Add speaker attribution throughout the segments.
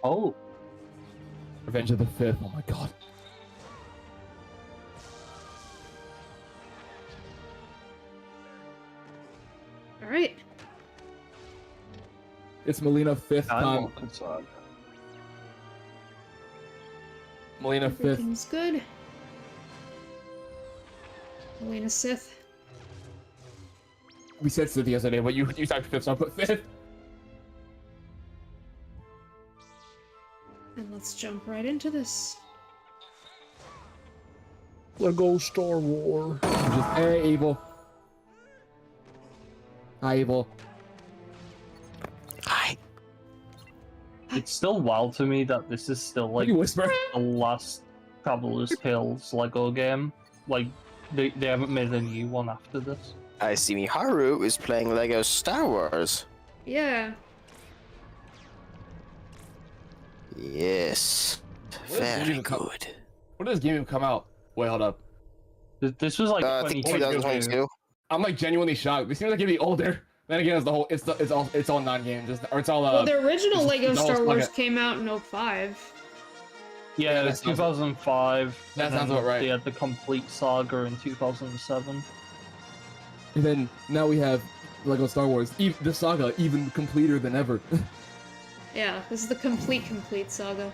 Speaker 1: Oh.
Speaker 2: Revenge of the Fifth. Oh my god.
Speaker 3: All right.
Speaker 2: It's Melina fifth
Speaker 1: I'm
Speaker 2: time.
Speaker 1: not concerned.
Speaker 2: Melina fifth.
Speaker 3: Everything's good. Elena Sith.
Speaker 2: We said Sith yesterday, but you talked fifth, so I put fifth.
Speaker 3: And let's jump right into this.
Speaker 4: Lego Star Wars.
Speaker 2: Just, hey, evil. Hi, evil.
Speaker 4: Hi.
Speaker 1: It's still wild to me that this is still like
Speaker 2: You whisper.
Speaker 1: the last Traveler's Tales Lego game. Like they haven't made a new one after this.
Speaker 4: I see Miharu is playing Lego Star Wars.
Speaker 3: Yeah.
Speaker 4: Yes.
Speaker 2: What is
Speaker 4: Very
Speaker 2: even come-
Speaker 4: good.
Speaker 2: When does this game even come out? Wait, hold up.
Speaker 1: This was like
Speaker 4: I think
Speaker 1: 2022.
Speaker 4: 2022.
Speaker 2: I'm like genuinely shocked. This seems like it'd be older. Then again, it's the whole. It's all non-game. Or it's all.
Speaker 3: Well, the original Lego
Speaker 2: it's all
Speaker 3: Star Wars
Speaker 2: Slugget.
Speaker 3: came out in 05.
Speaker 1: Yeah,
Speaker 2: that
Speaker 1: it's
Speaker 2: sounds-
Speaker 1: 2005.
Speaker 2: that
Speaker 1: and
Speaker 2: sounds
Speaker 1: then
Speaker 2: about right.
Speaker 1: They had the complete saga in 2007.
Speaker 2: And then now we have Lego Star Wars. The saga even completer than ever.
Speaker 3: Yeah, this is the complete saga.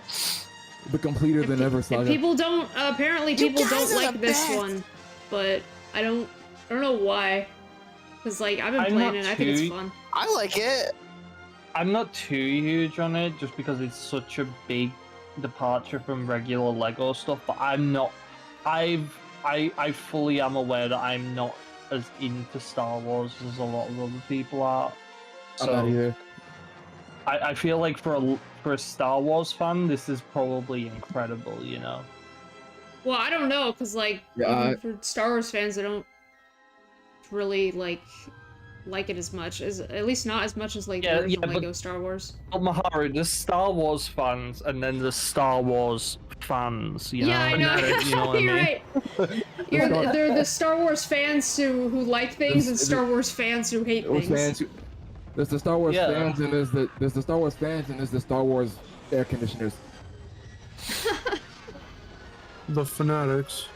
Speaker 2: The completer than ever
Speaker 3: And
Speaker 2: saga.
Speaker 3: people don't. Apparently,
Speaker 4: You
Speaker 3: people
Speaker 4: guys
Speaker 3: don't
Speaker 4: are
Speaker 3: like
Speaker 4: the
Speaker 3: this
Speaker 4: best.
Speaker 3: one, but I don't know why. Cause like I've been
Speaker 1: I'm
Speaker 3: playing
Speaker 1: not
Speaker 3: it, I think it's
Speaker 1: too-
Speaker 3: fun.
Speaker 4: I like it.
Speaker 1: I'm not too huge on it just because it's such a big departure from regular Lego stuff, but I'm not. I fully am aware that I'm not as into Star Wars as a lot of other people are.
Speaker 2: I'm not
Speaker 1: So
Speaker 2: either.
Speaker 1: I feel like for a Star Wars fan, this is probably incredible. You know.
Speaker 3: Well, I don't know, cause like
Speaker 2: Yeah,
Speaker 3: even for Star Wars fans, I don't really like it as much as, at least not as much as like
Speaker 1: Yeah,
Speaker 3: the original
Speaker 1: yeah, but-
Speaker 3: Lego Star Wars.
Speaker 1: But Miharu, there's Star Wars fans, and then there's Star Wars fans. You
Speaker 3: Yeah, I
Speaker 1: know.
Speaker 3: know.
Speaker 1: You know what I
Speaker 3: You're
Speaker 1: mean?
Speaker 3: right. They're the Star Wars fans who like things and Star Wars fans who hate
Speaker 2: Those
Speaker 3: things.
Speaker 2: fans. There's the Star Wars
Speaker 1: Yeah.
Speaker 2: fans and there's the Star Wars fans and there's the Star Wars air conditioners.
Speaker 5: The fanatics.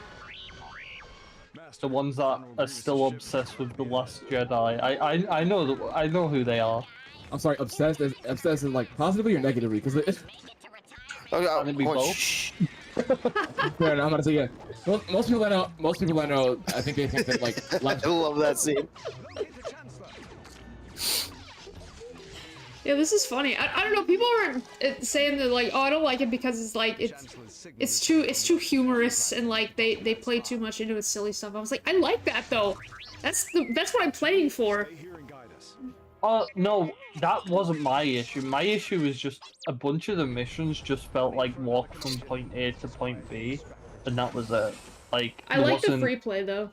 Speaker 1: The ones that are still obsessed with the Last Jedi. I know who they are.
Speaker 2: I'm sorry, obsessed is like positively or negatively? Because
Speaker 4: Oh,
Speaker 1: Can it be both?
Speaker 4: shh.
Speaker 2: fair enough, I'm gonna say yeah. Most people I know, I think they think that like
Speaker 4: I love that scene.
Speaker 3: Yeah, this is funny. I don't know. People are saying that like, oh, I don't like it because it's like it's too humorous and like they play too much into its silly stuff. I was like, I like that though. That's what I'm playing for.
Speaker 1: No, that wasn't my issue. My issue is just a bunch of the missions just felt like walk from point A to point B, and that was it. Like
Speaker 3: I
Speaker 1: there
Speaker 3: like the
Speaker 1: wasn't-
Speaker 3: free play though.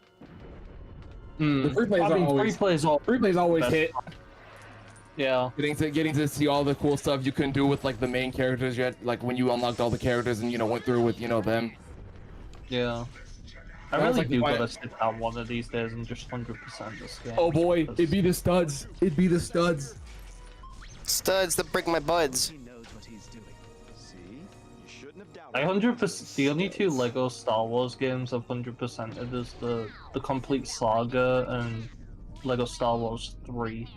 Speaker 1: Mm,
Speaker 2: The free plays
Speaker 1: I
Speaker 2: are
Speaker 1: mean,
Speaker 2: always-
Speaker 1: free plays
Speaker 2: always
Speaker 1: Best.
Speaker 2: hit.
Speaker 1: Yeah.
Speaker 2: Getting to see all the cool stuff you couldn't do with like the main characters yet, like when you unlocked all the characters and went through with them.
Speaker 1: Yeah. I
Speaker 2: Sounds
Speaker 1: really
Speaker 2: like
Speaker 1: do
Speaker 2: why-
Speaker 1: gotta sit down one of these days and just 100% this game.
Speaker 2: Oh boy,
Speaker 1: because-
Speaker 2: it'd be the studs. It'd be the studs.
Speaker 4: Studs that break my buds.
Speaker 1: I 100%. The only two Lego Star Wars games I've 100%ed is the complete saga and Lego Star Wars 3.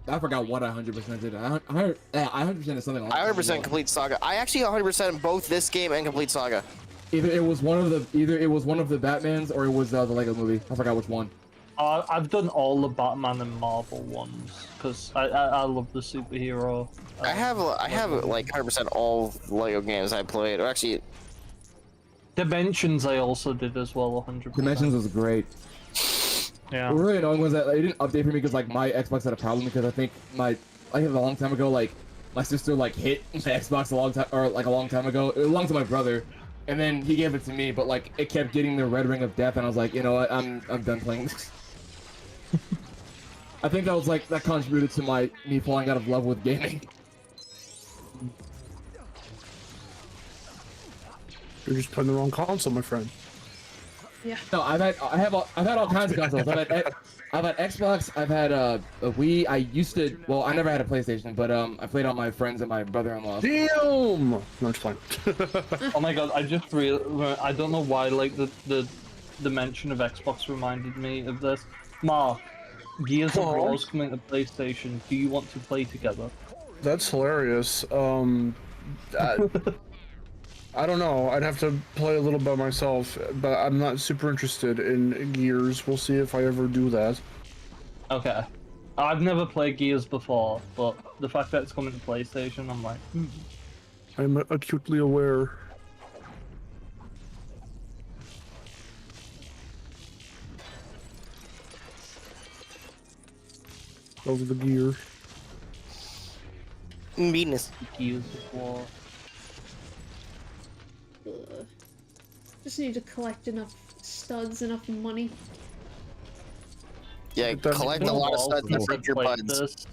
Speaker 2: I forgot what I 100% did. I 100% is something.
Speaker 4: I 100% complete saga. I actually 100% both this game and complete saga.
Speaker 2: Either it was one of the Batmans or it was the Lego movie. I forgot which one.
Speaker 1: I've done all the Batman and Marvel ones because I love the superhero.
Speaker 4: I have like 100% all Lego games I played. Or actually,
Speaker 1: Dimensions I also did as well 100%.
Speaker 2: Dimensions was great.
Speaker 1: Yeah.
Speaker 2: What really annoying was that it didn't update for me because like my Xbox had a problem because I think a long time ago like my sister like hit my Xbox a long time ago. It belonged to my brother, and then he gave it to me, but like it kept getting the red ring of death, and I was like, you know what, I'm done playing this. I think that contributed to me falling out of love with gaming.
Speaker 5: You're just playing the wrong console, my friend.
Speaker 3: Yeah.
Speaker 2: No, I've had all kinds of consoles. I've had Xbox. I've had a Wii. I used to. Well, I never had a PlayStation, but I played on my friends and my brother-in-law.
Speaker 5: Damn! No, it's fine.
Speaker 1: Oh my god, I just I don't know why, like, the mention of Xbox reminded me of this. Mark, Gears of War is coming to PlayStation. Do you want to play together?
Speaker 5: That's hilarious. I don't know. I'd have to play a little by myself, but I'm not super interested in Gears. We'll see if I ever do that.
Speaker 1: Okay. I've never played Gears before, but the fact that it's coming to PlayStation, I'm like,
Speaker 5: I'm acutely aware. Of the gear.
Speaker 4: Venus.
Speaker 1: Gears of War.
Speaker 3: Ugh. Just need to collect enough studs, enough money.
Speaker 4: Yeah, collect a lot of stuff to break your buds.
Speaker 1: This.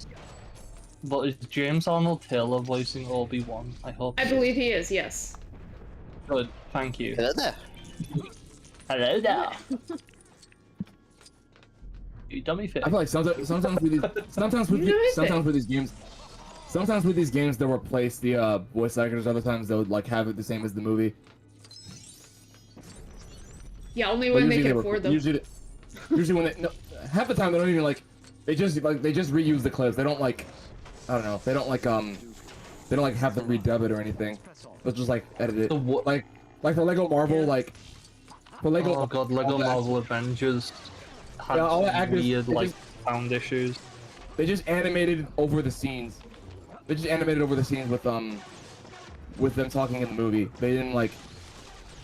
Speaker 1: But is James Arnold Taylor voicing Obi-Wan? I hope.
Speaker 3: I believe he is, yes.
Speaker 1: Good, thank you.
Speaker 4: Hello there.
Speaker 1: Hello there. You dummy face.
Speaker 2: I feel like sometimes with these games, they'll replace the voice actors. Other times they'll like have it the same as the movie.
Speaker 3: Yeah, only when they can afford them.
Speaker 2: Usually when they half the time they don't even like they just reuse the clips. They don't like I don't know. They don't like have them redub it or anything. They'll just like edit it. Like for Lego Marvel, like for Lego.
Speaker 1: Oh god, Lego Marvel Avengers had
Speaker 2: all the actors,
Speaker 1: weird like sound issues.
Speaker 2: They just animated over the scenes. They just animated over the scenes with them talking in the movie. They didn't like.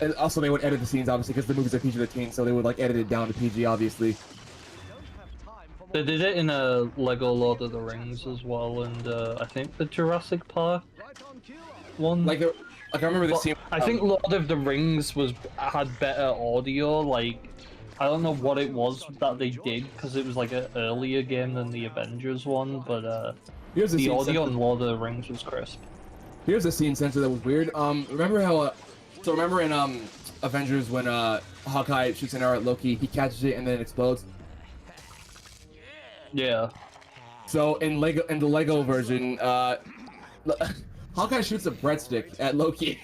Speaker 2: And also, they would edit the scenes obviously because the movies are PG-13, so they would like edit it down to PG, obviously.
Speaker 1: They did it in a Lego Lord of the Rings as well, and I think the Jurassic Park one.
Speaker 2: Like I remember the scene.
Speaker 1: I think Lord of the Rings had better audio. Like, I don't know what it was that they did because it was like an earlier game than the Avengers one, but the audio in Lord of the Rings was crisp.
Speaker 2: Here's a scene censor that was weird. Remember how? So remember in Avengers when Hawkeye shoots an arrow at Loki, he catches it and then it explodes.
Speaker 1: Yeah.
Speaker 2: So in the Lego version, Hawkeye shoots a breadstick at Loki.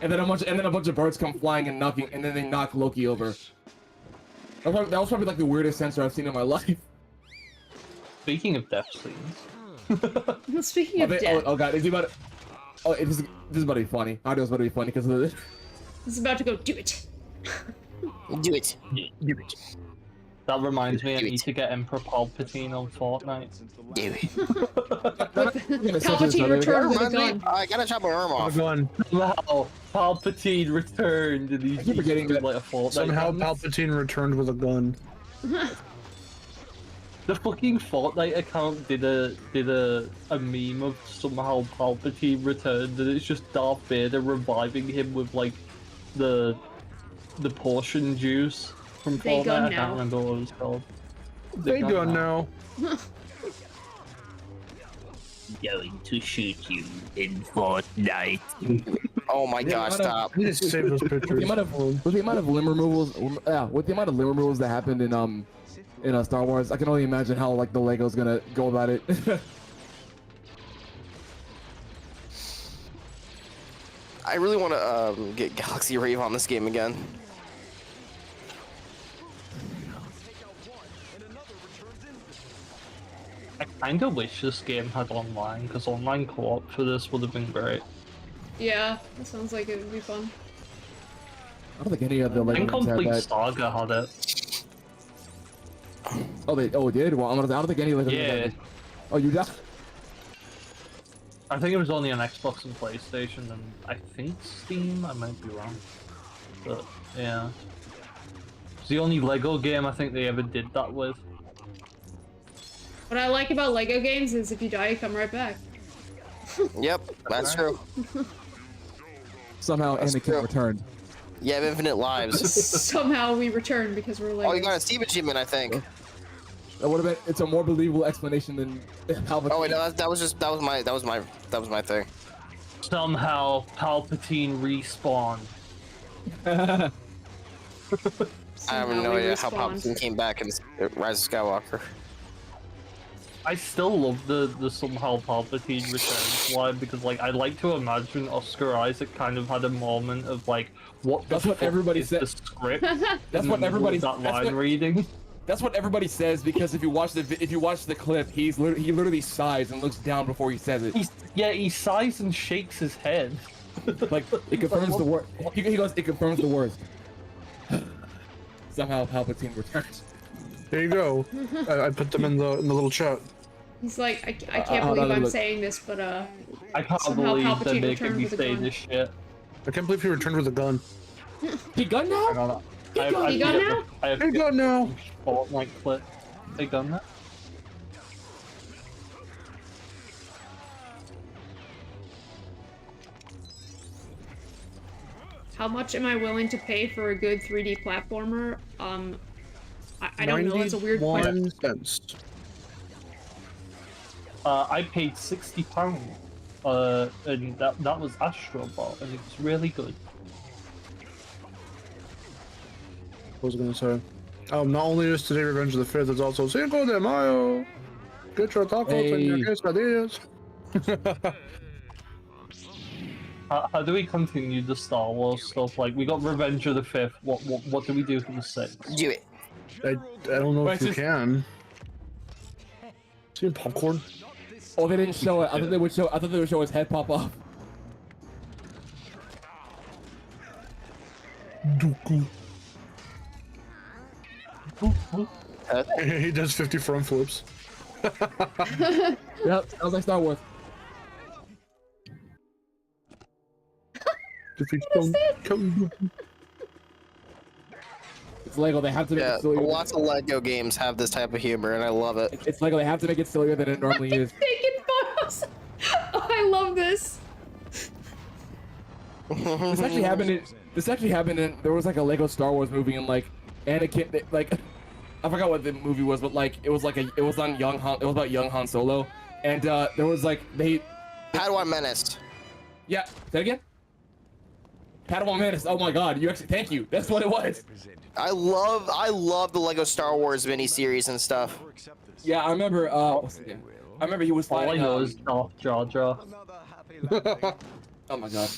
Speaker 2: And then a bunch of birds come flying and then they knock Loki over. That was probably like the weirdest censor I've seen in my life.
Speaker 1: Speaking of death scenes.
Speaker 3: Speaking of death.
Speaker 2: Oh god, is he about to... Oh, this is about to be funny. Audio's about to be funny because of this.
Speaker 3: It's about to go, do it.
Speaker 4: Do it.
Speaker 1: Do it. That reminds me, I need to get Emperor Palpatine on Fortnite.
Speaker 4: Do it.
Speaker 3: Palpatine returned with a gun.
Speaker 4: I gotta chop my arm off.
Speaker 1: Wow, Palpatine returned and he's
Speaker 2: keep forgetting that
Speaker 1: like a Fortnite.
Speaker 5: Somehow Palpatine returned with a gun.
Speaker 1: The fucking Fortnite account did a meme of somehow Palpatine returned, and it's just Darth Vader reviving him with like the potion juice from
Speaker 3: They
Speaker 1: Fortnite.
Speaker 3: gun
Speaker 1: I
Speaker 3: now.
Speaker 1: can't remember what it was called.
Speaker 5: They gun now.
Speaker 1: Going to shoot you in Fortnite.
Speaker 4: Oh my gosh, stop.
Speaker 5: I need to save those pictures.
Speaker 2: With the amount of limb removals, that happened in Star Wars, I can only imagine how like the Lego's gonna go about it.
Speaker 4: I really want to get Galaxy Rave on this game again.
Speaker 1: I kinda wish this game had online, because online co-op for this would have been great.
Speaker 3: Yeah, that sounds like it would be fun.
Speaker 2: I don't think any of the
Speaker 1: I
Speaker 2: Lego
Speaker 1: think
Speaker 2: games had
Speaker 1: Complete
Speaker 2: that.
Speaker 1: Saga had it.
Speaker 2: Oh, it did? Well, I don't think any Lego games had
Speaker 1: Yeah.
Speaker 2: it. Oh, you got?
Speaker 1: I think it was only on Xbox and PlayStation, and I think Steam, I might be wrong. But, yeah. It's the only Lego game I think they ever did that with.
Speaker 3: What I like about Lego games is if you die, you come right back.
Speaker 4: Yep, that's true.
Speaker 2: Somehow
Speaker 4: That's
Speaker 2: Anakin
Speaker 4: true.
Speaker 2: returned.
Speaker 4: You have infinite lives.
Speaker 3: Somehow we return because we're Lego.
Speaker 4: Oh, you got a Steam achievement, I think.
Speaker 2: That would have been. It's a more believable explanation than Palpatine.
Speaker 4: Oh wait, no, that was my thing.
Speaker 1: Somehow, Palpatine respawned.
Speaker 4: I have
Speaker 3: Somehow
Speaker 4: no
Speaker 3: we
Speaker 4: idea how
Speaker 3: respawned.
Speaker 4: Palpatine came back in Rise of Skywalker.
Speaker 1: I still love the somehow Palpatine returns line because like I like to imagine Oscar Isaac kind of had a moment of like what the
Speaker 2: That's what
Speaker 1: fuck
Speaker 2: everybody
Speaker 1: is
Speaker 2: said.
Speaker 1: the script.
Speaker 2: That's
Speaker 1: in
Speaker 2: what
Speaker 1: the middle of
Speaker 2: everybody.
Speaker 1: that
Speaker 2: That's
Speaker 1: line
Speaker 2: what,
Speaker 1: reading.
Speaker 2: that's what everybody says because if you watch the clip, he literally sighs and looks down before he says it.
Speaker 1: He sighs and shakes his head.
Speaker 2: Like it confirms the word. He goes, it confirms the worst. Somehow Palpatine returns.
Speaker 5: There you go. I put them in the little chat.
Speaker 3: He's like, I can't believe I'm
Speaker 2: look.
Speaker 3: saying this, but
Speaker 1: I can't
Speaker 3: somehow
Speaker 1: believe
Speaker 3: Palpatine
Speaker 1: they're making
Speaker 3: returned
Speaker 1: me
Speaker 3: with a
Speaker 1: say
Speaker 3: gun.
Speaker 1: this shit.
Speaker 5: I can't believe he returned with a gun.
Speaker 2: He gun now?
Speaker 1: Hang on,
Speaker 3: He gun now?
Speaker 1: I have
Speaker 5: Hey, gun now.
Speaker 1: Fortnite clip. They gun that?
Speaker 3: How much am I willing to pay for a good 3D platformer? I don't know. That's a weird question.
Speaker 5: 91 cents.
Speaker 1: I paid £60, and that was Astro Ball, and it was really good.
Speaker 5: What was I gonna say? Not only is today Revenge of the 5th, it's also Cinco de Mayo. Get your tacos and your
Speaker 2: Hey.
Speaker 5: quesadillas.
Speaker 1: How do we continue the Star Wars stuff? Like, we got Revenge of the 5th. What do we do for the 6th?
Speaker 4: Do it.
Speaker 5: I don't know
Speaker 2: Wait,
Speaker 5: if you
Speaker 2: just-
Speaker 5: can. See popcorn?
Speaker 2: Oh, they didn't show it. I thought they would show. I thought they would show his head pop off.
Speaker 5: Dooku.
Speaker 4: Uh,
Speaker 5: He does 50 front flips.
Speaker 2: Yep, that was like Star Wars. It's Lego. They have to make
Speaker 4: yeah,
Speaker 2: it sillier.
Speaker 4: lots of Lego games have this type of humor, and I love it.
Speaker 2: It's Lego. They have to make it sillier than it normally is.
Speaker 3: Taking photos. Oh, I love this.
Speaker 2: This actually happened. This actually happened in. There was like a Lego Star Wars movie, and like Anakin, like I forgot what the movie was, but like it was on young Han. It was about young Han Solo, and there was like
Speaker 4: Padawan Menace.
Speaker 2: yeah. Say it again. Padawan Menace. Oh my God! You actually thank you. That's what it was.
Speaker 4: I love the Lego Star Wars miniseries and stuff.
Speaker 2: Yeah, I remember. What's his name? I remember he was
Speaker 1: All I
Speaker 2: fighting.
Speaker 1: know is Darth Jar Jar.
Speaker 2: Oh my God.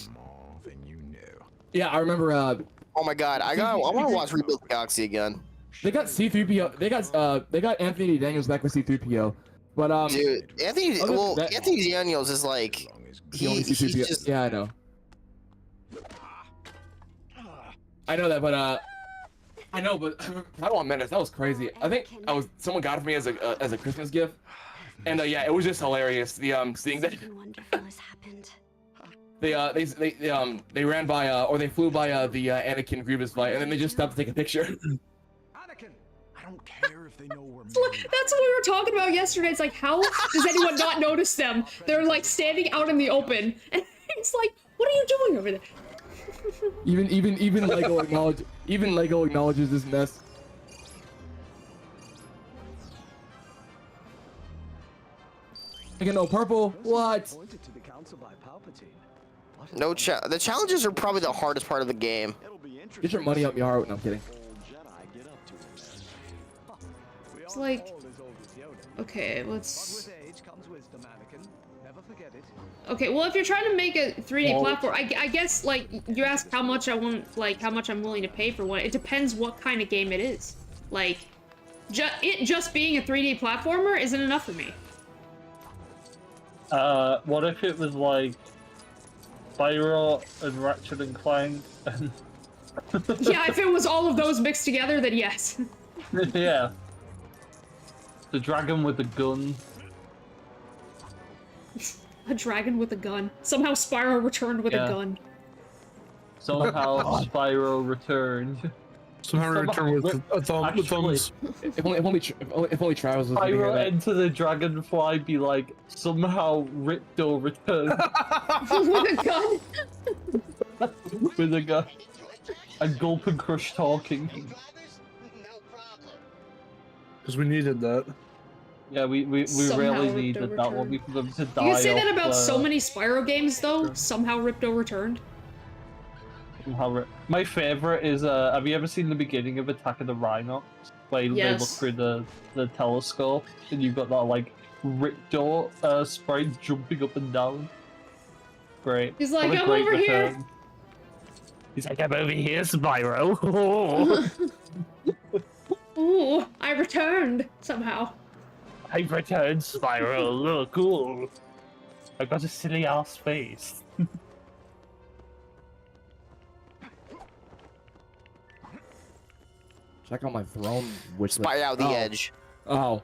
Speaker 2: Yeah, I remember.
Speaker 4: Oh my god, I want to watch Rebuild the Galaxy again.
Speaker 2: They got C-3PO. They got Anthony Daniels back with C-3PO, but
Speaker 4: Dude, Anthony.
Speaker 2: other than
Speaker 4: Well,
Speaker 2: that-
Speaker 4: Anthony Daniels is like
Speaker 2: the only
Speaker 4: he's
Speaker 2: C-3PO.
Speaker 4: just
Speaker 2: Yeah, I know. I know that, but I know, but Padawan Menace, that was crazy. I think someone got it for me as a Christmas gift, and yeah, it was just hilarious. The seeing that
Speaker 6: Something wonderful has happened.
Speaker 2: they ran by or they flew by the Anakin Grievous fight, and then they just stopped to take a picture.
Speaker 7: Anakin, I don't care if they know we're
Speaker 3: That's what we were talking about yesterday. It's like, how does anyone not notice them? They're like standing out in the open, and it's like, what are you doing over there?
Speaker 2: even Lego acknowledges this mess. Again, no purple. What?
Speaker 7: appointed to the council by Palpatine.
Speaker 4: the challenges are probably the hardest part of the game.
Speaker 7: It'll be interesting.
Speaker 2: Get your money up, Miharu. No, I'm kidding.
Speaker 7: Old Jedi get up to in there. We
Speaker 3: It's
Speaker 7: aren't
Speaker 3: like-
Speaker 7: all as old as Yoda.
Speaker 3: Okay,
Speaker 7: But
Speaker 3: let's.
Speaker 7: with age comes wisdom, Anakin. Never forget it.
Speaker 3: Okay, well, if you're trying to make a 3D
Speaker 1: Well-
Speaker 3: platform, I guess like you ask how much I want, like how much I'm willing to pay for one. It depends what kind of game it is. Like, it just being a 3D platformer isn't enough for me.
Speaker 1: What if it was like Spyro and Ratchet and Clank and
Speaker 3: Yeah, if it was all of those mixed together, then yes.
Speaker 1: yeah, the dragon with the gun.
Speaker 3: A dragon with a gun. Somehow Spyro returned with
Speaker 1: Yeah.
Speaker 3: a gun.
Speaker 1: Somehow Spyro returned.
Speaker 5: Somehow return with a thumb.
Speaker 1: Actually,
Speaker 5: With thumbs.
Speaker 2: If only Travis was here.
Speaker 1: Spyro enter the dragonfly be like somehow Ripto returned
Speaker 3: With a gun?
Speaker 1: with a gun. And Gulp and Crush talking.
Speaker 5: Because we needed that.
Speaker 1: Yeah, we
Speaker 3: Somehow
Speaker 1: really
Speaker 3: Ripto
Speaker 1: needed that one
Speaker 3: returned.
Speaker 1: for them to die.
Speaker 3: You can say that
Speaker 1: off,
Speaker 3: about so many Spyro games, though.
Speaker 1: Sure.
Speaker 3: Somehow Ripto returned.
Speaker 1: My favorite is have you ever seen the beginning of Attack of the Rhino? Where they look
Speaker 3: Yes.
Speaker 1: through the telescope and you've got that like Riptor sprite jumping up and down. Great.
Speaker 3: He's like,
Speaker 1: What a
Speaker 3: "I'm
Speaker 1: great
Speaker 3: over here."
Speaker 1: return. He's like, I'm over here, Spyro.
Speaker 3: Ooh, I returned somehow.
Speaker 1: I returned, Spyro. Look, cool. I got a silly ass face.
Speaker 2: Check out my throne wish list.
Speaker 4: Spy out the
Speaker 2: Oh.
Speaker 4: edge.
Speaker 2: Oh.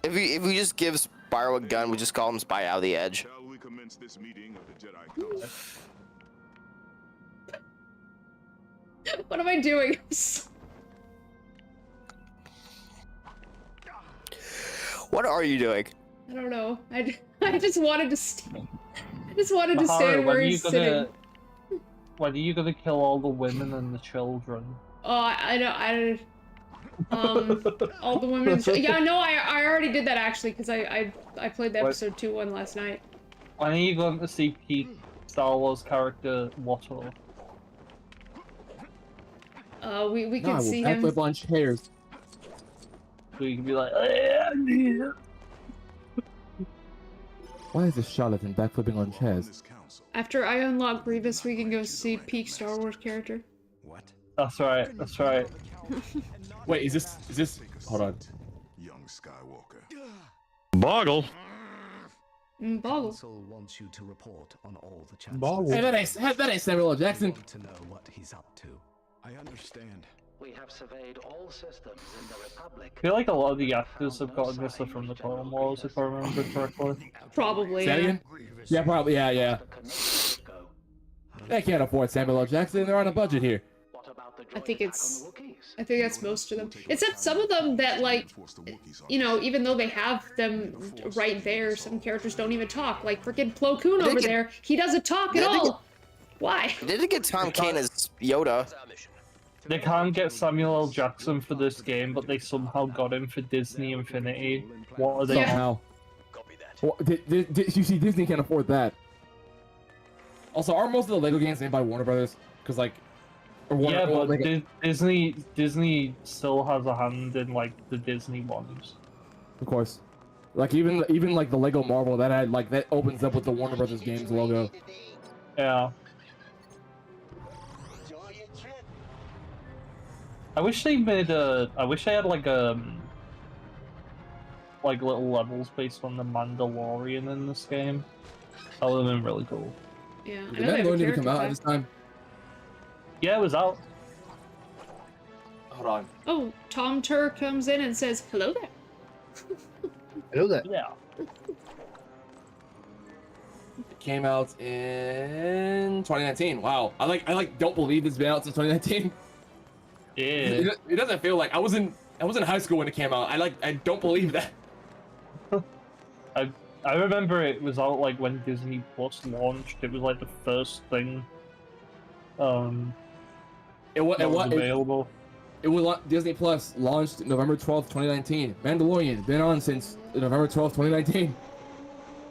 Speaker 4: If we just give Spyro a gun, we just call him Spy out the edge.
Speaker 6: Shall we commence this meeting of the Jedi Council?
Speaker 3: What am I doing?
Speaker 4: What are you doing?
Speaker 3: I don't know. I just wanted to I just wanted to
Speaker 1: Miharu,
Speaker 3: stand where he's sitting.
Speaker 1: when are you gonna kill all the women and the children?
Speaker 3: Oh, I know. All the women. Yeah, no, I already did that actually because I played the
Speaker 1: What?
Speaker 3: episode 2-1 last night.
Speaker 1: When are you going to see peak Star Wars character Watto?
Speaker 3: We
Speaker 2: No, I
Speaker 3: can
Speaker 2: will
Speaker 3: see him.
Speaker 2: backflip on chairs.
Speaker 1: So you can be like, "Eh,
Speaker 2: Why is this charlatan backflipping on chairs?
Speaker 6: This council.
Speaker 3: After I unlock Grievous, we can go see peak Star Wars character.
Speaker 6: What?
Speaker 1: That's right, that's right.
Speaker 2: Wait, is this? Hold on.
Speaker 6: Young Skywalker.
Speaker 5: Boggle.
Speaker 3: Boggle.
Speaker 7: Council wants you to report on all the chancellors.
Speaker 5: Boggle.
Speaker 2: Hey, that ain't Samuel L. Jackson.
Speaker 7: Want to know what he's up to.
Speaker 6: I understand.
Speaker 7: We have surveyed all systems in the Republic.
Speaker 1: I feel like a lot of the actors have gotten this stuff from the Clone Wars, if I remember correctly.
Speaker 3: Probably.
Speaker 2: Say that
Speaker 3: Yeah.
Speaker 2: again? Yeah, probably. Yeah. They can't afford Samuel L. Jackson. They're on a budget here.
Speaker 3: I think that's most of them. Except some of them that like, you know, even though they have them right there, some characters don't even talk. Like freaking Plo Koon over there, he doesn't talk at all. Why?
Speaker 4: They didn't get Tom Kane as Yoda.
Speaker 1: They can't get Samuel L. Jackson for this game, but they somehow got him for Disney Infinity. What are they?
Speaker 3: Yeah.
Speaker 2: Somehow. Well, you see, Disney can't afford that. Also, are most of the Lego games made by Warner Brothers? Because like, or Warner,
Speaker 1: Yeah,
Speaker 2: or
Speaker 1: but
Speaker 2: Lego-
Speaker 1: Disney still has a hand in like the Disney ones.
Speaker 2: of course. Like even like the Lego Marvel that had like that opens up with the Warner Brothers games logo.
Speaker 1: Yeah. I wish they made a. I wish they had like little levels based on the Mandalorian in this game. That would have been really cool.
Speaker 3: Yeah. I
Speaker 2: Did
Speaker 3: know they have a
Speaker 2: Mandalorian even
Speaker 3: character
Speaker 2: come out at
Speaker 3: class.
Speaker 2: this time?
Speaker 1: Yeah, it was out.
Speaker 2: Hold on.
Speaker 3: Oh, Tom Tur comes in and says, "Hello there."
Speaker 5: I know that.
Speaker 1: Yeah.
Speaker 2: It came out in 2019. Wow. I don't believe it's been out since 2019.
Speaker 1: Yeah.
Speaker 2: It doesn't feel like I was in high school when it came out. I don't believe that.
Speaker 1: I remember it was out like when Disney Plus launched. It was like the first thing.
Speaker 2: It was
Speaker 1: available.
Speaker 2: Disney Plus launched November 12th, 2019. Mandalorian been on since November 12th, 2019.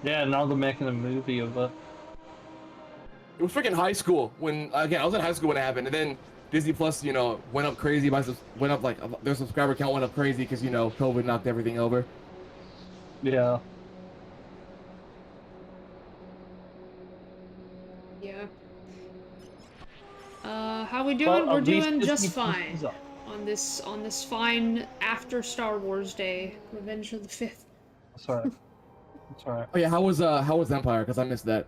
Speaker 1: Yeah, now they're making a movie of it.
Speaker 2: It was freaking high school when I was in high school when it happened, and then Disney Plus, went up crazy their subscriber count went up crazy because COVID knocked everything over.
Speaker 1: Yeah.
Speaker 3: Yeah. How we doing?
Speaker 1: Well,
Speaker 3: We're
Speaker 1: at least
Speaker 3: doing
Speaker 1: Disney
Speaker 3: just
Speaker 1: Plus
Speaker 3: fine
Speaker 1: is up.
Speaker 3: on this fine after Star Wars Day, Revenge of the Fifth.
Speaker 1: That's alright. That's alright.
Speaker 2: Oh yeah, how was Empire? Because I missed that.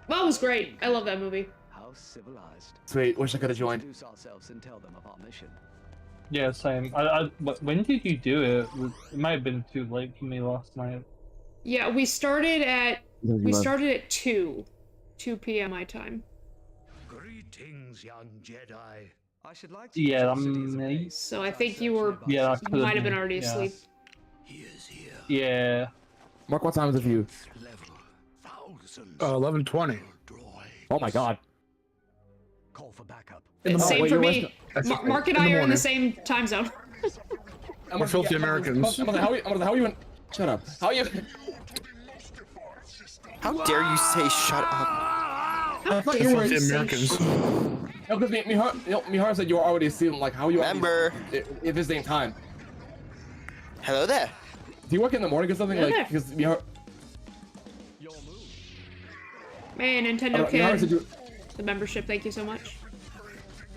Speaker 3: That was great. I love that movie.
Speaker 7: How civilized.
Speaker 2: Sweet, wish I could have joined.
Speaker 7: Introduce ourselves and tell them of our mission.
Speaker 1: Yeah, same. But when did you do it? It might have been too late for me last night.
Speaker 3: Yeah, we started at 2 p.m. my time.
Speaker 8: Greetings, young Jedi.
Speaker 7: I should like to
Speaker 1: Yeah,
Speaker 7: get your cities
Speaker 1: me.
Speaker 7: ablaze.
Speaker 3: So I think you were
Speaker 1: Yeah, that
Speaker 3: you
Speaker 1: could've
Speaker 3: might have been
Speaker 1: been-
Speaker 3: already
Speaker 1: yeah.
Speaker 3: asleep.
Speaker 8: He is here.
Speaker 1: Yeah.
Speaker 2: Mark, what time is it for you?
Speaker 8: Level. Thousands.
Speaker 5: 11:20.
Speaker 8: droids.
Speaker 2: Oh my god.
Speaker 7: Call for backup.
Speaker 5: In the
Speaker 3: Same
Speaker 2: wait,
Speaker 3: for
Speaker 2: you're
Speaker 3: me. Mark and I are in the same time zone.
Speaker 2: We're
Speaker 5: filthy Americans.
Speaker 2: How are you in? Shut up. How are you?
Speaker 4: How dare you say shut up?
Speaker 2: I thought you were
Speaker 5: The Americans.
Speaker 2: No, because Miharu said you were already asleep. Like, how are you?
Speaker 4: Remember.
Speaker 2: If this ain't time.
Speaker 4: Hello there.
Speaker 2: Do you work in the morning or something?
Speaker 3: Yeah.
Speaker 2: Like, because Miharu.
Speaker 3: Man, Nintendo
Speaker 2: Miharu said
Speaker 3: Kid. The membership, thank you so much.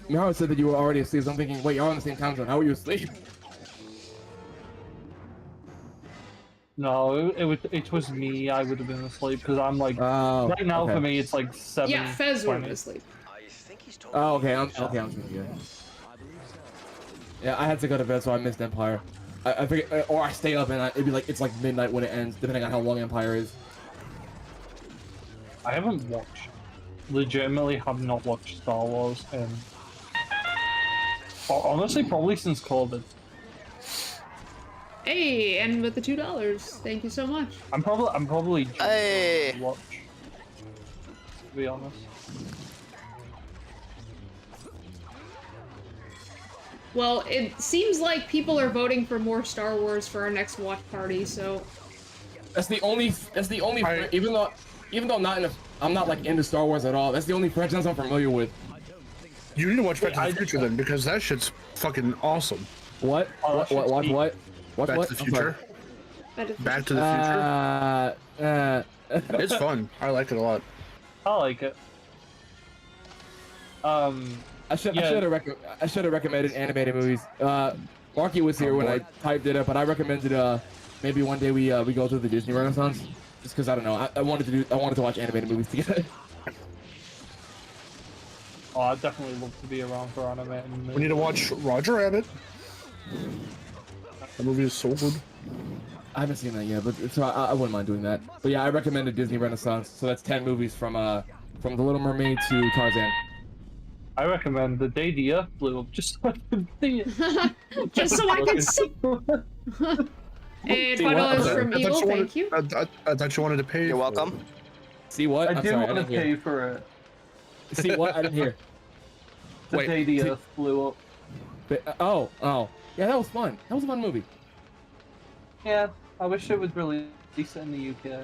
Speaker 2: Miharu said that you were already asleep. So I'm thinking, wait, you're on the same time zone. How are you asleep?
Speaker 1: No, it was me. I would have been asleep because I'm like right now
Speaker 2: okay.
Speaker 1: for me it's like 7.
Speaker 3: Yeah, Fez would have been asleep.
Speaker 7: I think he's told
Speaker 2: Oh, okay. I'm thinking good. Yeah, I had to go to bed, so I missed Empire. I figured, or I stay up and it'd be like it's like midnight when it ends, depending on how long Empire is.
Speaker 1: I haven't watched, legitimately have not watched Star Wars in honestly probably since COVID.
Speaker 3: Hey, and with the $2, thank you so much.
Speaker 1: I'm probably
Speaker 4: Hey.
Speaker 1: to watch, to be honest.
Speaker 3: Well, it seems like people are voting for more Star Wars for our next watch party, so
Speaker 2: That's the only. Even though I'm not like into Star Wars at all. That's the only franchise I'm familiar with.
Speaker 5: You need to watch Back to the Future then, because that shit's fucking awesome.
Speaker 2: What? What? What?
Speaker 5: Back to the Future. Back to the Future. It's fun. I like it a lot.
Speaker 1: I like it.
Speaker 2: I should have recommended animated movies. Marky was here when I typed it up, but I recommended maybe one day we go to the Disney Renaissance, just because I don't know. I wanted to watch animated movies together.
Speaker 1: Oh, I'd definitely love to be around for anime.
Speaker 5: We need to watch Roger Rabbit. That movie is so good.
Speaker 2: I haven't seen that yet, but so I wouldn't mind doing that. But yeah, I recommended Disney Renaissance, so that's 10 movies from The Little Mermaid to Tarzan.
Speaker 1: I recommend The Day the Earth Blew Up, just so I can see it.
Speaker 3: just so I can see. And $5 from Evil, thank you.
Speaker 5: I thought you wanted to pay.
Speaker 4: You're welcome.
Speaker 2: See what?
Speaker 1: I
Speaker 2: I'm
Speaker 1: do
Speaker 2: sorry,
Speaker 1: want to
Speaker 2: I didn't
Speaker 1: pay
Speaker 2: hear.
Speaker 1: for it.
Speaker 2: See what? I didn't hear.
Speaker 1: The
Speaker 2: Wait,
Speaker 1: Day the Earth Blew Up.
Speaker 2: Oh. Yeah, that was fun. That was a fun movie.
Speaker 1: Yeah, I wish it would release it in the UK.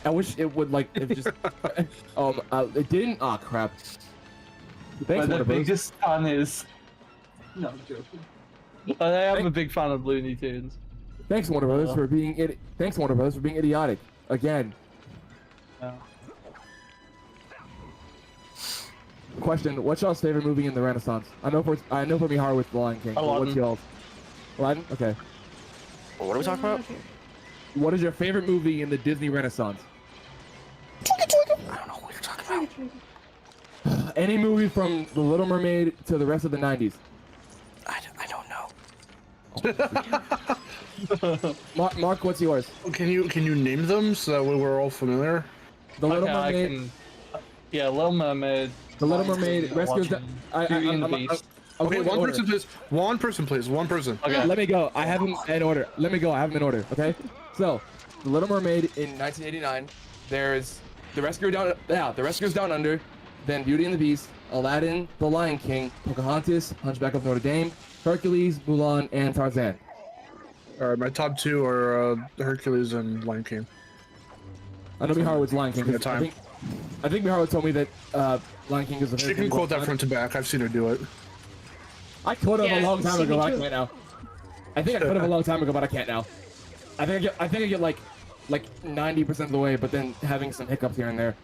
Speaker 2: I wish it would if just it didn't. Oh crap. Thanks,
Speaker 1: But the
Speaker 2: Warner Bros.
Speaker 1: biggest fan is. No, I'm joking. But I am a big fan of Looney Tunes.
Speaker 2: Thanks, Warner Brothers, for being Thanks, Warner Brothers, for being idiotic again.
Speaker 1: Yeah.
Speaker 2: Question: what's y'all's favorite movie in the Renaissance? I know for Miharu it's The Lion King. But what's
Speaker 1: Aladdin.
Speaker 2: y'all's? Aladdin? Okay.
Speaker 4: What are we talking about?
Speaker 2: What is your favorite movie in the Disney Renaissance?
Speaker 4: I don't know what you're talking about.
Speaker 2: Any movie from The Little Mermaid to the rest of the 90s.
Speaker 4: I don't know.
Speaker 2: Mark, what's yours?
Speaker 5: Can you name them so that way we're all familiar?
Speaker 2: The Little
Speaker 1: Okay, I
Speaker 2: Mermaid.
Speaker 1: can. Yeah, Little Mermaid.
Speaker 2: The Little Mermaid rescues the.
Speaker 1: Beauty and the Beast.
Speaker 5: Okay, one person, please. One person, please. One person.
Speaker 1: Okay.
Speaker 2: Let me go. I have them in order. Let me go. I have them in order. Okay. So, The Little Mermaid in 1989. There's The Rescue Down. Yeah, The Rescuers Down Under. Then Beauty and the Beast, Aladdin, The Lion King, Pocahontas, Hunchback of Notre Dame, Hercules, Mulan, and Tarzan.
Speaker 5: All right, my top two are Hercules and Lion King.
Speaker 2: I know Miharu was Lion King. 'Cause
Speaker 5: Time.
Speaker 2: I think Miharu told me that Lion King is the
Speaker 5: She
Speaker 2: favorite.
Speaker 5: can quote that front to back. I've seen her do it.
Speaker 2: I could have
Speaker 3: Yeah,
Speaker 2: a long time
Speaker 3: see
Speaker 2: ago,
Speaker 3: me
Speaker 2: but I
Speaker 3: too.
Speaker 2: can't now. I think I could have a long time ago, but I can't now. I think I get like 90% of the way, but then having some hiccups here and there.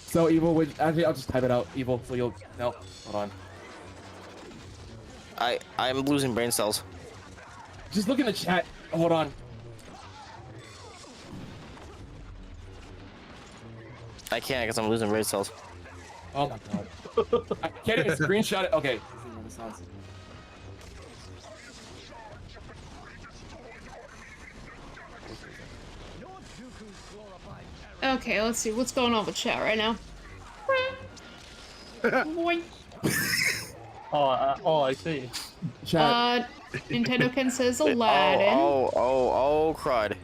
Speaker 2: So Evil would actually I'll just type it out, Evil, so you'll no. Hold on.
Speaker 4: I'm losing brain cells.
Speaker 2: Just look in the chat. Hold on.
Speaker 4: I can't because I'm losing brain cells.
Speaker 2: Oh my god. I can't even screenshot it. Okay.
Speaker 3: Okay, let's see what's going on with chat right now. Boing.
Speaker 1: Oh, I see.
Speaker 2: Chat.
Speaker 3: Nintendo Ken says Aladdin.
Speaker 4: Oh, crud.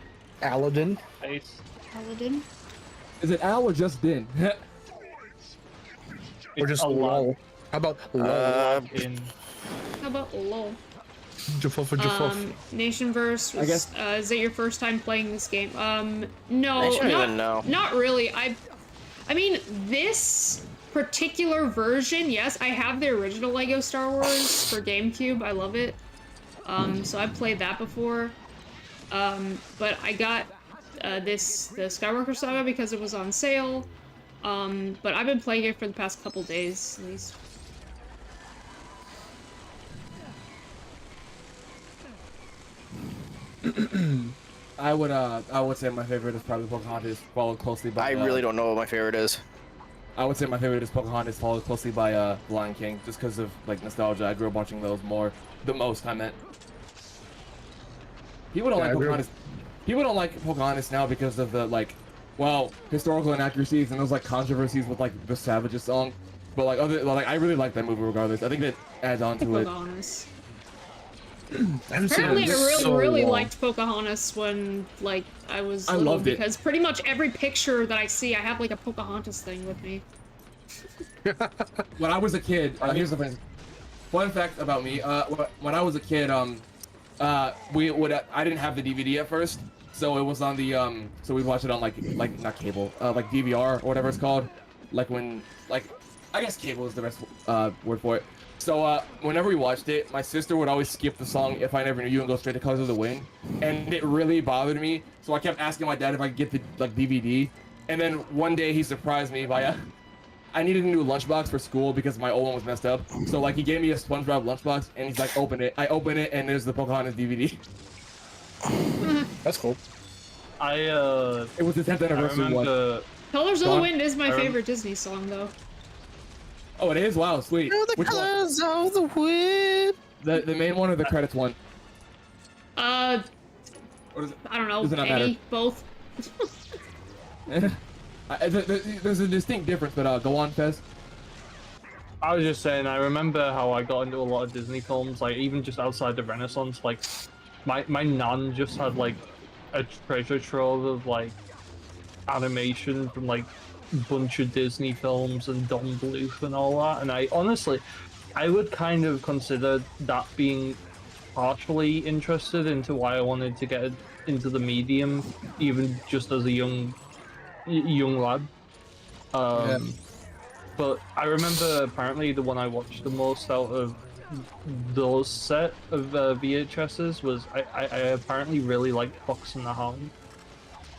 Speaker 5: Aladdin.
Speaker 1: Face.
Speaker 3: Aladdin.
Speaker 2: Is it Al or just Din?
Speaker 5: Or just
Speaker 1: a lot
Speaker 5: LOL. How about LOL?
Speaker 1: in.
Speaker 3: How about LOL? Nationverse
Speaker 2: I
Speaker 3: was,
Speaker 2: guess-
Speaker 3: is it your first time playing this game? No,
Speaker 4: I don't
Speaker 3: not,
Speaker 4: even know.
Speaker 3: not really. I mean, this particular version, yes, I have the original Lego Star Wars for GameCube. I love it. So I've played that before. But I got the Skywalker Saga because it was on sale. But I've been playing it for the past couple days, at least.
Speaker 2: I would say my favorite is probably Pocahontas, followed closely by.
Speaker 4: I really don't know what my favorite is.
Speaker 2: I would say my favorite is Pocahontas, followed closely by Lion King, just because of like nostalgia. I grew up watching those the most. I meant. People don't like Pocahontas. People don't like Pocahontas now because of the historical inaccuracies and those like controversies with like the Savages song. But like I really like that movie regardless. I think that adds on to it.
Speaker 3: Pocahontas.
Speaker 5: I haven't seen
Speaker 3: Apparently,
Speaker 5: it in
Speaker 3: I really,
Speaker 5: so
Speaker 3: really
Speaker 5: long.
Speaker 3: liked Pocahontas when, like, I was
Speaker 2: I
Speaker 3: little,
Speaker 2: loved it.
Speaker 3: because pretty much every picture that I see, I have, like, a Pocahontas thing with me.
Speaker 2: When I was a kid, here's the thing. Fun fact about me. When I was a kid, I didn't have the DVD at first, so it was on the so we watched it on like not cable, like DVR or whatever it's called, I guess cable is the best word for it. So whenever we watched it, my sister would always skip the song "If I Never Knew You" and go straight to "Colors of the Wind," and it really bothered me. So I kept asking my dad if I could get the DVD, and then one day he surprised me by I needed a new lunchbox for school because my old one was messed up. So like he gave me a SpongeBob lunchbox, and he's like, "Open it." I open it, and there's the Pocahontas DVD.
Speaker 5: That's cool.
Speaker 2: It was the 10th
Speaker 1: I
Speaker 2: anniversary one.
Speaker 1: remember.
Speaker 3: Colors of
Speaker 2: Go
Speaker 3: the
Speaker 2: on.
Speaker 3: Wind is my
Speaker 1: I rem-
Speaker 3: favorite Disney song, though.
Speaker 2: Oh, it is? Wow, sweet.
Speaker 4: The
Speaker 2: Which one?
Speaker 4: colors of the wind.
Speaker 2: The main one or the credits one?
Speaker 3: Uh,
Speaker 2: Or does it?
Speaker 3: I don't know,
Speaker 2: Does it not
Speaker 3: any, both.
Speaker 2: There's a distinct difference, but go on, Fez.
Speaker 1: I was just saying, I remember how I got into a lot of Disney films, like even just outside the Renaissance. Like, my nan just had like a treasure trove of like animation from like a bunch of Disney films and Don Bluth and all that. And I honestly, I would kind of consider that being partially interested into why I wanted to get into the medium, even just as a young lad. But I remember apparently the one I watched the most out of those set of VHSs was I apparently really liked Fox and the Hound.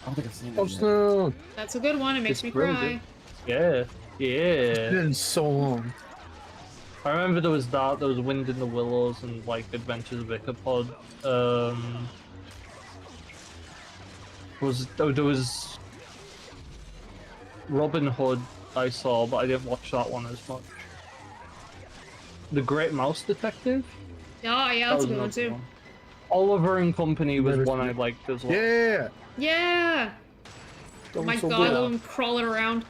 Speaker 2: I don't think I've seen
Speaker 5: Oh,
Speaker 2: it yet.
Speaker 5: no.
Speaker 3: That's a good one, it makes
Speaker 1: It's
Speaker 3: me
Speaker 1: really
Speaker 3: cry.
Speaker 1: good. Yeah.
Speaker 5: It's been so long.
Speaker 1: I remember there was Wind in the Willows and like Adventures of Ichabod. There was Robin Hood I saw, but I didn't watch that one as much. The Great Mouse Detective?
Speaker 3: Oh, yeah, that's a
Speaker 1: That
Speaker 3: good one,
Speaker 1: was
Speaker 3: too.
Speaker 1: another one. Oliver and Company was
Speaker 5: Never
Speaker 1: one
Speaker 5: seen
Speaker 1: I
Speaker 5: it.
Speaker 1: liked as well.
Speaker 5: Yeah.
Speaker 3: Yeah!
Speaker 5: That
Speaker 3: Oh my
Speaker 5: was so
Speaker 3: god,
Speaker 5: good.
Speaker 3: I'm crawling around.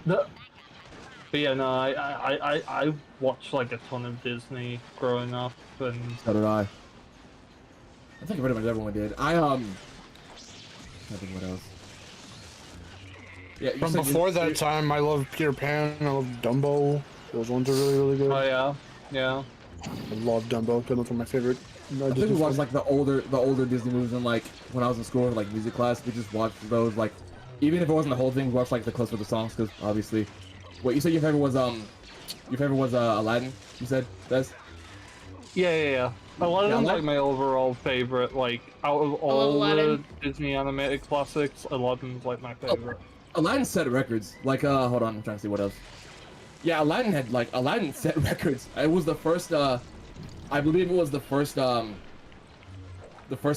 Speaker 1: But yeah, no, I watched like a ton of Disney growing up, and
Speaker 2: So did I. I think pretty much everyone did. I can't think what else. Yeah, you
Speaker 5: From
Speaker 2: said
Speaker 5: before
Speaker 2: you-
Speaker 5: that time, I love Peter Pan. I love Dumbo. Those ones are really, really good.
Speaker 1: oh yeah.
Speaker 5: I love Dumbo. Those are my favorite.
Speaker 2: I think we watched like the older Disney movies, and like when I was in school, like music class, we just watched those. Like, even if it wasn't the whole thing, we watched like the clips of the songs, because obviously. Wait, you said your favorite was Aladdin? You said that's.
Speaker 1: Yeah. Aladdin's
Speaker 2: Aladdin-
Speaker 1: like my overall favorite. Like out of all the
Speaker 3: Aladdin.
Speaker 1: Disney animated classics, Aladdin's like my favorite.
Speaker 2: Aladdin set records. Like, hold on, I'm trying to see what else. Yeah, Aladdin set records. It was the first, I believe it was the first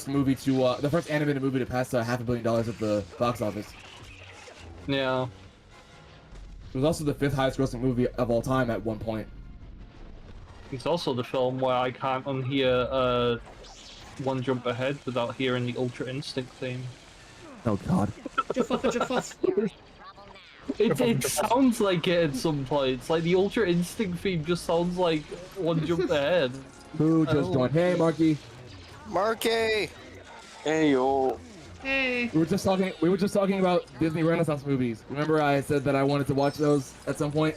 Speaker 2: movie to, the first animated movie to pass $500 million at the box office.
Speaker 1: Yeah.
Speaker 2: It was also the 5th highest grossing movie of all time at one point.
Speaker 1: It's also the film where I can't unhear One Jump Ahead without hearing the Ultra Instinct theme.
Speaker 2: Oh God.
Speaker 3: Jaffa.
Speaker 1: It sounds like it at some points. Like the Ultra Instinct theme just sounds like One Jump Ahead.
Speaker 2: Who just joined? Hey, Marky.
Speaker 4: Marky. Hey yo.
Speaker 3: Hey.
Speaker 2: We were just talking about Disney Renaissance movies. Remember I said that I wanted to watch those at some point?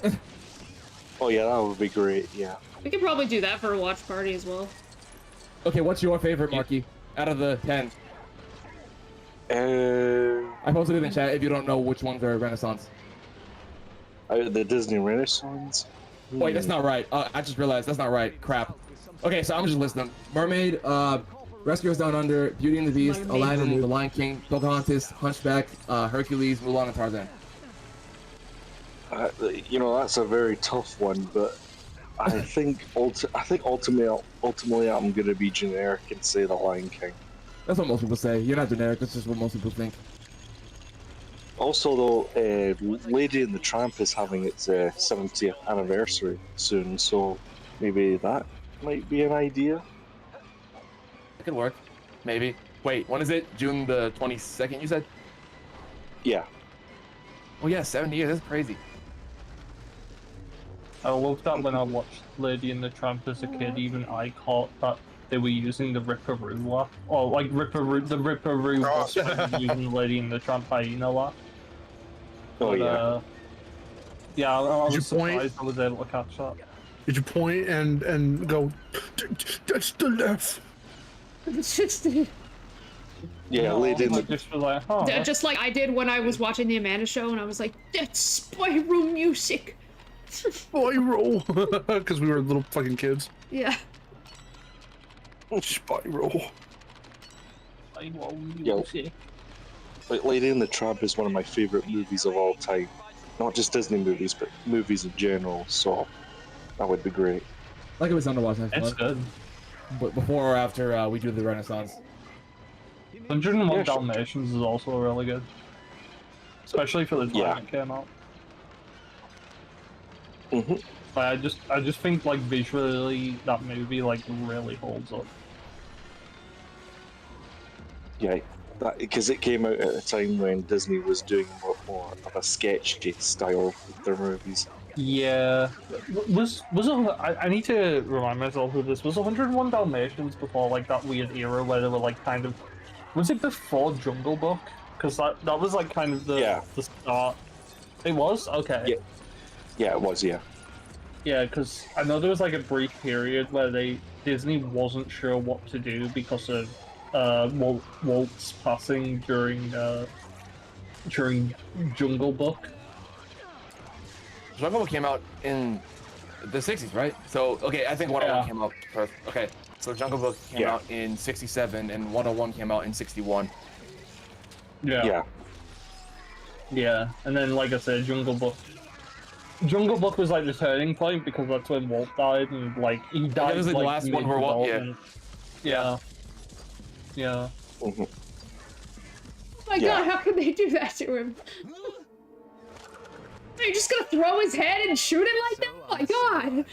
Speaker 9: Oh yeah, that would be great. Yeah.
Speaker 3: We could probably do that for a watch party as well.
Speaker 2: Okay, what's your favorite, Marky? Out of the 10. I posted it in the chat if you don't know which ones are Renaissance.
Speaker 9: The Disney Renaissance.
Speaker 2: Wait, that's not right. I just realized that's not right. Crap. Okay, so I'm just listing them. Mermaid, Rescuers Down Under, Beauty and the Beast, Aladdin, The Lion King, Pocahontas, Hunchback, Hercules, Mulan, and Tarzan.
Speaker 9: You know, that's a very tough one, but I think ultimately I'm gonna be generic and say The Lion King.
Speaker 2: That's what most people say. You're not generic. That's just what most people think.
Speaker 9: Also, though, Lady and the Tramp is having its 70th anniversary soon, so maybe that might be an idea.
Speaker 2: It could work. Maybe. Wait, when is it? June the 22nd, you said?
Speaker 9: Yeah.
Speaker 2: Oh yeah, 70 years. That's crazy.
Speaker 1: I loved that when I watched Lady and the Tramp as a kid, even I caught that they were using the Ripperoo laugh. Or like the Ripperoo was using Lady and the Tramp hyena laugh.
Speaker 9: Oh
Speaker 1: But,
Speaker 9: yeah.
Speaker 1: Yeah, I was
Speaker 5: point?
Speaker 1: surprised I was able to catch that.
Speaker 5: Did you point and go, that's the left?
Speaker 3: It's just,
Speaker 9: Yeah, Lady and
Speaker 1: I
Speaker 9: the
Speaker 1: just was like, oh,
Speaker 3: just like I did when I was watching the Amanda Show, and I was like, that's Spyro music.
Speaker 5: Spyro, because we were little fucking kids.
Speaker 3: Yeah.
Speaker 5: Spyro.
Speaker 9: Yeah. Like Lady and the Tramp is one of my favorite movies of all time. Not just Disney movies, but movies in general. So that would be great.
Speaker 2: Like it was fun to watch next
Speaker 1: it's
Speaker 2: month.
Speaker 1: good.
Speaker 2: But before or after we do the Renaissance.
Speaker 1: 101
Speaker 9: Yeah, sure.
Speaker 1: Dalmatians is also really good. Especially for the time
Speaker 9: Yeah.
Speaker 1: it came out.
Speaker 9: Hmm.
Speaker 1: Like, I just think like visually that movie like really holds up.
Speaker 9: Yeah, because it came out at a time when Disney was doing more of a sketchy style with their movies.
Speaker 1: Yeah, I need to remind myself of this. Was 101 Dalmatians before like that weird era where they were like kind of, was it before Jungle Book? Because that was like kind of the start. It was okay.
Speaker 9: Yeah, it was. Yeah.
Speaker 1: Yeah, because I know there was like a brief period where Disney wasn't sure what to do because of Walt's passing during Jungle Book.
Speaker 2: Jungle Book came out in the 60s, right? So, okay, I think 101 came out first. Okay, so Jungle Book came out in 67 and 101 came out in 61.
Speaker 1: Yeah. Yeah, and then like I said, Jungle Book was like the turning point because that's when Walt died, and like he died.
Speaker 2: That was like the last one where Walt. Yeah.
Speaker 1: Yeah.
Speaker 9: Mm-hmm.
Speaker 3: Oh my god, how could they do that to him? Are you just gonna throw his head and shoot it like that? Oh my god!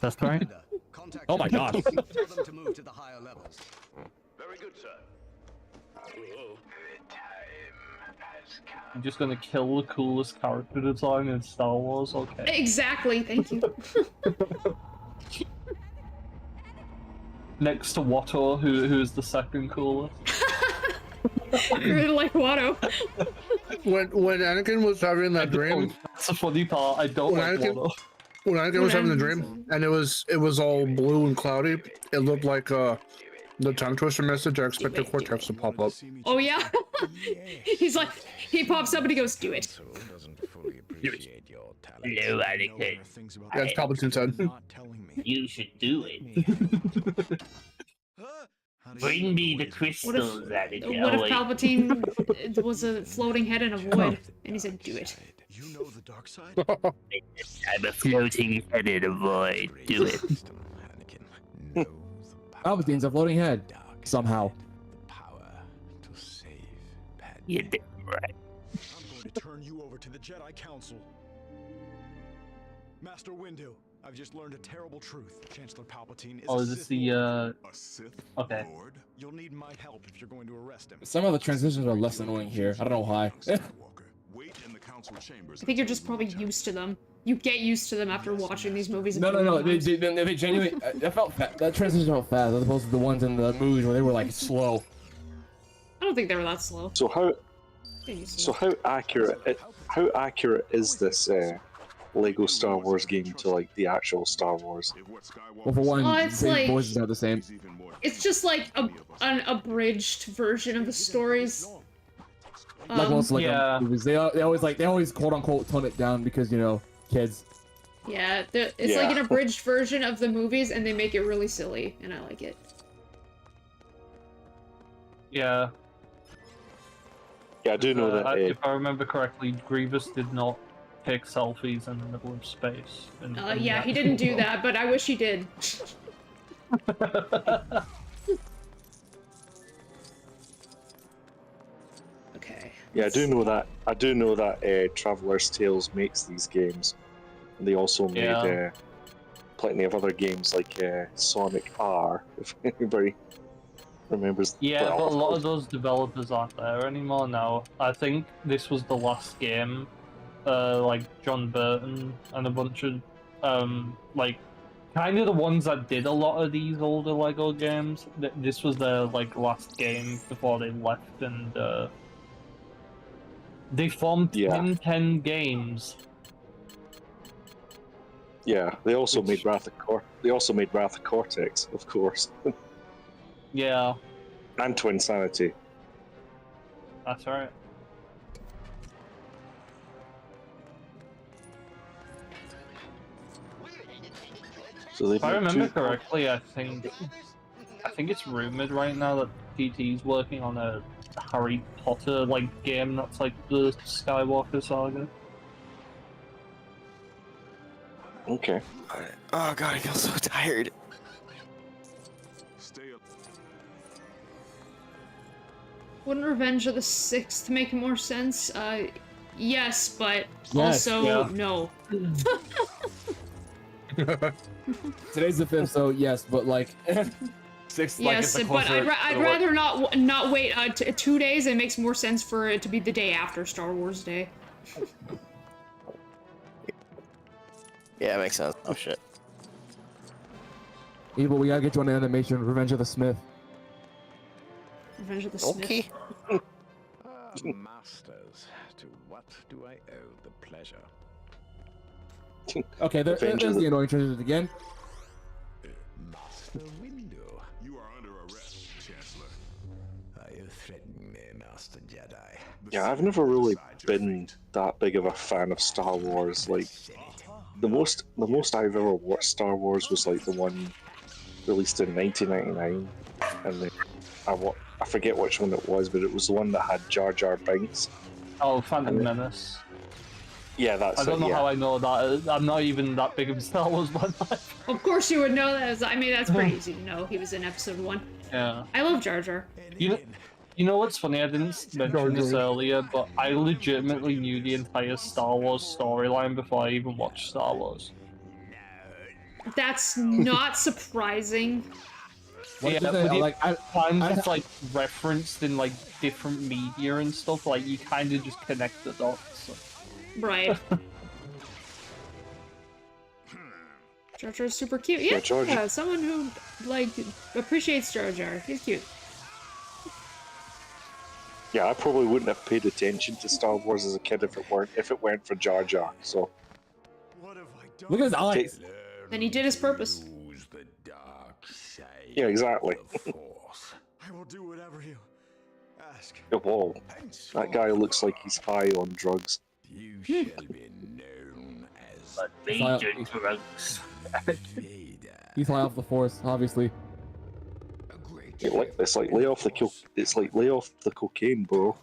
Speaker 1: That's right.
Speaker 2: Oh my god.
Speaker 7: Tell them to move to the higher levels.
Speaker 8: Very good, sir.
Speaker 1: I'm just gonna kill the coolest character design in Star Wars. Okay.
Speaker 3: Exactly, thank you.
Speaker 1: Next to Watto, who's the second coolest.
Speaker 3: I really like Watto.
Speaker 5: When Anakin was having that dream,
Speaker 1: That's the funny part. I don't like Watto.
Speaker 5: when Anakin was having the dream, and it was all blue and cloudy, it looked like the tongue twister message. I expected Cortex to pop up.
Speaker 3: Oh yeah? He's like, he pops up and he goes, do it.
Speaker 10: Hello, Anakin.
Speaker 5: Yeah, it's Palpatine said.
Speaker 10: You should do it. Bring me the crystals, Anakin.
Speaker 3: What if Palpatine was a floating head in a void? And he said, do it.
Speaker 6: You know the dark side?
Speaker 10: I'm a floating head in a void. Do it.
Speaker 2: Palpatine's a floating head. Somehow.
Speaker 10: You did right.
Speaker 6: I'm going to turn you over to the Jedi Council. Master Windu, I've just learned a terrible truth. Chancellor Palpatine is
Speaker 1: Is this the
Speaker 6: a Sith
Speaker 1: Okay.
Speaker 6: Lord. You'll need my help if you're going to arrest him.
Speaker 2: Some of the transitions are less annoying here. I don't know why.
Speaker 6: Skywalker, wait in the council chambers.
Speaker 3: I think you're just probably used to them. You get used to them after watching these movies.
Speaker 2: No. They genuinely. That felt that transition felt fast as opposed to the ones in the movies where they were like slow.
Speaker 3: I don't think they were that slow.
Speaker 9: So how accurate is this Lego Star Wars game to like the actual Star Wars.
Speaker 2: Well, for one,
Speaker 3: Well,
Speaker 2: the
Speaker 3: it's
Speaker 2: same
Speaker 3: like-
Speaker 2: voices are the same.
Speaker 3: It's just like an abridged version of the stories.
Speaker 2: Like most Lego
Speaker 1: yeah.
Speaker 2: movies, they always quote unquote tone it down because kids.
Speaker 3: Yeah, it's like an abridged version of the movies, and they make it really silly, and I like it.
Speaker 1: Yeah.
Speaker 9: Yeah, I do know that.
Speaker 1: If I remember correctly, Grievous did not take selfies in the middle of space.
Speaker 3: Yeah, he didn't do that, but I wish he did. Okay.
Speaker 9: Yeah, I do know that. I do know that Traveler's Tales makes these games. And they also made plenty of other games like Sonic R, if anybody remembers.
Speaker 1: Yeah,
Speaker 9: well,
Speaker 1: but a lot of those developers aren't there anymore now. I think this was the last game, like John Burton and a bunch of, like, kind of the ones that did a lot of these older Lego games. This was their, like, last game before they left, and, they formed 10 games.
Speaker 9: Yeah, they also made Wrath of Cortex, of course.
Speaker 1: Yeah.
Speaker 9: And Twin Sanity.
Speaker 1: That's right.
Speaker 9: So
Speaker 1: if I remember correctly, I think it's rumored right now that TT's working on a Harry Potter like game that's like the Skywalker saga.
Speaker 9: Okay.
Speaker 4: Oh god, I feel so tired.
Speaker 3: Wouldn't Revenge of the Sixth make more sense? Yes, but
Speaker 2: Yes,
Speaker 3: also no.
Speaker 2: Today's the 5th, so yes, but like 6th.
Speaker 3: Yes, but I'd rather not wait 2 days. It makes more sense for it to be the day after Star Wars Day.
Speaker 4: Yeah, it makes sense. Oh shit.
Speaker 2: Evil, we gotta get you on the animation. Revenge of the Smith.
Speaker 3: Revenge of the Smith.
Speaker 4: Okay.
Speaker 7: Masters, to what do I owe the pleasure?
Speaker 2: Okay, there's the annoying transition again.
Speaker 7: Master Window.
Speaker 6: You are under arrest, Chancellor.
Speaker 7: Are you threatening me, Master Jedi?
Speaker 9: Yeah, I've never really been that big of a fan of Star Wars. Like, the most I've ever watched Star Wars was like the one released in 1999, and then I forget which one it was, but it was the one that had Jar Jar Binks.
Speaker 1: Oh, Phantom Menace.
Speaker 9: Yeah, that's
Speaker 1: I don't know how I know that. I'm not even that big of a Star Wars fan.
Speaker 3: Of course you would know that. I mean, that's pretty easy to know. He was in Episode 1.
Speaker 1: Yeah.
Speaker 3: I love Jar Jar.
Speaker 1: You know what's funny? I didn't mention this earlier, but I legitimately knew the entire Star Wars storyline before I even watched Star Wars.
Speaker 3: That's not surprising.
Speaker 1: Yeah, but times it's like referenced in like different media and stuff. Like you kind of just connect the dots.
Speaker 3: Right. Jar Jar's super cute. Yeah,
Speaker 9: Jar
Speaker 3: someone who like appreciates Jar Jar. He's cute.
Speaker 9: Yeah, I probably wouldn't have paid attention to Star Wars as a kid if it weren't for Jar Jar. So.
Speaker 6: What have I done?
Speaker 2: Look at his eyes.
Speaker 3: Then he did his purpose.
Speaker 9: Yeah, exactly.
Speaker 6: I will do whatever you ask.
Speaker 9: Whoa, that guy looks like he's high on drugs.
Speaker 7: You shall be known as
Speaker 10: Major drugs.
Speaker 2: He's high off the Force, obviously.
Speaker 9: It's like lay off the cocaine, bro.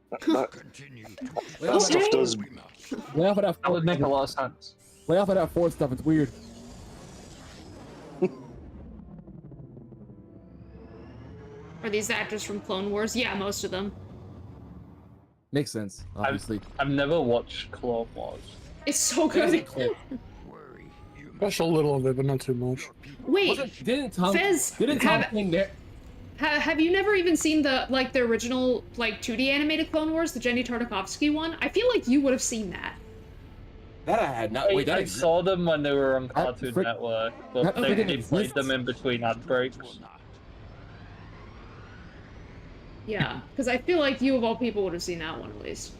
Speaker 9: That stuff does.
Speaker 2: Lay off of
Speaker 1: That would make a lot of sense.
Speaker 2: Lay off of that Force stuff. It's weird.
Speaker 3: Are these actors from Clone Wars? Yeah, most of them.
Speaker 2: Makes sense, obviously.
Speaker 1: I've never watched Clone Wars.
Speaker 3: It's so good.
Speaker 5: Watch a little of it, but not too much.
Speaker 3: Wait, Fez, have you never even seen the original 2D animated Clone Wars, the Jenny Tartakovsky one? I feel like you would have seen that.
Speaker 2: That I had not. Wait,
Speaker 1: I saw them when they were on Cartoon Network, but they played them in between ad breaks.
Speaker 3: Yeah, because I feel like you of all people would have seen that one at least.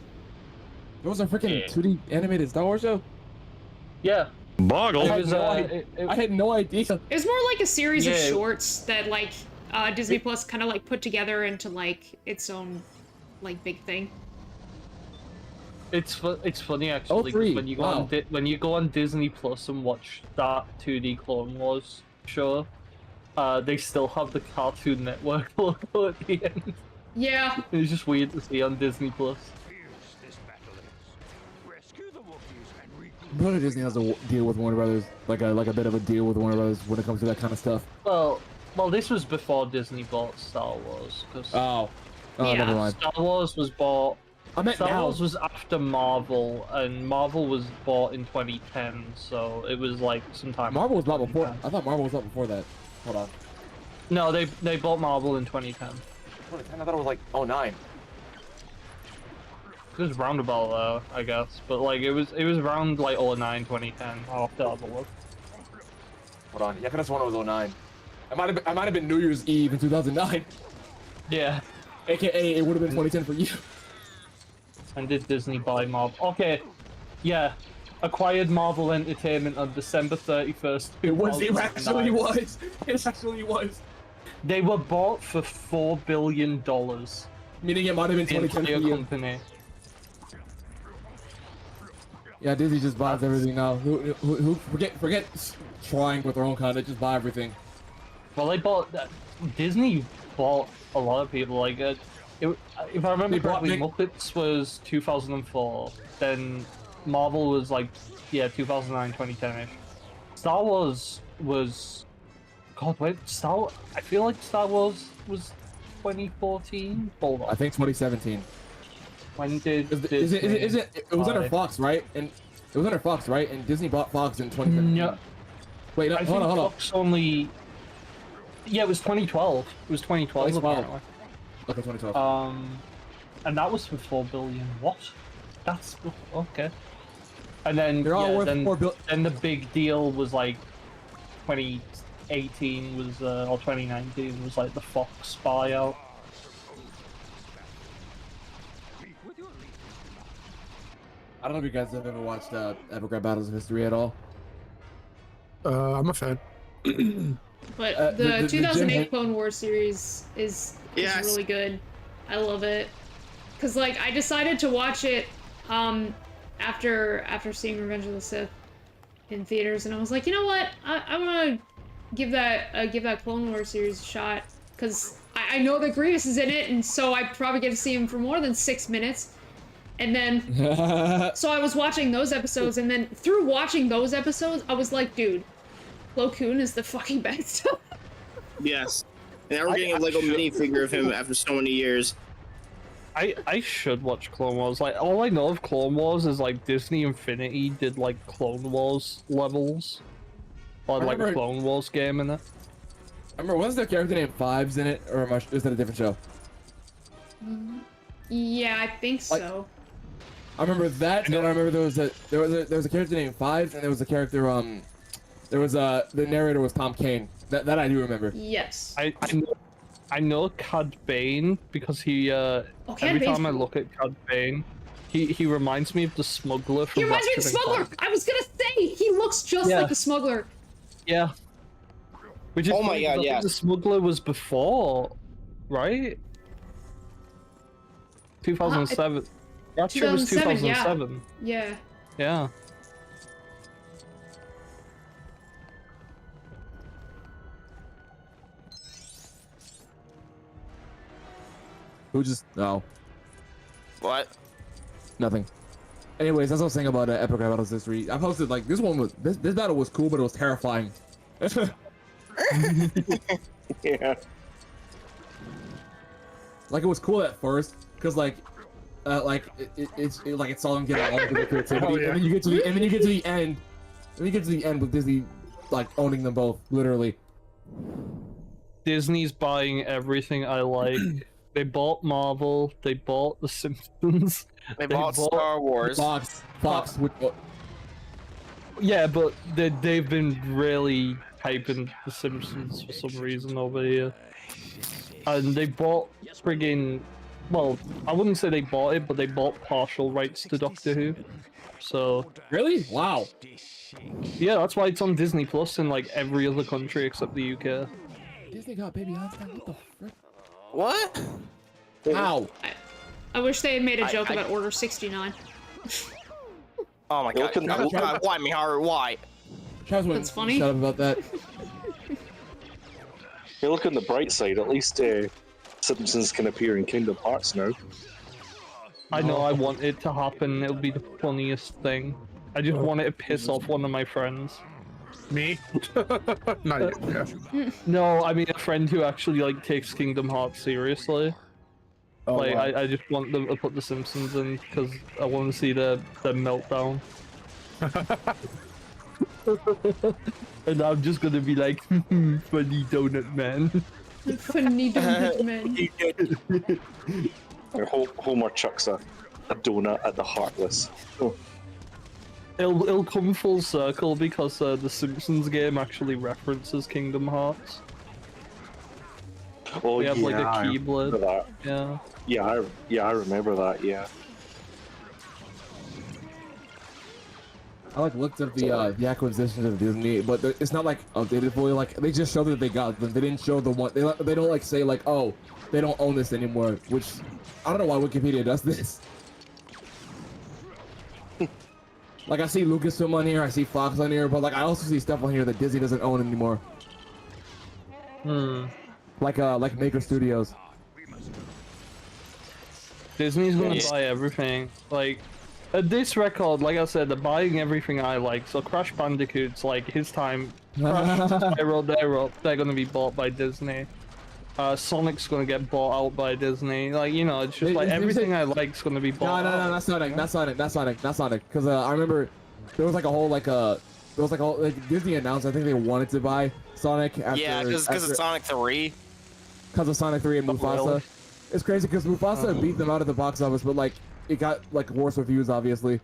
Speaker 2: There was a freaking 2D animated Star Wars show?
Speaker 1: Yeah.
Speaker 10: Boggle.
Speaker 1: It was,
Speaker 2: I had no idea.
Speaker 3: It was more like a series of
Speaker 1: Yeah.
Speaker 3: shorts that like Disney Plus kind of like put together into like its own like big thing.
Speaker 1: It's funny actually 'cause
Speaker 2: 03,
Speaker 1: when you go
Speaker 2: wow.
Speaker 1: when you go on Disney Plus and watch that 2D Clone Wars show, they still have the Cartoon Network logo at the end.
Speaker 3: Yeah.
Speaker 1: It's just weird to see on Disney Plus.
Speaker 2: But Disney has a deal with Warner Brothers, like a bit of a deal with Warner Brothers when it comes to that kind of stuff.
Speaker 1: Well, this was before Disney bought Star Wars. Cause
Speaker 2: Oh,
Speaker 3: Yeah.
Speaker 2: never mind.
Speaker 1: Star Wars was bought.
Speaker 2: I meant
Speaker 1: Star
Speaker 2: now.
Speaker 1: Wars was after Marvel, and Marvel was bought in 2010, so it was like sometime.
Speaker 2: Marvel was bought before.
Speaker 1: 2010.
Speaker 2: I thought Marvel was bought before that. Hold on.
Speaker 1: No, they bought Marvel in 2010.
Speaker 2: 2010? I thought it was like 09.
Speaker 1: It was roundabout there, I guess, but like it was around like 09, 2010. I'll have to have a look.
Speaker 2: Hold on. Yeah, I could have sworn it was 09. I might have been New Year's Eve in 2009.
Speaker 1: Yeah.
Speaker 2: AKA, it would have been 2010 for you.
Speaker 1: And did Disney buy Marvel? Okay. Yeah. Acquired Marvel Entertainment on December 31st.
Speaker 2: It actually
Speaker 1: 2009.
Speaker 2: was. It actually was.
Speaker 1: They were bought for $4 billion.
Speaker 2: Meaning it might have been
Speaker 1: The
Speaker 2: 2010 for
Speaker 1: entire
Speaker 2: you.
Speaker 1: company.
Speaker 2: Yeah, Disney just buys everything now. Who forget trying with their own kind. They just buy everything.
Speaker 1: Well, they bought Disney bought a lot of people. Like, if I remember
Speaker 2: They bought
Speaker 1: correctly,
Speaker 2: Nick-
Speaker 1: Muppets was 2004. Then Marvel was like, yeah, 2009, 2010ish. Star Wars was, God, wait, I feel like Star Wars was 2014. Hold on.
Speaker 2: I think 2017.
Speaker 1: When did
Speaker 2: It was under
Speaker 1: buy?
Speaker 2: Fox, right? And it was under Fox, right? And Disney bought Fox in 2017.
Speaker 1: No,
Speaker 2: Wait, no,
Speaker 1: I
Speaker 2: hold
Speaker 1: think
Speaker 2: on.
Speaker 1: Fox only. Yeah, it was 2012. It was 2012 apparently.
Speaker 2: Okay, 2012.
Speaker 1: And that was for $4 billion. What? That's okay. And then
Speaker 2: They're all worth
Speaker 1: then,
Speaker 2: $4 billion.
Speaker 1: then the big deal was like 2018 was or 2019 was like the Fox buyout.
Speaker 2: I don't know if you guys have ever watched Epic Rap Battles of History at all.
Speaker 5: I'm a fan.
Speaker 3: But
Speaker 2: the
Speaker 3: the 2008
Speaker 2: Jim-
Speaker 3: Clone Wars series is
Speaker 4: Yes.
Speaker 3: really good. I love it. Cause like I decided to watch it after seeing Revenge of the Sith in theaters, and I was like, you know what? I want to give that Clone Wars series a shot, cause I know that Grievous is in it, and so I probably get to see him for more than 6 minutes. And then so I was watching those episodes, and then through watching those episodes, I was like, dude, Plo Koon is the fucking best.
Speaker 11: Yes. And now we're getting a Lego minifigure of him after so many years.
Speaker 1: I should watch Clone Wars. Like all I know of Clone Wars is like Disney Infinity did like Clone Wars levels, or like a Clone Wars game in it.
Speaker 2: I remember, was there a character named Fives in it, or is that a different show?
Speaker 3: Yeah, I think so.
Speaker 2: I remember that, and then I remember there was a character named Fives, and there was a character the narrator was Tom Kane. That I do remember.
Speaker 3: Yes.
Speaker 1: I know Cad Bane because he
Speaker 3: Cad
Speaker 1: every
Speaker 3: Bane's
Speaker 1: time I
Speaker 3: cool.
Speaker 1: look at Cad Bane, he reminds me of the smuggler from
Speaker 3: He reminds me of the
Speaker 1: Ratchet and
Speaker 3: smuggler!
Speaker 1: Clank.
Speaker 3: I was gonna say, he looks just
Speaker 1: Yeah.
Speaker 3: like a smuggler.
Speaker 1: Yeah. Which is
Speaker 11: Oh my
Speaker 1: funny, 'cause
Speaker 11: God,
Speaker 1: I think
Speaker 11: yes.
Speaker 1: the smuggler was before, right? 2007. Ratchet was
Speaker 3: 2007, yeah.
Speaker 1: 2007.
Speaker 3: Yeah.
Speaker 1: Yeah.
Speaker 2: Who just no,
Speaker 4: What?
Speaker 2: nothing. Anyways, that's what I was saying about Epic Rap Battles of History. I posted like this battle was cool, but it was terrifying.
Speaker 9: Yeah.
Speaker 2: Like it was cool at first, cause like it saw them get all the creativity,
Speaker 5: Oh, yeah.
Speaker 2: and then you get to the end, with Disney like owning them both, literally.
Speaker 1: Disney's buying everything I like. They bought Marvel. They bought The Simpsons.
Speaker 4: They bought Star Wars.
Speaker 2: Fox.
Speaker 1: Yeah, but they've been really hyping The Simpsons for some reason over here. And they bought friggin'... Well, I wouldn't say they bought it, but they bought partial rights to Doctor Who. So
Speaker 2: Really? Wow.
Speaker 1: yeah, that's why it's on Disney Plus in like every other country except the UK.
Speaker 2: Disney got Baby Einstein. What the frick?
Speaker 4: What?
Speaker 2: How?
Speaker 3: I wish they had made a joke
Speaker 4: I-
Speaker 3: about Order 69.
Speaker 4: Oh my god. Why, Miharu? Why?
Speaker 2: Travis wouldn't
Speaker 3: That's funny.
Speaker 2: shut up about that.
Speaker 9: Hey, look on the bright side. At least Simpsons can appear in Kingdom Hearts now.
Speaker 1: I know I want it to happen. It'll be the funniest thing. I just want it to piss off one of my friends.
Speaker 5: Me? Not yet. Yeah.
Speaker 1: No, I mean a friend who actually like takes Kingdom Hearts seriously.
Speaker 2: Oh,
Speaker 1: Like
Speaker 2: wow.
Speaker 1: I just want them to put the Simpsons in because I want to see the meltdown. And I'm just gonna be like, funny donut man.
Speaker 3: Funny donut man.
Speaker 9: Homer chucks a donut at the Heartless. Oh.
Speaker 1: It'll come full circle because the Simpsons game actually references Kingdom Hearts.
Speaker 9: Oh,
Speaker 1: We have like a
Speaker 9: I
Speaker 1: keyblade.
Speaker 9: remember that.
Speaker 1: Yeah.
Speaker 9: I remember that. Yeah.
Speaker 2: I like looked up the acquisitions of Disney, but it's not like updated fully. Like they just showed that they got them. They didn't show the one. They don't like say like, oh, they don't own this anymore. Which I don't know why Wikipedia does this. Like I see Lucasfilm on here, I see Fox on here, but like I also see stuff on here that Disney doesn't own anymore. Like Maker Studios.
Speaker 1: Disney's gonna
Speaker 4: Yeah.
Speaker 1: buy everything. Like, at this record, like I said, they're buying everything I like. So Crash Bandicoot's like his time. Crash, Spyro, they're gonna be bought by Disney. Sonic's gonna get bought out by Disney. Like, you know, it's just like everything I like's gonna be bought
Speaker 2: No,
Speaker 1: out.
Speaker 2: that's Sonic. That's Sonic. That's Sonic. That's Sonic. Because I remember there was like a whole Disney announced I think they wanted to buy Sonic after.
Speaker 4: Yeah, because it's Sonic 3.
Speaker 2: Because of Sonic 3 and Mufasa.
Speaker 1: really?
Speaker 2: It's crazy because Mufasa beat them out of the box office, but like it got like worse reviews, obviously.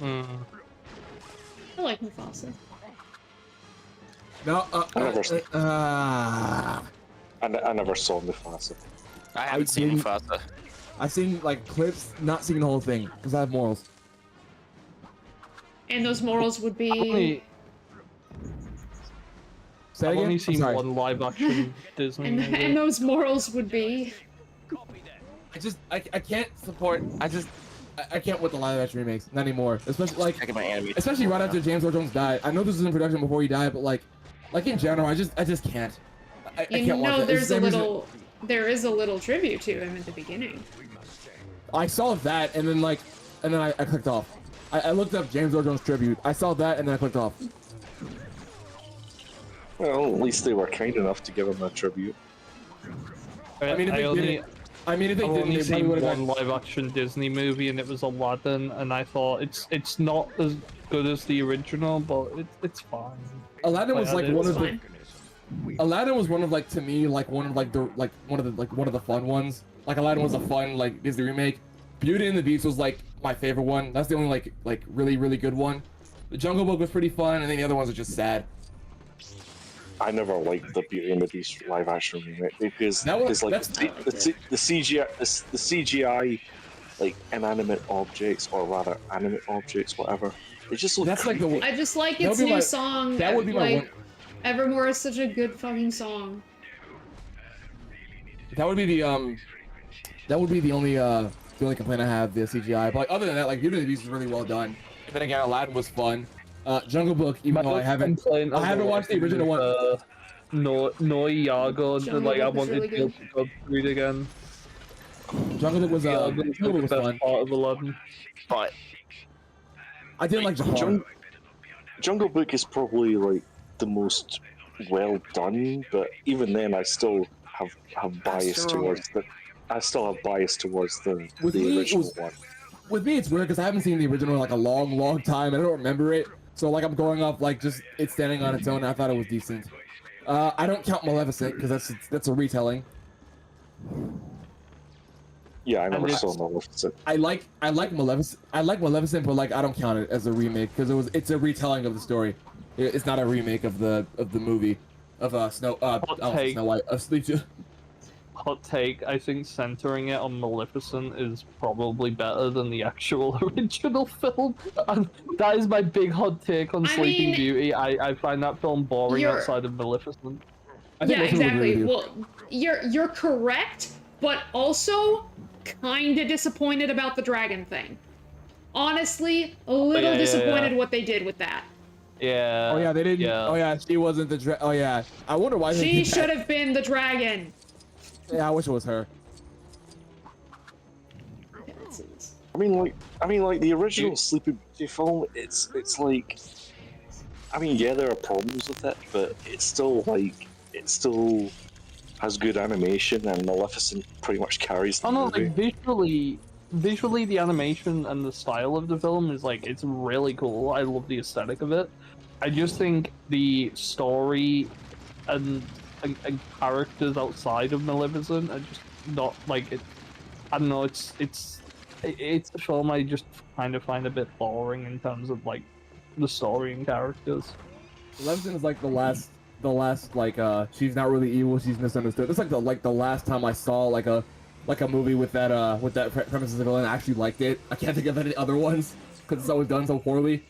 Speaker 3: I like Mufasa.
Speaker 2: No,
Speaker 9: I never saw Mufasa.
Speaker 4: I haven't seen
Speaker 2: didn't-
Speaker 4: Mufasa.
Speaker 2: I've seen like clips, not seen the whole thing because I have morals.
Speaker 3: And those morals would be...
Speaker 1: Only,
Speaker 2: Say it
Speaker 1: I've
Speaker 2: again?
Speaker 1: only
Speaker 2: I'm
Speaker 1: seen
Speaker 2: sorry.
Speaker 1: one live action Disney movie.
Speaker 3: and those morals would be...
Speaker 2: I can't support. I can't with the live action remakes, not anymore. Especially like,
Speaker 4: Checking my anime.
Speaker 2: especially right after James Earl Jones died. I know this was in production before he died, but like in general, I just can't. I
Speaker 3: You
Speaker 2: can't watch
Speaker 3: know,
Speaker 2: it. It's the same reason-
Speaker 3: there is a little tribute to him at the beginning.
Speaker 2: I saw that and then I clicked off. I looked up James Earl Jones tribute. I saw that and then I clicked off.
Speaker 9: Well, at least they were kind enough to give him a tribute.
Speaker 2: I mean, if they
Speaker 1: only,
Speaker 2: didn't, I mean, if they
Speaker 1: I've
Speaker 2: didn't,
Speaker 1: only
Speaker 2: they probably
Speaker 1: seen
Speaker 2: would have
Speaker 1: one live action Disney movie, and it was Aladdin, and I thought it's not as good as the original, but it's fine.
Speaker 2: Aladdin was like one of the.
Speaker 3: Fine.
Speaker 2: Aladdin was one of like to me like one of the fun ones. Like Aladdin was a fun like Disney remake. Beauty and the Beast was like my favorite one. That's the only like really good one. The Jungle Book was pretty fun, and then the other ones are just sad.
Speaker 9: I never liked the Beauty and the Beast live action remake because
Speaker 2: That was-
Speaker 9: like
Speaker 2: that's-
Speaker 9: the CGI like inanimate objects or rather animate objects, whatever. They just look.
Speaker 2: That's like the.
Speaker 3: I just like
Speaker 2: That would
Speaker 3: its
Speaker 2: be
Speaker 3: new
Speaker 2: my-
Speaker 3: song.
Speaker 2: that would be my
Speaker 3: like,
Speaker 2: one-
Speaker 3: Evermore is such a good fucking song.
Speaker 2: That would be the only complaint I have, the CGI. But like, other than that, like Beauty and the Beast is really well done. And then again, Aladdin was fun. Jungle Book, even though I haven't watched the original one.
Speaker 1: No Iago,
Speaker 3: Jungle
Speaker 1: like I
Speaker 3: Book was
Speaker 1: wanted
Speaker 3: really
Speaker 1: to go through it again.
Speaker 2: Jungle Book was
Speaker 1: Iago was
Speaker 2: Jungle Book
Speaker 1: the
Speaker 2: was
Speaker 1: best
Speaker 2: fun.
Speaker 1: part of Aladdin.
Speaker 4: But
Speaker 2: I didn't like Jafar.
Speaker 9: Jungle Book is probably like the most well done, but even then, I still have bias towards the. I still have bias towards the original one.
Speaker 2: With me, it's weird because I haven't seen the original in like a long time. And I don't remember it, so like I'm going off like just it standing on its own. I thought it was decent. I don't count Maleficent because that's a retelling.
Speaker 9: Yeah, I never
Speaker 1: And
Speaker 9: saw Maleficent.
Speaker 2: I like Maleficent, but like I don't count it as a remake because it's a retelling of the story. It's not a remake of the movie of Snow
Speaker 1: take.
Speaker 2: Snow White of Sleep.
Speaker 1: hot take. I think centering it on Maleficent is probably better than the actual original film. And that is my big hot take on
Speaker 3: I
Speaker 1: Sleeping
Speaker 3: mean,
Speaker 1: Beauty. I find that film boring
Speaker 3: you're-
Speaker 1: outside of Maleficent.
Speaker 2: I think
Speaker 3: Yeah,
Speaker 2: most people agree with
Speaker 3: exactly.
Speaker 2: you.
Speaker 3: Well, you're correct, but also kind of disappointed about the dragon thing. Honestly, a little
Speaker 1: yeah,
Speaker 3: disappointed
Speaker 1: yeah.
Speaker 3: what they did with that.
Speaker 1: Yeah.
Speaker 2: Oh yeah, they didn't.
Speaker 1: Yeah.
Speaker 2: Oh yeah, she wasn't the. Oh yeah, I wonder why they
Speaker 3: She
Speaker 2: did
Speaker 3: should
Speaker 2: that.
Speaker 3: have been the dragon.
Speaker 2: Yeah, I wish it was her.
Speaker 9: I mean, like the original Sleeping Beauty film. It's like, I mean, yeah, there are problems with it, but it's still like it still has good animation, and Maleficent pretty much carries the
Speaker 1: Oh no,
Speaker 9: movie.
Speaker 1: like visually the animation and the style of the film is like, it's really cool. I love the aesthetic of it. I just think the story and characters outside of Maleficent are just not like it. I don't know. It's a film I just kind of find a bit boring in terms of like the story and characters.
Speaker 2: Maleficent is like the last like she's not really evil, she's misunderstood. It's like the last time I saw like a movie with that premise as a villain. I actually liked it. I can't think of any other ones because it's always done so poorly.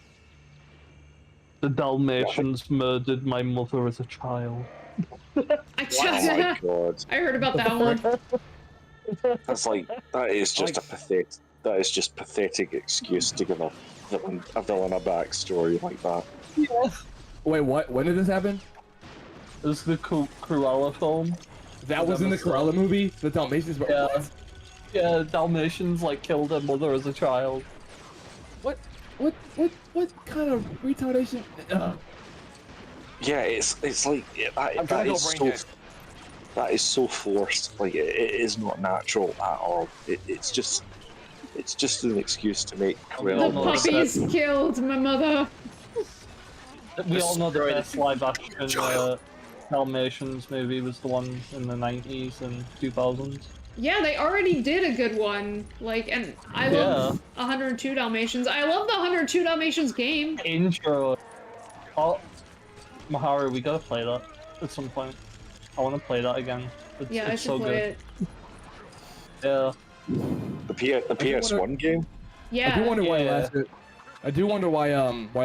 Speaker 1: The Dalmatians murdered my mother as a child.
Speaker 9: Oh my god,
Speaker 3: I heard about that one.
Speaker 9: that's like that is just a pathetic excuse to give a villain a backstory like that.
Speaker 1: Yeah.
Speaker 2: Wait, what? When did this happen?
Speaker 1: It was the Cruella film.
Speaker 2: That was in the Cruella movie? The Dalmatians were
Speaker 1: Yeah. Yeah, Dalmatians like killed her mother as a child.
Speaker 2: What kind of retardation?
Speaker 9: Yeah, it's like that is so forced. Like it is not natural at all. It's just an excuse to make
Speaker 3: The
Speaker 9: Cruella.
Speaker 3: puppies killed my mother.
Speaker 1: We all know the best live action Dalmatians movie was the one in the 90s and 2000s.
Speaker 3: Yeah, they already did a good one. Like, and I love 102 Dalmatians. I love the 102 Dalmatians game.
Speaker 1: Intro. Oh, Miharu, we gotta play that at some point. I want to play that again.
Speaker 3: Yeah, I
Speaker 1: it's
Speaker 3: should
Speaker 1: so
Speaker 3: play
Speaker 1: good.
Speaker 3: it.
Speaker 1: Yeah.
Speaker 9: The PS1 game.
Speaker 3: Yeah.
Speaker 2: I do wonder why last year. I do wonder why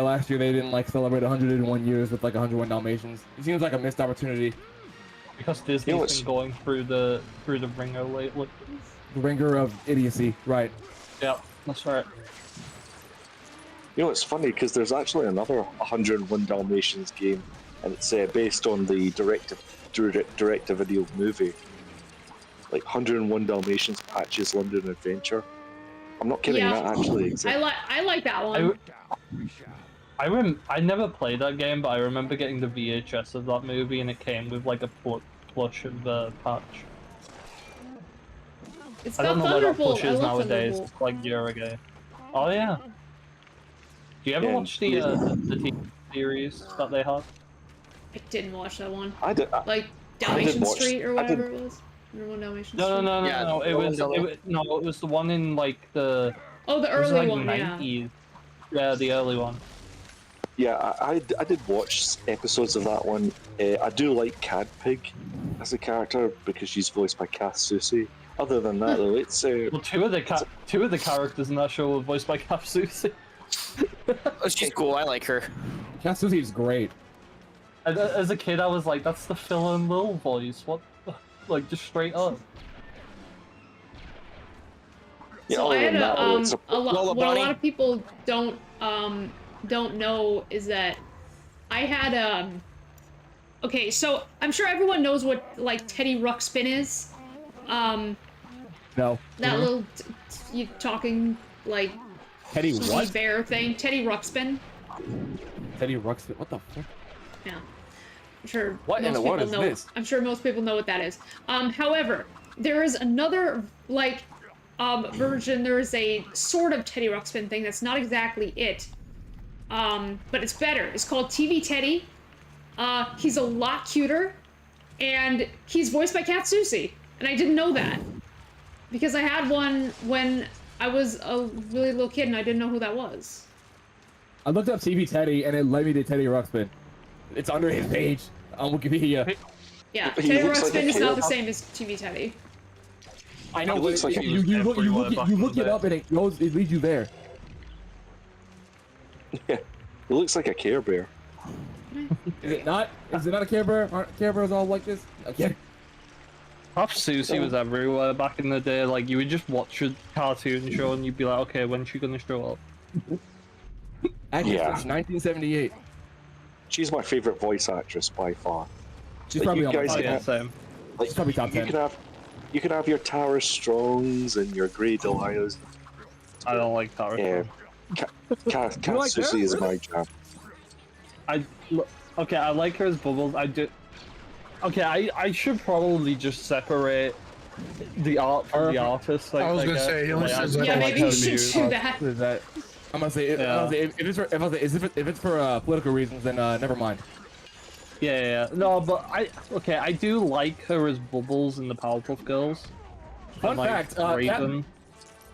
Speaker 2: last year they didn't like celebrate 101 years with like 101 Dalmatians. It seems like a missed opportunity.
Speaker 1: Because Disney's been going through the ringer lately.
Speaker 2: The ringer of idiocy, right?
Speaker 1: Yeah, that's right.
Speaker 9: You know, it's funny because there's actually another 101 Dalmatians game, and it's based on the direct-to-video movie. Like 101 Dalmatians Patches London Adventure. I'm not kidding.
Speaker 3: Yeah.
Speaker 9: That actually exists.
Speaker 3: I like that one.
Speaker 1: I never played that game, but I remember getting the VHS of that movie, and it came with like a plush of the patch.
Speaker 3: It's
Speaker 1: I don't know
Speaker 3: got
Speaker 1: where that
Speaker 3: Thunderbolt.
Speaker 1: plush
Speaker 3: I
Speaker 1: is
Speaker 3: love
Speaker 1: nowadays.
Speaker 3: Thunderbolt.
Speaker 1: It's like a year ago. Oh yeah. Do you ever watch the TV series that they had?
Speaker 3: I didn't watch that one.
Speaker 9: I did.
Speaker 3: Like Dalmatian Street or whatever it was. Number one Dalmatian Street.
Speaker 1: No. It was the one in like the.
Speaker 3: Oh, the
Speaker 1: it was,
Speaker 3: early
Speaker 1: like,
Speaker 3: one.
Speaker 1: 90s. Yeah, the early one.
Speaker 9: Yeah, I did watch episodes of that one. I do like Cadpig as a character because she's voiced by Kath Soucie. Other than that, though, it's
Speaker 1: well, two of the characters in that show were voiced by Kath Soucie.
Speaker 4: Oh, she's cool. I like her.
Speaker 2: Kath Soucie is great.
Speaker 1: As a kid, I was like, "That's the Phil and Lil voice." What, like, just straight up.
Speaker 9: Yeah,
Speaker 3: So I
Speaker 9: other
Speaker 3: had
Speaker 9: than that, though, it's
Speaker 3: what a lot of people don't know is that I had okay, so I'm sure everyone knows what like Teddy Ruxpin is.
Speaker 2: No.
Speaker 3: That little you talking like
Speaker 2: Teddy what?
Speaker 3: bear thing. Teddy Ruxpin.
Speaker 2: Teddy Ruxpin. What the fuck?
Speaker 3: Yeah. I'm sure
Speaker 2: What in
Speaker 3: most
Speaker 2: the world
Speaker 3: people
Speaker 2: is
Speaker 3: know.
Speaker 2: this?
Speaker 3: I'm sure most people know what that is. However, there is another like version. There is a sort of Teddy Ruxpin thing that's not exactly it. But it's better. It's called TV Teddy. He's a lot cuter, and he's voiced by Kath Soucie, and I didn't know that because I had one when I was a really little kid and I didn't know who that was.
Speaker 2: I looked up TV Teddy and it led me to Teddy Ruxpin. It's under his page on Wikipedia.
Speaker 3: Yeah,
Speaker 9: He
Speaker 3: Teddy
Speaker 9: looks like
Speaker 3: Ruxpin
Speaker 9: a
Speaker 3: is not the
Speaker 9: kid.
Speaker 3: same as TV Teddy.
Speaker 2: I know,
Speaker 9: It looks
Speaker 2: but
Speaker 9: like
Speaker 2: you look it up and it leads you there.
Speaker 9: Yeah, it looks like a Care Bear.
Speaker 2: Is it not? Is it not a Care Bear? Aren't Care Bears all like this? Okay.
Speaker 1: Half Susie was everywhere back in the day. Like, you would just watch a cartoon show and you'd be like, okay, when's she gonna show up?
Speaker 2: Actually,
Speaker 9: Yeah.
Speaker 2: since 1978.
Speaker 9: She's my favorite voice actress by far.
Speaker 2: She's
Speaker 9: Like,
Speaker 2: probably
Speaker 9: you
Speaker 2: on my
Speaker 9: guys
Speaker 2: top
Speaker 1: Oh,
Speaker 9: can
Speaker 1: yeah,
Speaker 9: have,
Speaker 1: same.
Speaker 9: like,
Speaker 2: She's probably top
Speaker 9: you
Speaker 2: 10.
Speaker 9: can have your Tara Strongs and your Grey Delilahs.
Speaker 1: I don't like Tara.
Speaker 9: Yeah, Cat
Speaker 2: like
Speaker 9: Susie
Speaker 2: her?
Speaker 9: is
Speaker 2: Really?
Speaker 9: my jam.
Speaker 1: Okay, I like her as Bubbles. I do. Okay, I should probably just separate the art from the artist. Like,
Speaker 5: I was gonna
Speaker 1: guess.
Speaker 5: say, he only
Speaker 1: Like,
Speaker 5: says
Speaker 1: I
Speaker 5: that.
Speaker 3: Yeah,
Speaker 1: don't
Speaker 3: maybe
Speaker 1: like
Speaker 3: you
Speaker 1: her
Speaker 3: should
Speaker 1: views.
Speaker 3: do that.
Speaker 2: What is that? I'm gonna say if it's for political reasons, then never mind.
Speaker 1: Yeah. No, but I do like her as Bubbles in the Powerpuff Girls.
Speaker 2: Fun
Speaker 1: And, like,
Speaker 2: fact,
Speaker 1: Raven.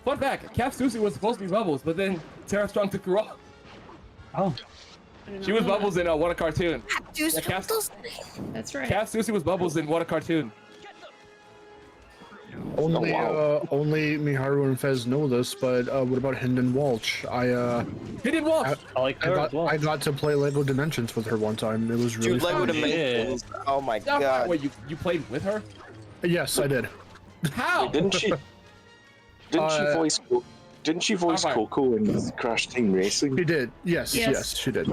Speaker 2: Fun fact, Cap Susie was supposed to be Bubbles, but then Tara Strong took her off.
Speaker 1: Oh.
Speaker 2: She was Bubbles in What a Cartoon. Yeah,
Speaker 3: That's right.
Speaker 2: Cap Susie was Bubbles in What a Cartoon.
Speaker 5: Only,
Speaker 9: Oh,
Speaker 5: only Miharu and Fez know this, but what about Hinden Walsh?
Speaker 2: He did Walsh.
Speaker 1: I like her as well.
Speaker 5: I got to play Lego Dimensions with her one time. It was really
Speaker 4: Dude, Lego
Speaker 5: fun.
Speaker 4: Dimensions. Oh my god.
Speaker 2: Wait, you played with her?
Speaker 5: Yes, I did.
Speaker 2: How?
Speaker 9: Didn't she? Didn't she voice
Speaker 2: Alright.
Speaker 9: Coco in Crash Team Racing?
Speaker 5: She did. Yes,
Speaker 3: Yes.
Speaker 5: she did.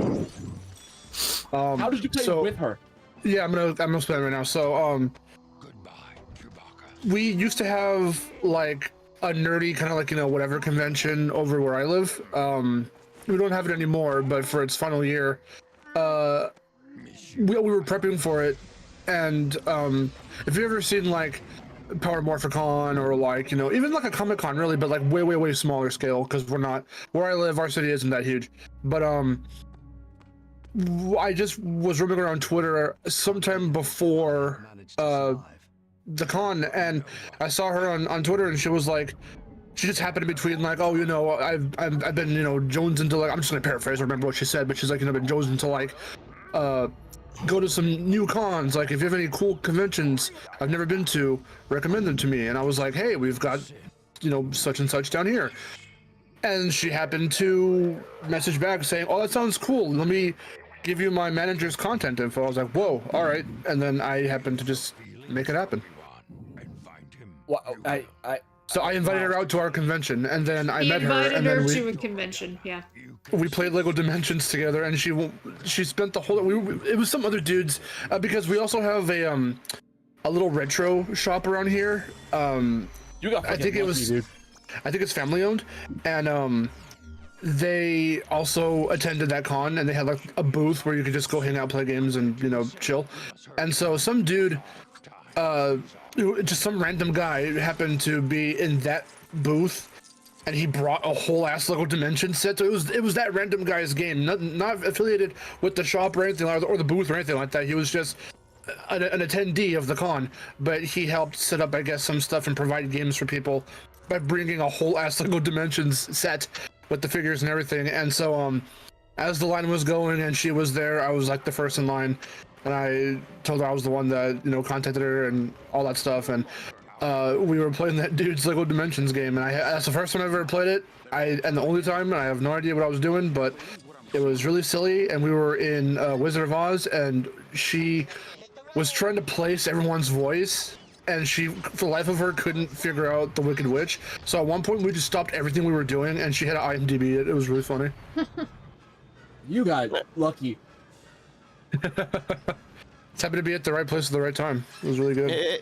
Speaker 2: How did you play
Speaker 5: so,
Speaker 2: with her?
Speaker 5: Yeah, I'm gonna explain right now. So, we used to have like a nerdy kind of like whatever convention over where I live. We don't have it anymore, but for its final year, we were prepping for it, and if you've ever seen like Power Morphicon or like even like a Comic Con really, but like way smaller scale because we're not where I live. Our city isn't that huge, but I just was roaming around Twitter sometime before the con, and I saw her on Twitter, and she was like, she just happened to between like, oh, I've been jonesing to like, I'm just gonna paraphrase, remember what she said, but she's like, been jonesing to like go to some new cons, like if you have any cool conventions I've never been to, recommend them to me. And I was like, hey, we've got such and such down here. And she happened to message back saying, oh, that sounds cool, let me give you my manager's contact info. I was like, whoa, all right. And then I happened to just make it happen.
Speaker 2: Well,
Speaker 5: So I invited her out to our convention, and then I
Speaker 3: He
Speaker 5: met her,
Speaker 3: invited
Speaker 5: and
Speaker 3: her
Speaker 5: then
Speaker 3: to a convention. Yeah.
Speaker 5: we played Lego Dimensions together, and she spent the whole. It was some other dudes because we also have a little retro shop around here.
Speaker 2: You got
Speaker 5: I think it was.
Speaker 2: dude.
Speaker 5: I think it's family owned, and they also attended that con, and they had like a booth where you could just go hang out, play games, and chill. And so some dude, just some random guy happened to be in that booth, and he brought a whole ass Lego Dimension set. So it was that random guy's game, not affiliated with the shop or anything, or the booth or anything like that. He was just an attendee of the con, but he helped set up, I guess, some stuff and provide games for people by bringing a whole ass Lego Dimensions set with the figures and everything. And so as the line was going and she was there, I was like the first in line, and I told her I was the one that contacted her and all that stuff. And we were playing that dude's Lego Dimensions game, and that's the first time I've ever played it. And the only time, and I have no idea what I was doing, but it was really silly. And we were in Wizard of Oz, and she was trying to place everyone's voice, and she, for the life of her, couldn't figure out the Wicked Witch. So at one point, we just stopped everything we were doing, and she had to IMDb it. It was really funny.
Speaker 2: You got lucky.
Speaker 5: It's happened to be at the right place at the right time. It was really good.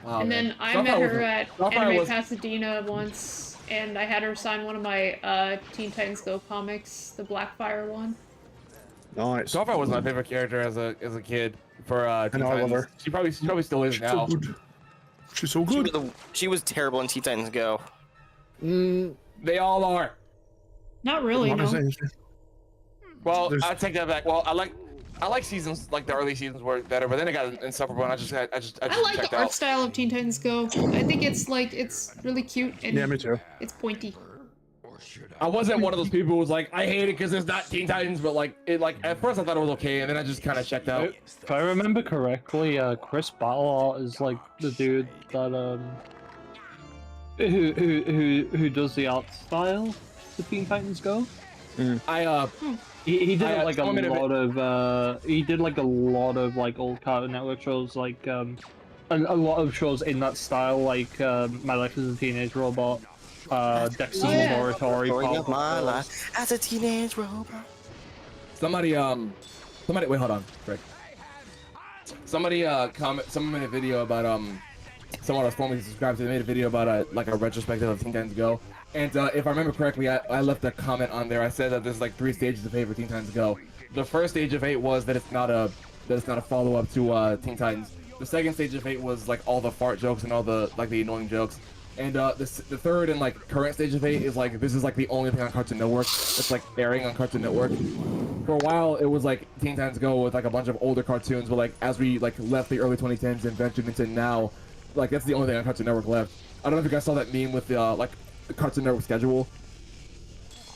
Speaker 2: Wow,
Speaker 3: And
Speaker 2: man.
Speaker 3: then I
Speaker 2: Starfire
Speaker 3: met
Speaker 2: was-
Speaker 3: her at
Speaker 2: Starfire
Speaker 3: Anime
Speaker 2: was-
Speaker 3: Pasadena once, and I had her sign one of my Teen Titans Go comics, the Blackfire one.
Speaker 5: Nice.
Speaker 2: Starfire was my favorite character as a kid for Teen
Speaker 5: know, I love
Speaker 2: Titans.
Speaker 5: her.
Speaker 2: She probably still is
Speaker 5: She's
Speaker 2: now.
Speaker 5: so good. She's so good.
Speaker 4: She was terrible in Teen Titans Go.
Speaker 2: They all are.
Speaker 3: Not really,
Speaker 5: I'm not
Speaker 3: no.
Speaker 5: saying-
Speaker 2: Well,
Speaker 5: There's-
Speaker 2: I take that back. Well, I like seasons, like the early seasons were better, but then it got insufferable, and I just
Speaker 3: I like
Speaker 2: checked
Speaker 3: the art
Speaker 2: out.
Speaker 3: style of Teen Titans Go. I think it's really cute and
Speaker 5: Yeah, me too.
Speaker 3: it's pointy.
Speaker 2: I wasn't one of those people who was like, I hate it because it's not Teen Titans, but like it like at first I thought it was okay, and then I just kind of checked out.
Speaker 1: If I remember correctly, Chris Battleart is like the dude that who does the art style for Teen Titans Go. He did like a lot of he did like a lot of like old Cartoon Network shows, like a lot of shows in that style, like My Life as a Teenage Robot, Dexter's Laboratory.
Speaker 4: My life as a teenage robot.
Speaker 2: Somebody wait, hold on, Rick. Somebody someone made a video about someone I was formerly subscribed to. They made a video about like a retrospective of Teen Titans Go. And if I remember correctly, I left a comment on there. I said that there's like 3 stages of hate for Teen Titans Go. The first stage of hate was that it's not a follow-up to Teen Titans. The second stage of hate was like all the fart jokes and all the like the annoying jokes. And the third and like current stage of hate is like this is like the only thing on Cartoon Network that's like airing on Cartoon Network. For a while, it was like Teen Titans Go with like a bunch of older cartoons, but like as we like left the early 2010s and ventured into now, like that's the only thing on Cartoon Network left. I don't know if you guys saw that meme with the like Cartoon Network schedule.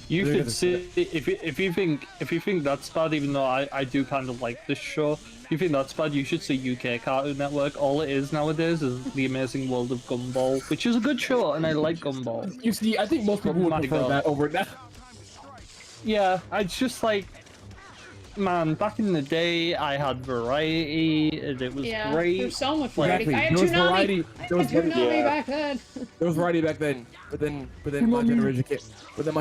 Speaker 1: You should see if you think that's bad, even though I do kind of like this show. If you think that's bad, you should see UK Cartoon Network. All it is nowadays is The Amazing World of Gumball, which is a good show, and I like Gumball.
Speaker 2: You see, I think most people would prefer that over that.
Speaker 1: Yeah, it's just like, man, back in the day, I had variety, and it was great.
Speaker 3: There's so much variety.
Speaker 2: Exactly.
Speaker 3: I had Toonami. Back then.
Speaker 2: There was variety back then, but then my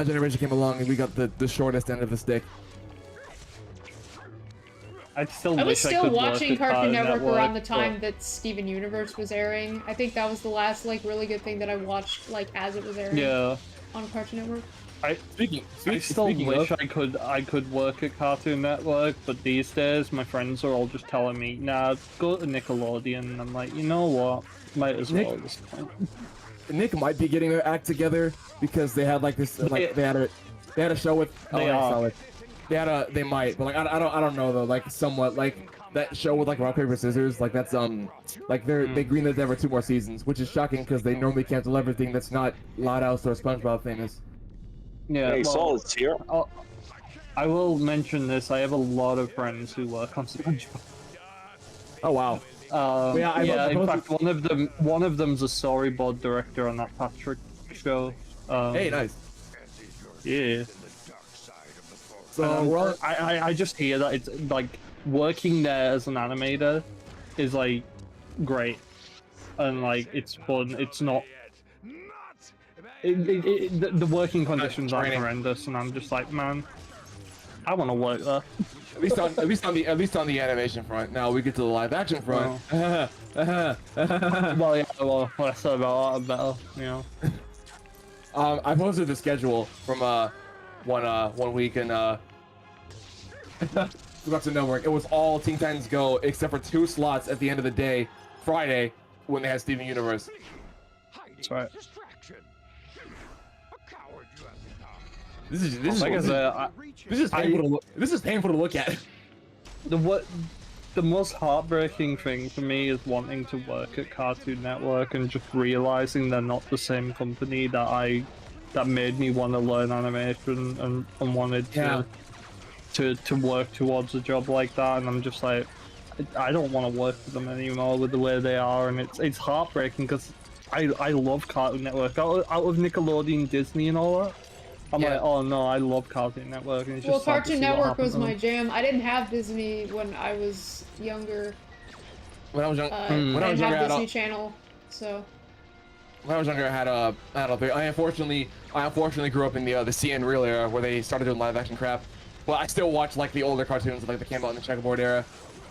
Speaker 2: generation came along, and we got the shortest end of the stick.
Speaker 1: I
Speaker 3: was still watching Cartoon Network around the time
Speaker 1: but...
Speaker 3: that Steven Universe was airing. I think that was the last like really good thing that I watched like as it was airing. On Cartoon Network.
Speaker 1: I still wish I could work at Cartoon Network, but these days my friends are all just telling me, nah, go to Nickelodeon, and I'm like, you know what, might as well at this point.
Speaker 2: Nick might be getting their act together because they had like this like they had a show with they might, but like I don't know though, like somewhat like that show with like rock paper scissors, like that's like they greenlit there for 2 more seasons, which is shocking because they normally cancel everything that's not Loud House or SpongeBob famous.
Speaker 1: Yeah,
Speaker 9: hey, Solid's here.
Speaker 1: I will mention this. I have a lot of friends who work on SpongeBob.
Speaker 2: Oh wow.
Speaker 1: In fact, one of them's a storyboard director on that Patrick show.
Speaker 2: Hey, nice.
Speaker 1: Yeah.
Speaker 2: So
Speaker 1: I just hear that it's like working there as an animator is like great, and like it's fun. It's not. The working conditions are horrendous, and I'm just like, man, I want to work there.
Speaker 2: At least on the animation front. Now we get to the live action front.
Speaker 1: Well, yeah. Well, I said about that better, you know.
Speaker 2: I posted the schedule from one week and Cartoon Network. It was all Teen Titans Go except for 2 slots at the end of the day, Friday, when they had Steven Universe.
Speaker 1: That's right.
Speaker 2: This is painful to look at.
Speaker 1: The most heartbreaking thing for me is wanting to work at Cartoon Network and just realizing they're not the same company that made me want to learn animation and wanted to work towards a job like that, and I'm just like, I don't want to work with them anymore with the way they are, and it's heartbreaking because I love Cartoon Network out of Nickelodeon, Disney, and all that. I'm like, oh no, I love Cartoon Network. And it's just
Speaker 3: Cartoon Network was my jam. I didn't have Disney when I was younger.
Speaker 2: When I was young,
Speaker 3: I didn't have Disney Channel, so.
Speaker 2: When I was younger, I had I unfortunately grew up in the CN Real era where they started doing live action crap. But I still watch like the older cartoons like that came out in the checkerboard era.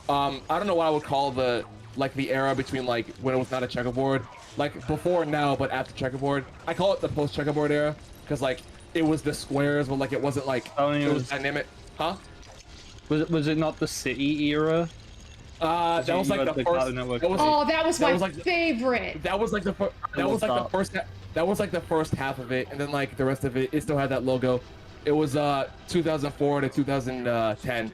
Speaker 2: I don't know what I would call the era between like when it was not a checkerboard, like before now but after checkerboard. I call it the post checkerboard era because like it was the squares, but like it wasn't like it was dynamic. Huh?
Speaker 1: Was it not the City era?
Speaker 2: That was like the first.
Speaker 3: That was my favorite.
Speaker 2: That was like the first half of it, and then like the rest of it, it still had that logo. It was 2004 to 2010.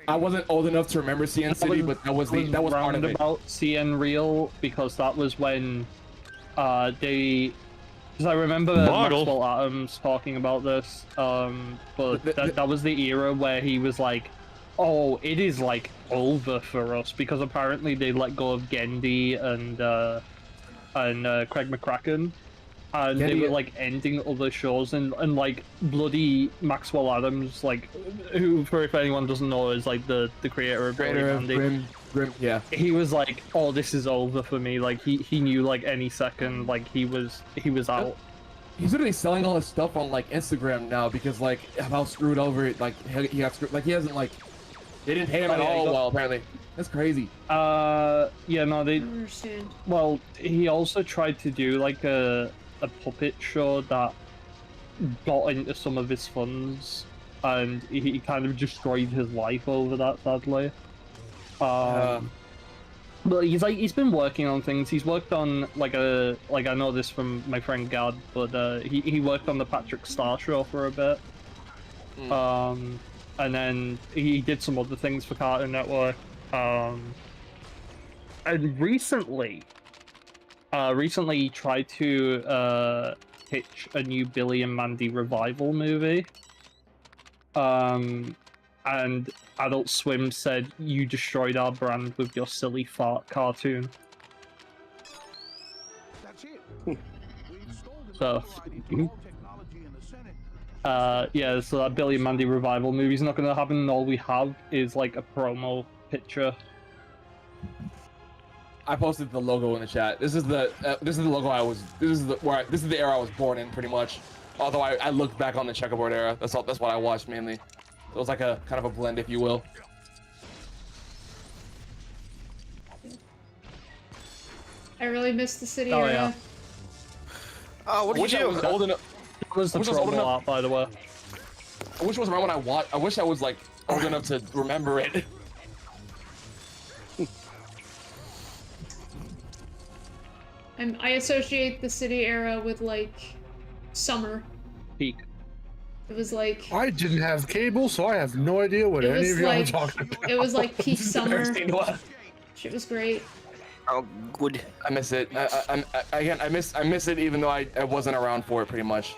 Speaker 2: I wasn't old enough to remember CN City, but that was part of it.
Speaker 1: About CN Real because that was when they Because I remember
Speaker 12: Model.
Speaker 1: Maxwell Adams talking about this, but that was the era where he was like, "Oh, it is like over for us," because apparently they let go of Gendy and Craig McCracken, and they were like ending other shows, and like bloody Maxwell Adams, like who, for if anyone doesn't know, is like the creator of
Speaker 2: Grim, yeah.
Speaker 1: He was like, "Oh, this is over for me." Like he knew like any second, like he was out.
Speaker 2: He's literally selling all his stuff on like Instagram now because like how screwed over it. Like he got screwed. Like he hasn't like they didn't pay him at all. Well, apparently that's crazy.
Speaker 1: Yeah, no, they.
Speaker 3: I don't understand.
Speaker 1: Well, he also tried to do like a puppet show that got into some of his funds, and he kind of destroyed his life over that, sadly. But he's been working on things. He's worked on like I know this from my friend Gad, but he worked on the Patrick Star show for a bit. And then he did some other things for Cartoon Network. And recently he tried to pitch a new Billy and Mandy revival movie. And Adult Swim said, "You destroyed our brand with your silly fart cartoon." So, yeah, so that Billy and Mandy revival movie's not going to happen, and all we have is like a promo picture.
Speaker 2: I posted the logo in the chat. This is the logo I was. This is the era I was born in, pretty much. Although I looked back on the checkerboard era. That's what I watched mainly. So it was like a kind of a blend, if you will.
Speaker 3: I really missed the city
Speaker 1: Oh,
Speaker 3: area.
Speaker 1: yeah.
Speaker 4: Oh, what did you do?
Speaker 2: I was old enough.
Speaker 1: That was the promo art, by the way.
Speaker 2: I wish it was around when I watched. I wish I was like old enough to remember it.
Speaker 3: I associate the city era with like summer.
Speaker 1: Peak.
Speaker 3: It was like
Speaker 5: I didn't have cable, so I have no idea what
Speaker 3: it
Speaker 5: any
Speaker 3: was
Speaker 5: of y'all are
Speaker 3: like
Speaker 5: talking about.
Speaker 3: it was like peak summer. Shit was great.
Speaker 4: Oh, good.
Speaker 2: I miss it. I miss it, even though I wasn't around for it, pretty much.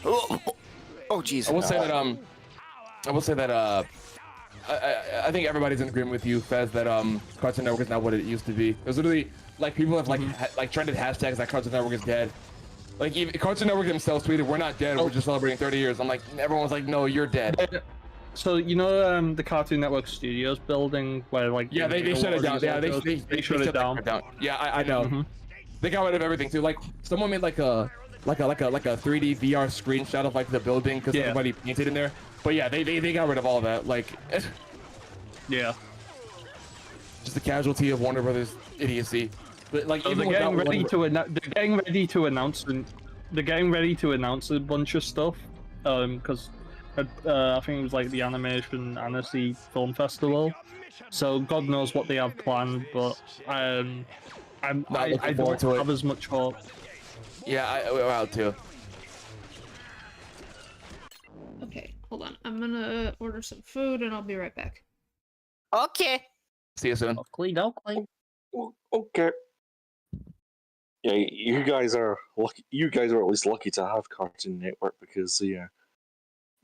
Speaker 4: Oh, jeez.
Speaker 2: I will say that I think everybody's in agreement with you, Fez, that Cartoon Network is not what it used to be. It was literally like people have like trended hashtags like Cartoon Network is dead. Like even Cartoon Network themselves tweeted, "We're not dead. We're just celebrating 30 years." I'm like, everyone was like, "No, you're dead."
Speaker 1: So you know the Cartoon Network Studios building where like
Speaker 2: yeah, they shut it down. Yeah, they
Speaker 1: shut it down.
Speaker 2: Yeah, I know. They got rid of everything too. Like someone made like a 3D VR screenshot of like the building because everybody painted in there. But yeah, they got rid of all that. Like,
Speaker 1: yeah,
Speaker 2: just a casualty of Warner Brothers idiocy. But like,
Speaker 1: so
Speaker 2: even
Speaker 1: they're getting ready to announce a bunch of stuff. Because I think it was like the Animation Annecy Film Festival. So God knows what they have planned, but I don't have as much hope.
Speaker 2: Yeah, we're out too.
Speaker 3: Okay, hold on. I'm gonna order some food and I'll be right back.
Speaker 4: Okay.
Speaker 2: See you soon.
Speaker 9: Okay. Yeah, you guys are lucky. You guys are at least lucky to have Cartoon Network because the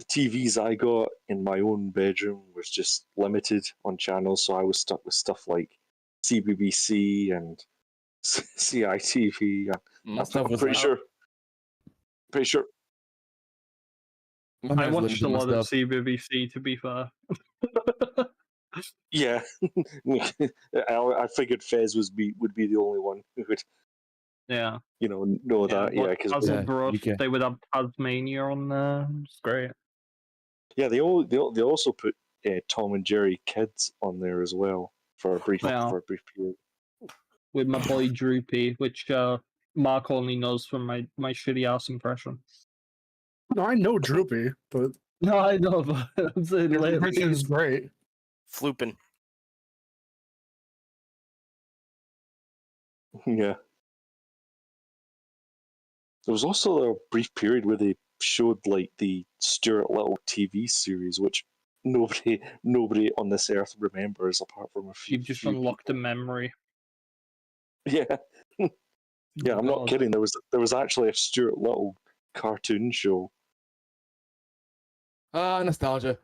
Speaker 9: TVs I got in my own bedroom was just limited on channels, so I was stuck with stuff like CBBC and CITV.
Speaker 2: My stuff was
Speaker 9: pretty sure.
Speaker 1: I watched a lot of CBBC, to be fair.
Speaker 9: Yeah, I figured Fez would be the only one who would,
Speaker 1: yeah,
Speaker 9: know that. Yeah, because
Speaker 1: they would have Tasmania on there. It's great.
Speaker 9: Yeah, they also put Tom and Jerry Kids on there as well for a brief period.
Speaker 1: With my boy Droopy, which Mark only knows from my shitty ass impression.
Speaker 5: No, I know Droopy, but
Speaker 1: no, I know, but I'm saying
Speaker 5: your impression is great.
Speaker 4: Flooping.
Speaker 9: Yeah. There was also a brief period where they showed like the Stuart Little TV series, which nobody on this earth remembers apart from a few.
Speaker 1: You've just unlocked a memory.
Speaker 9: Yeah. Yeah, I'm not
Speaker 1: God.
Speaker 9: kidding. There was actually a Stuart Little cartoon show.
Speaker 2: Nostalgia.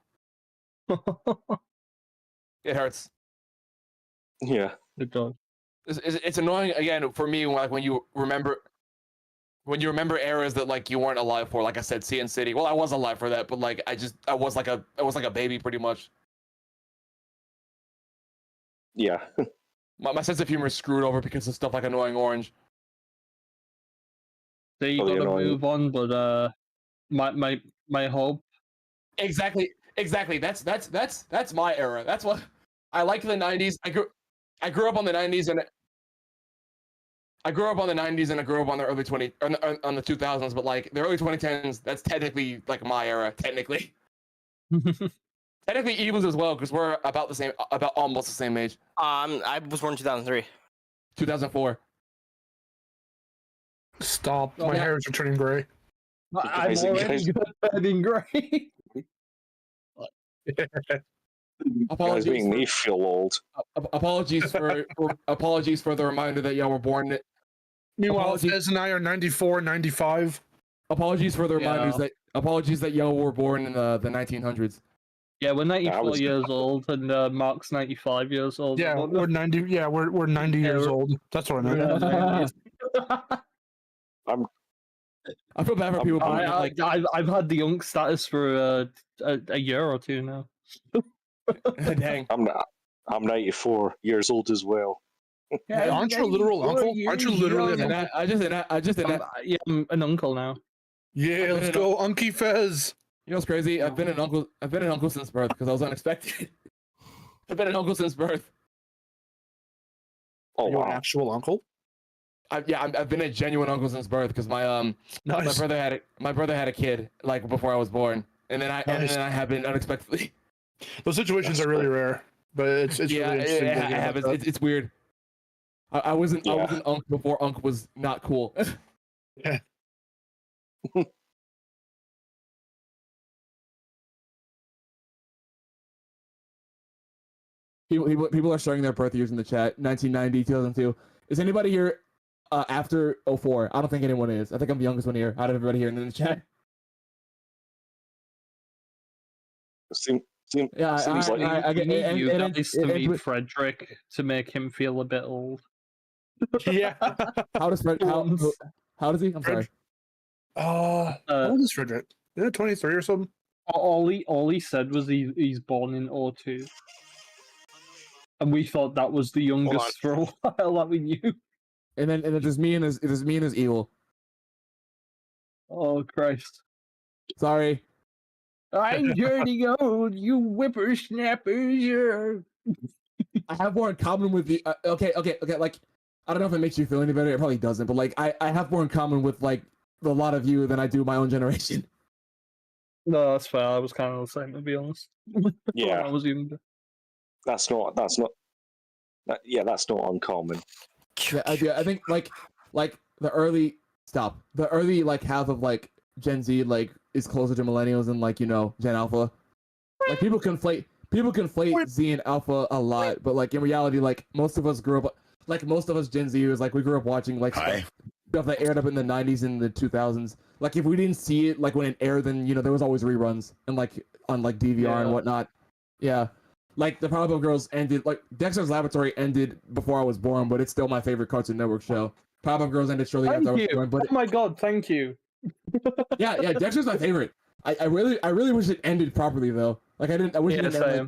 Speaker 2: It hurts.
Speaker 9: Yeah.
Speaker 1: It does.
Speaker 2: It's annoying again for me, like when you remember eras that like you weren't alive for. Like I said, Sea and City. Well, I was alive for that, but like I was like a baby pretty much.
Speaker 9: Yeah.
Speaker 2: My sense of humor is screwed over because of stuff like Annoying Orange.
Speaker 1: So you
Speaker 9: Probably
Speaker 1: gotta
Speaker 9: annoying.
Speaker 1: move on, but my hope.
Speaker 2: Exactly. That's my era. That's what I like the 90s. I grew up on the 90s and I grew up on the 90s and I grew up on the early on the 2000s, but like the early 2010s, that's technically like my era. Technically Evils as well, because we're about almost the same age.
Speaker 4: I was born in 2003.
Speaker 2: 2004.
Speaker 5: Stop.
Speaker 2: Oh,
Speaker 5: My
Speaker 2: yeah.
Speaker 5: hair is turning gray.
Speaker 1: I'm
Speaker 9: Guys,
Speaker 1: already turning grey.
Speaker 9: Guys
Speaker 2: Apologies
Speaker 9: making
Speaker 2: for,
Speaker 9: me feel old.
Speaker 2: apologies for the reminder that y'all were born.
Speaker 5: Meanwhile,
Speaker 2: Apologies.
Speaker 5: Fez and I are 94, 95.
Speaker 2: Apologies for the reminders
Speaker 1: Yeah.
Speaker 2: that y'all were born in the 1900s.
Speaker 1: Yeah, we're 94
Speaker 9: was-
Speaker 1: years old, and Mark's 95 years old.
Speaker 5: Yeah, we're 90. Yeah, we're 90 years
Speaker 1: we're-
Speaker 5: old. That's what I meant.
Speaker 2: I feel bad for people. Like,
Speaker 1: I've had the young status for a year or two now.
Speaker 2: dang.
Speaker 9: I'm 94 years old as well.
Speaker 5: Hey, aren't you a literal uncle? Aren't you literally an uncle?
Speaker 1: I'm an uncle now.
Speaker 5: Yeah, let's go, Unky Fez.
Speaker 2: You know what's crazy? I've been an uncle since birth because I was unexpected. I've been an uncle since birth.
Speaker 9: Oh
Speaker 5: Are you an
Speaker 9: wow.
Speaker 5: actual uncle?
Speaker 2: I've been a genuine uncle since birth because my
Speaker 5: Nice.
Speaker 2: my brother had a kid like before I was born, and then I have been unexpectedly.
Speaker 5: Those situations are really rare, but it's
Speaker 2: Yeah,
Speaker 5: really interesting.
Speaker 2: it
Speaker 5: to hear
Speaker 2: happens.
Speaker 5: about that.
Speaker 2: It's weird. I was an uncle before uncle was not cool.
Speaker 5: Yeah.
Speaker 2: People are showing their birth years in the chat. 1990, 2002. Is anybody here after 04? I don't think anyone is. I think I'm the youngest one here out of everybody here in the chat.
Speaker 9: Seems
Speaker 2: Yeah,
Speaker 9: like
Speaker 2: I get
Speaker 1: need you
Speaker 2: and
Speaker 1: guys to meet Frederick to make him feel a bit old.
Speaker 5: Yeah.
Speaker 2: how does he? I'm sorry.
Speaker 5: How old is Frederick? Is it 23 or something?
Speaker 1: All he said was he's born in 02. And we thought that was the youngest for a while that we knew.
Speaker 2: And then there's me and his evil.
Speaker 1: Oh Christ!
Speaker 2: Sorry.
Speaker 1: I'm turning old, you whippersnappers.
Speaker 2: I have more in common with the. Okay. Like, I don't know if it makes you feel any better. It probably doesn't. But like, I have more in common with like a lot of you than I do my own generation.
Speaker 1: No, that's fair. I was kind of the same, to be honest.
Speaker 9: Yeah.
Speaker 1: I was younger.
Speaker 9: that's not uncommon.
Speaker 2: Yeah, I think like the early like half of like Gen Z like is closer to millennials than like Gen Alpha. Like people conflate Z and Alpha a lot, but like in reality, like most of us Gen Zers, like we grew up watching like stuff that aired up in the 90s and the 2000s. Like if we didn't see it like when it aired, then there was always reruns and like on like DVR and whatnot. Yeah. Like the Powerpuff Girls ended, like Dexter's Laboratory ended before I was born, but it's still my favorite Cartoon Network show. Powerpuff Girls ended shortly after I was born, but
Speaker 1: oh my god, thank you.
Speaker 2: yeah, Dexter's my favorite. I really wish it ended properly though. Like I wish it ended. Like,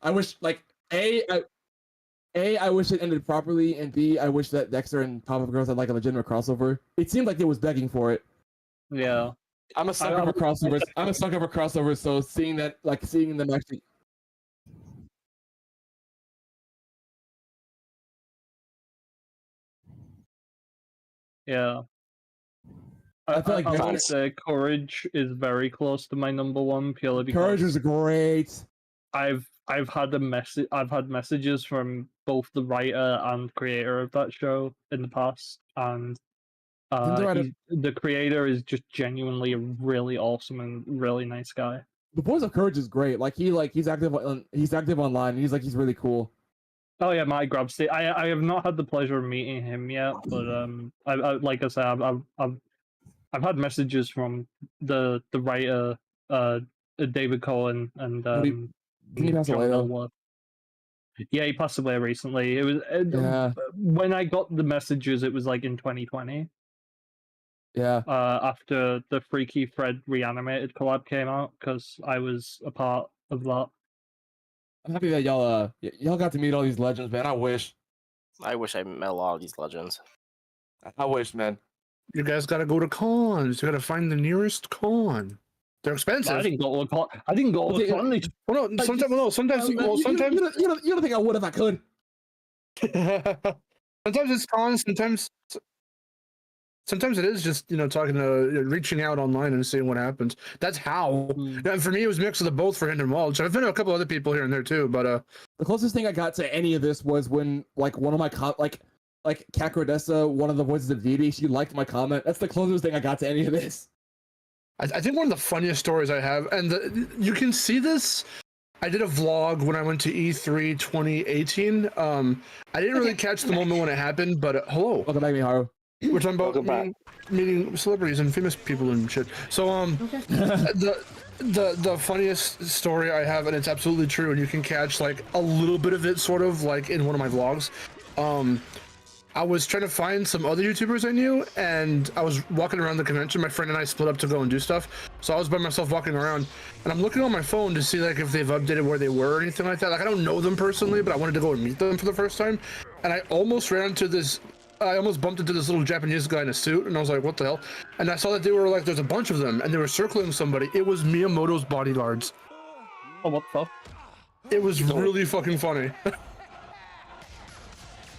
Speaker 2: I wish like I wish it ended properly, and B, I wish that Dexter and Powerpuff Girls had like a legitimate crossover. It seemed like it was begging for it.
Speaker 1: Yeah.
Speaker 2: I'm a sucker for crossovers. So seeing them actually.
Speaker 1: Yeah.
Speaker 2: I feel like
Speaker 1: would say Courage is very close to my number one purely because
Speaker 2: Courage is great.
Speaker 1: I've had messages from both the writer and creator of that show in the past, and the creator is just genuinely a really awesome and really nice guy.
Speaker 2: The Voice of Courage is great. Like he's active online. And he's really cool.
Speaker 1: Oh yeah, my Grabstick. I have not had the pleasure of meeting him yet, but I like I said, I've had messages from the writer David Cohen and
Speaker 2: Didn't he pass
Speaker 1: John
Speaker 2: away though?
Speaker 1: Millward. Yeah, he passed away recently. It was
Speaker 2: Yeah.
Speaker 1: when I got the messages. It was like in 2020.
Speaker 2: Yeah.
Speaker 1: After the Freaky Fred Reanimated collab came out, because I was a part of that.
Speaker 2: I'm happy that y'all got to meet all these legends, man. I wish
Speaker 4: I met a lot of these legends.
Speaker 2: I wish, man.
Speaker 5: You guys gotta go to cons. You gotta find the nearest con. They're expensive.
Speaker 1: I didn't go to a con. I didn't go to a con.
Speaker 5: Well, no, sometimes. Well, sometimes.
Speaker 2: You don't think I would if I could?
Speaker 5: Sometimes it's cons. Sometimes it is just talking to reaching out online and seeing what happens. That's how. And for me, it was a mix of the both for Hidden Walls. I've been to a couple other people here and there too, but
Speaker 2: the closest thing I got to any of this was when like one of my like Kakrodessa, one of the voices of Deity, she liked my comment. That's the closest thing I got to any of this.
Speaker 5: I think one of the funniest stories I have, and you can see this. I did a vlog when I went to E3 2018. I didn't really catch the moment when it happened, but hello.
Speaker 2: Welcome back, Miharu.
Speaker 5: We're talking about meeting celebrities and famous people and shit. So the funniest story I have, and it's absolutely true, and you can catch like a little bit of it sort of like in one of my vlogs. I was trying to find some other YouTubers I knew, and I was walking around the convention. My friend and I split up to go and do stuff. So I was by myself walking around, and I'm looking on my phone to see like if they've updated where they were or anything like that. Like I don't know them personally, but I wanted to go and meet them for the first time. And I almost bumped into this little Japanese guy in a suit, and I was like, what the hell? And I saw that they were like, there's a bunch of them, and they were circling somebody. It was Miyamoto's bodyguards.
Speaker 1: Oh, what the fuck?
Speaker 5: It was really fucking funny.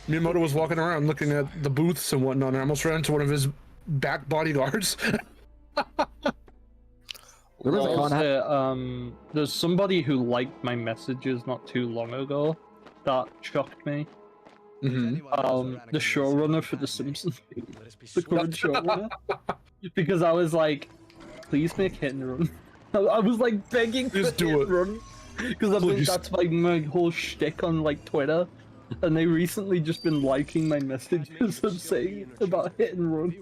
Speaker 5: Miyamoto was walking around looking at the booths and whatnot, and I almost ran into one of his back bodyguards.
Speaker 1: There's somebody who liked my messages not too long ago. That shocked me. The showrunner for The Simpsons, the current showrunner, because I was like, please make Hit and Run. I was like begging for Hit and Run, because I think that's like my whole shtick on like Twitter. And they recently just been liking my messages of saying about Hit and Run.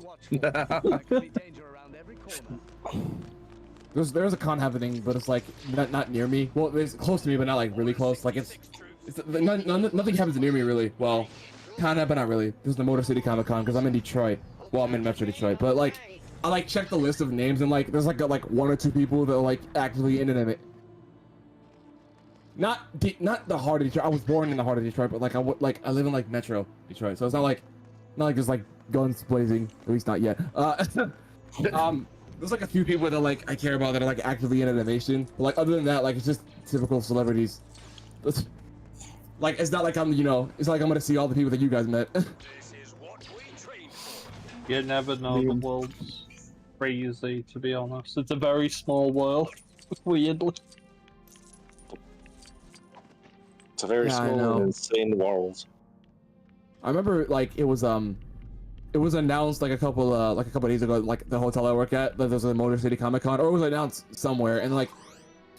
Speaker 2: There's a con happening, but it's like not near me. Well, it's close to me, but not like really close. Like nothing happens near me really. Well, kinda, but not really. There's the Motor City Comic Con because I'm in Detroit. Well, I'm in Metro Detroit, but like I like check the list of names and like there's like one or two people that are like actively in it. Not the heart of Detroit. I was born in the heart of Detroit, but like I live in like Metro Detroit, so it's not like just like guns blazing. At least not yet. There's like a few people that like I care about that are like actively in animation. But like other than that, like it's just typical celebrities. Like it's not like I'm it's like I'm gonna see all the people that you guys met.
Speaker 1: You never know, the world's crazy, to be honest. It's a very small world, weirdly.
Speaker 9: It's a very small and insane world.
Speaker 2: I remember like it was announced like a couple days ago, like the hotel I work at, that there's a Motor City Comic Con, or it was announced somewhere, and like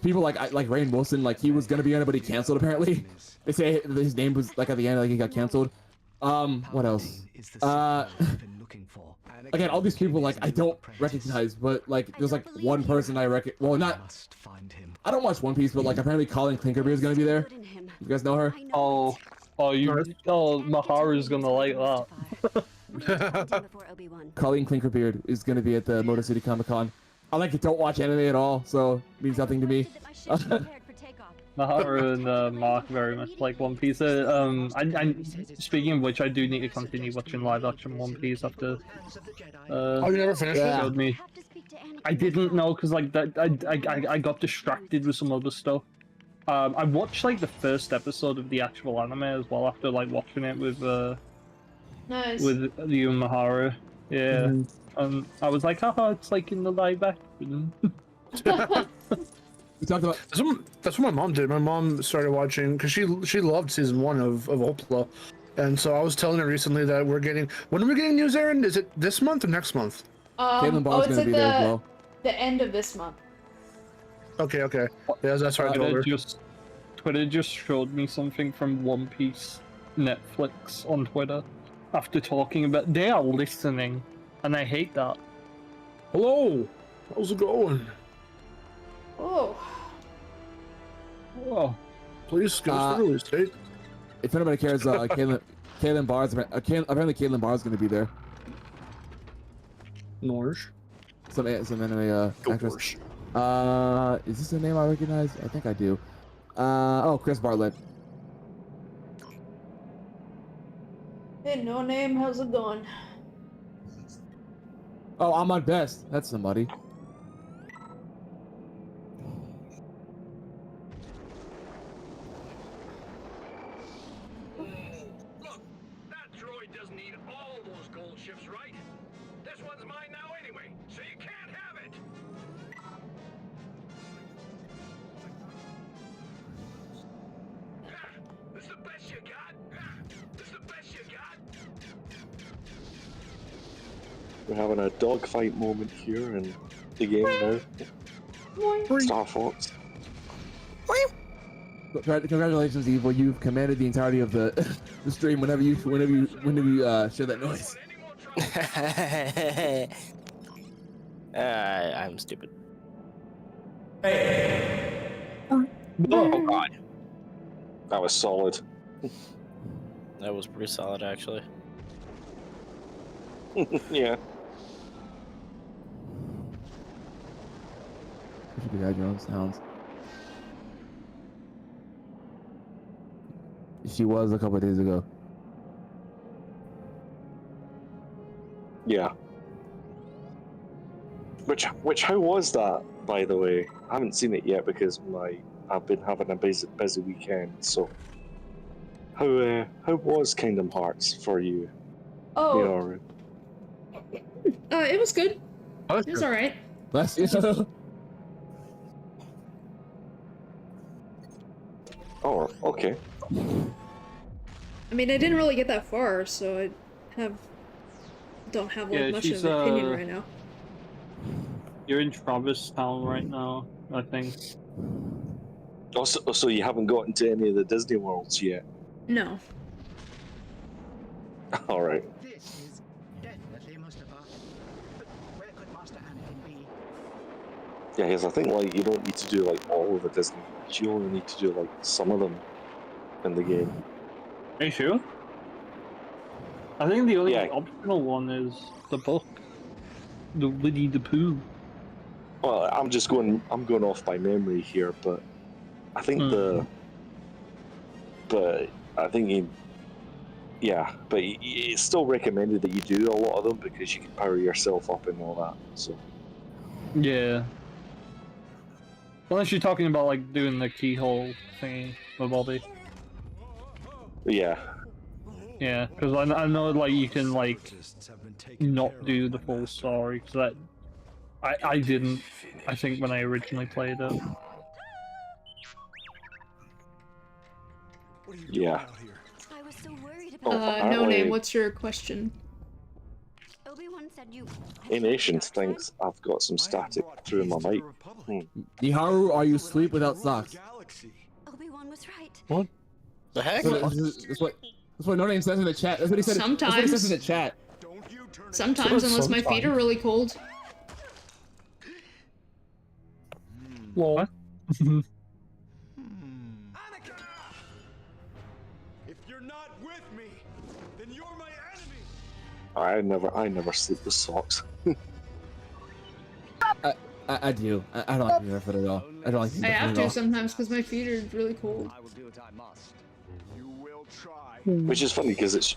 Speaker 2: people like Rainn Wilson, like he was gonna be on it, but he canceled apparently. They say his name was like at the end, like he got canceled. What else? Again, all these people like I don't recognize, but like there's like one person I recognize. Well, not. I don't watch One Piece, but like apparently Colleen Clinkerbeard is gonna be there. You guys know her?
Speaker 1: Miharu's gonna like that.
Speaker 2: Colleen Clinkerbeard is gonna be at the Motor City Comic Con. I like don't watch anime at all, so it means nothing to me.
Speaker 1: Miharu and Mark very much like One Piece. Speaking of which, I do need to continue watching live action One Piece after.
Speaker 5: Oh, you never finished it?
Speaker 1: Me. I didn't know because like that I got distracted with some other stuff. I watched like the first episode of the actual anime as well after like watching it with with you and Miharu. Yeah. I was like, haha, it's like in the live action.
Speaker 2: We talked about
Speaker 5: that's what my mom did. My mom started watching because she loved season 1 of Opla, and so I was telling her recently that when are we getting news, Aaron? Is it this month or next month?
Speaker 3: It's at the end of this month.
Speaker 5: Okay. Yeah, that's right.
Speaker 1: Twitter just showed me something from One Piece Netflix on Twitter after talking about. They are listening, and I hate that.
Speaker 5: Hello, how's it going?
Speaker 3: Oh.
Speaker 1: Oh,
Speaker 5: Please give us the release date.
Speaker 2: If anybody cares, Caitlin Barr's apparently Caitlin Barr's gonna be there.
Speaker 5: Norge.
Speaker 2: Some anime actress. Is this a name I recognize? I think I do. Oh, Chris Bartlett.
Speaker 3: Hey, no name. How's it going?
Speaker 2: Oh, I'm on best. That's somebody.
Speaker 8: Look, that droid doesn't need all those gold ships, right? This one's mine now anyway, so you can't have it. This is the best you got. This is the best you got.
Speaker 9: We're having a dogfight moment here in the game now. Star Fox.
Speaker 2: Congratulations, Evil. You've commanded the entirety of the the stream. Whenever you share that noise.
Speaker 4: I'm stupid.
Speaker 1: oh,
Speaker 4: Oh god.
Speaker 9: That was solid.
Speaker 4: That was pretty solid, actually.
Speaker 9: Yeah.
Speaker 2: You should have your own sounds. She was a couple of days ago.
Speaker 9: Yeah. Which how was that, by the way? I haven't seen it yet because I've been having a busy weekend. So how was Kingdom Hearts for you?
Speaker 3: Oh.
Speaker 9: Miharu?
Speaker 3: It was good. It was alright.
Speaker 2: Bless you.
Speaker 9: Oh, okay.
Speaker 3: I mean, I didn't really get that far, so I don't have like, much of an opinion right now.
Speaker 1: you're in Travis Town right now, I think.
Speaker 9: Also, so you haven't gotten to any of the Disney worlds yet?
Speaker 3: No.
Speaker 9: All right.
Speaker 12: This is definitely Mustafa. But where could Master Anakin be?
Speaker 9: Yeah, because I think like you don't need to do like all of the Disney worlds. You only need to do like some of them in the game.
Speaker 1: Are you sure? I think the only optional one is the book. The Winnie the Pooh.
Speaker 9: Well, I'm going off by memory here, but I think but it's still recommended that you do a lot of them because you can power yourself up and all that. So
Speaker 1: Yeah. Unless you're talking about like doing the keyhole thingy with Bobby.
Speaker 9: yeah.
Speaker 1: Yeah, because I know like you can like not do the full story because I didn't. I think when I originally played it.
Speaker 9: Yeah.
Speaker 13: I was so worried about
Speaker 3: No name, what's your question?
Speaker 13: Obi-Wan said you
Speaker 9: Ination thinks I've got some static through my mic.
Speaker 2: Miharu, are you asleep without socks?
Speaker 13: Obi-Wan was right.
Speaker 1: What?
Speaker 4: The heck?
Speaker 2: That's what No Name says in the chat. That's what he said.
Speaker 3: Sometimes.
Speaker 2: That's what he says in the chat.
Speaker 3: Sometimes, unless my feet are really cold.
Speaker 1: What?
Speaker 6: If you're not with me, then you're my enemy.
Speaker 9: I never sleep with socks.
Speaker 2: I do. I don't like being barefoot at all. I don't like being
Speaker 3: I
Speaker 2: barefoot
Speaker 3: have
Speaker 2: at
Speaker 3: to
Speaker 2: all.
Speaker 3: sometimes because my feet are really cold.
Speaker 6: I will do what I must. You will try.
Speaker 9: Which is funny because it's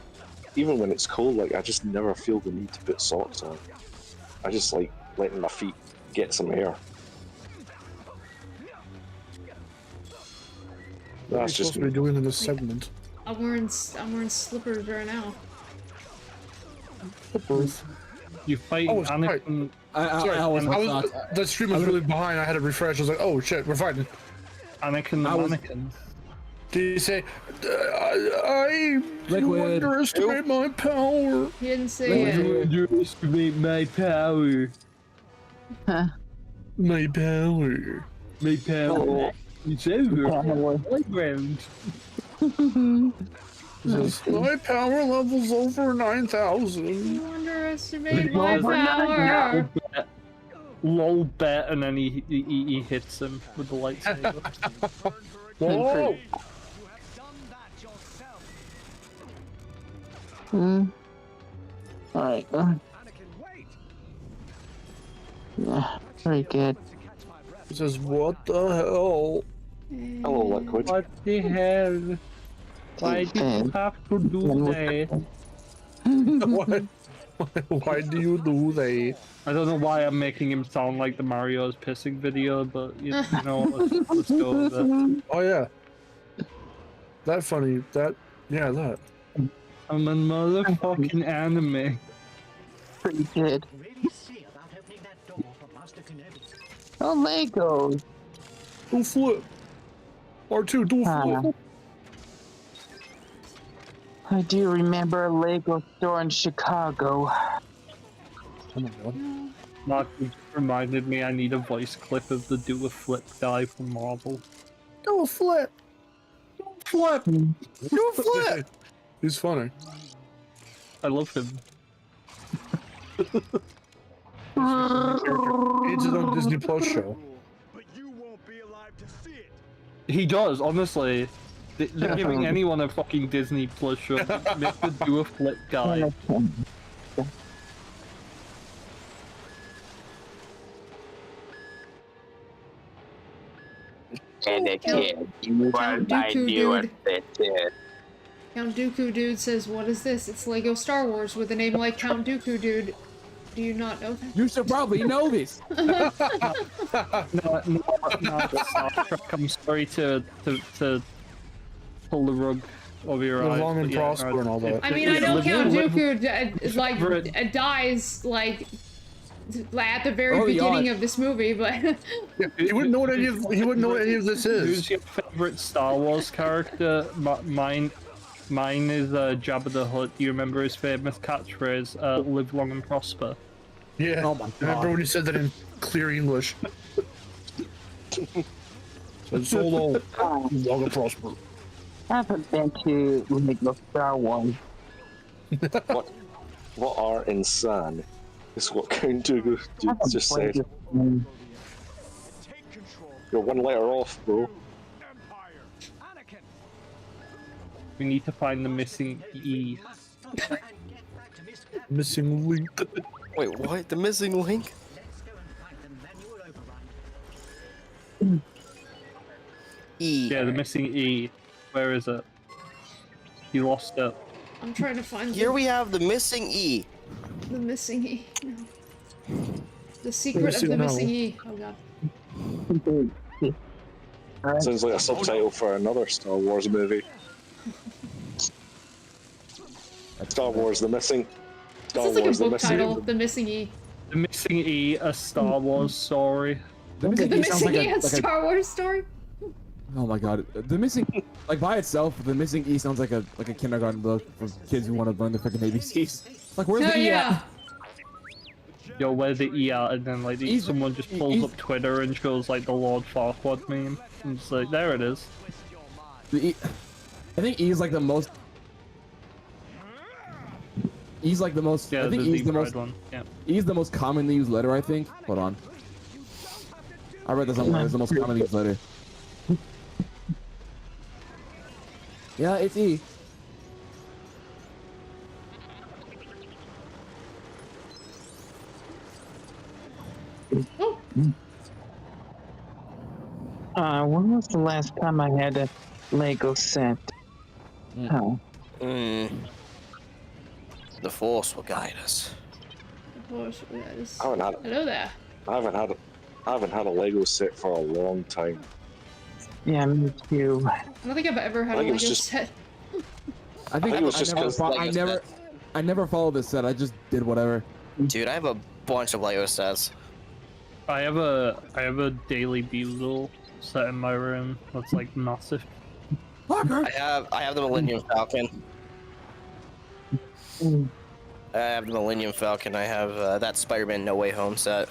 Speaker 9: even when it's cold, like I just never feel the need to put socks on. I just like letting my feet get some air. That's just
Speaker 5: what we're doing in this segment.
Speaker 3: I'm wearing slippers right now.
Speaker 1: You fight Anakin.
Speaker 5: The stream was really behind. I had to refresh. I was like, oh shit, we're fighting.
Speaker 1: Anakin the mannequin.
Speaker 5: Did you say, I underestimate my power?
Speaker 3: He didn't say it.
Speaker 1: Underestimate my power.
Speaker 5: My power.
Speaker 1: My power. It's over. Playground.
Speaker 5: This my power level's over 9,000.
Speaker 3: You underestimate my power.
Speaker 1: Lol bet, and then he hits him with the lightsaber.
Speaker 5: Whoa!
Speaker 10: Alright. Yeah, very good.
Speaker 5: He says, what the hell?
Speaker 9: Hello, Liquid.
Speaker 1: What the hell? Why do you have to do that?
Speaker 5: Why do you do that?
Speaker 1: I don't know why I'm making him sound like the Mario's pissing video, but you know, let's go with it.
Speaker 5: Oh yeah. That funny. That, yeah, that.
Speaker 1: I'm a motherfucking anime.
Speaker 10: Pretty good.
Speaker 12: Really see about opening that door for Master Kenobi.
Speaker 10: Oh, Legos.
Speaker 5: Do flip. R2, do flip.
Speaker 10: I do remember a Lego store in Chicago.
Speaker 5: Oh my god.
Speaker 1: Mark reminded me I need a voice clip of the do a flip guy from Marvel.
Speaker 5: Do a flip.
Speaker 1: Flip!
Speaker 5: Do a flip. He's funny.
Speaker 1: I love him.
Speaker 5: It's his own Disney Plus show.
Speaker 6: But you won't be alive to see it.
Speaker 1: He does, honestly. They're giving anyone a fucking Disney Plus show. Make the do a flip guy.
Speaker 10: And a kid, you are my new assistant.
Speaker 3: Count Dooku Dude says, what is this? It's Lego Star Wars with a name like Count Dooku Dude. Do you not know that?
Speaker 2: You should probably know this.
Speaker 1: No, Star Trek. I'm sorry to pull the rug over your eyes.
Speaker 5: Live long and prosper and all that.
Speaker 3: I mean, I know Count Dooku dies like at the very beginning of this movie, but
Speaker 5: he wouldn't know what any of this is.
Speaker 1: Who's your favorite Star Wars character? Mine is Jabba the Hutt. Do you remember his famous catchphrase, "Live long and prosper"?
Speaker 5: Yeah.
Speaker 2: Oh my god.
Speaker 5: I remember when he said that in clear English. Said Solo, long and prosper.
Speaker 10: I haven't been to Lego Star Wars.
Speaker 9: What are insane is what Count Dooku just said. You're one letter off, bro.
Speaker 1: We need to find the missing E.
Speaker 5: Missing link.
Speaker 4: Wait, what? The missing link? E.
Speaker 1: Yeah, the missing E. Where is it? You lost it.
Speaker 3: I'm trying to find
Speaker 4: Here we have the missing E.
Speaker 3: the missing E. No. The secret of the missing E. Oh god.
Speaker 9: Sounds like a subtitle for another Star Wars movie. Star Wars: The Missing. Star
Speaker 3: This is like
Speaker 9: Wars:
Speaker 3: a
Speaker 9: The
Speaker 3: book
Speaker 9: Missing.
Speaker 3: title, The Missing E.
Speaker 1: The missing E, a Star Wars story.
Speaker 2: The
Speaker 3: The
Speaker 2: missing E sounds
Speaker 3: Missing
Speaker 2: like
Speaker 3: E, a Star Wars story?
Speaker 2: Oh my god. The missing, like by itself, the missing E sounds like a kindergarten book for kids who want to learn the freaking ABCs. Like, where's
Speaker 3: Oh
Speaker 2: the E
Speaker 3: yeah.
Speaker 2: at?
Speaker 1: Yo, where's the E at? And then like someone just pulls up Twitter and shows like the Lord Farquaad meme. And it's like, there it is.
Speaker 2: The E, I think E is like the most. E's like the most.
Speaker 1: Yeah,
Speaker 2: I think
Speaker 1: the
Speaker 2: E's the
Speaker 1: pride
Speaker 2: most.
Speaker 1: one. Yeah.
Speaker 2: E is the most commonly used letter. I think. Hold on. I read this somewhere. It's the most commonly used letter. Yeah, it's E.
Speaker 10: When was the last time I had a Lego set? Oh.
Speaker 4: The Force will guide us.
Speaker 3: Of course, yes.
Speaker 9: I haven't had.
Speaker 3: Hello there.
Speaker 9: I haven't had a Lego set for a long time.
Speaker 10: Yeah, me too.
Speaker 3: I don't think I've ever had
Speaker 9: I
Speaker 3: a
Speaker 9: think it
Speaker 3: Lego
Speaker 9: was just-
Speaker 3: set.
Speaker 2: I think
Speaker 9: it was just 'cause
Speaker 2: I never followed this set. I just did whatever.
Speaker 4: Dude, I have a bunch of Lego sets.
Speaker 1: I have a Daily Bugle set in my room that's like massive.
Speaker 4: I have the Millennium Falcon. I have the Millennium Falcon. I have that Spider-Man No Way Home set.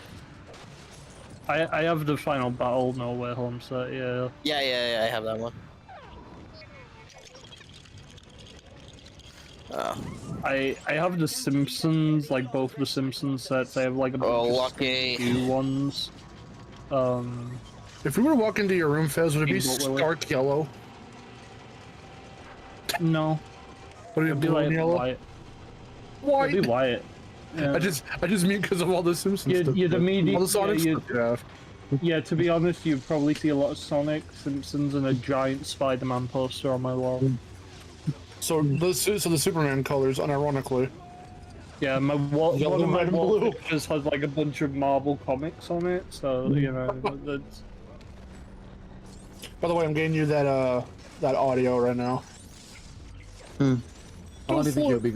Speaker 1: I have the Final Battle No Way Home set, yeah.
Speaker 4: Yeah, I have that one.
Speaker 1: I have the Simpsons, like both the Simpsons sets. I have like a bunch of
Speaker 4: lucky.
Speaker 1: new ones.
Speaker 5: If we were to walk into your room, Fez, would it be
Speaker 1: What way?
Speaker 5: stark yellow?
Speaker 1: No.
Speaker 5: Would it
Speaker 1: It'd
Speaker 5: be
Speaker 1: be
Speaker 5: blue
Speaker 1: like
Speaker 5: and yellow?
Speaker 1: white.
Speaker 5: White.
Speaker 1: It'd be white. Yeah.
Speaker 5: I just mean because of all the Simpsons stuff.
Speaker 1: You'd immediately,
Speaker 5: all the Sonic stuff you have.
Speaker 1: Yeah, to be honest, you'd probably see a lot of Sonic, Simpsons, and a giant Spider-Man poster on my wall.
Speaker 5: So the Superman colors, unironically.
Speaker 1: Yeah, my one
Speaker 5: Yellow,
Speaker 1: of my
Speaker 5: red, and
Speaker 1: wall
Speaker 5: blue.
Speaker 1: pictures has like a bunch of Marvel comics on it, so you know that's.
Speaker 5: By the way, I'm getting you that audio right now.
Speaker 2: How long do you think you'll be?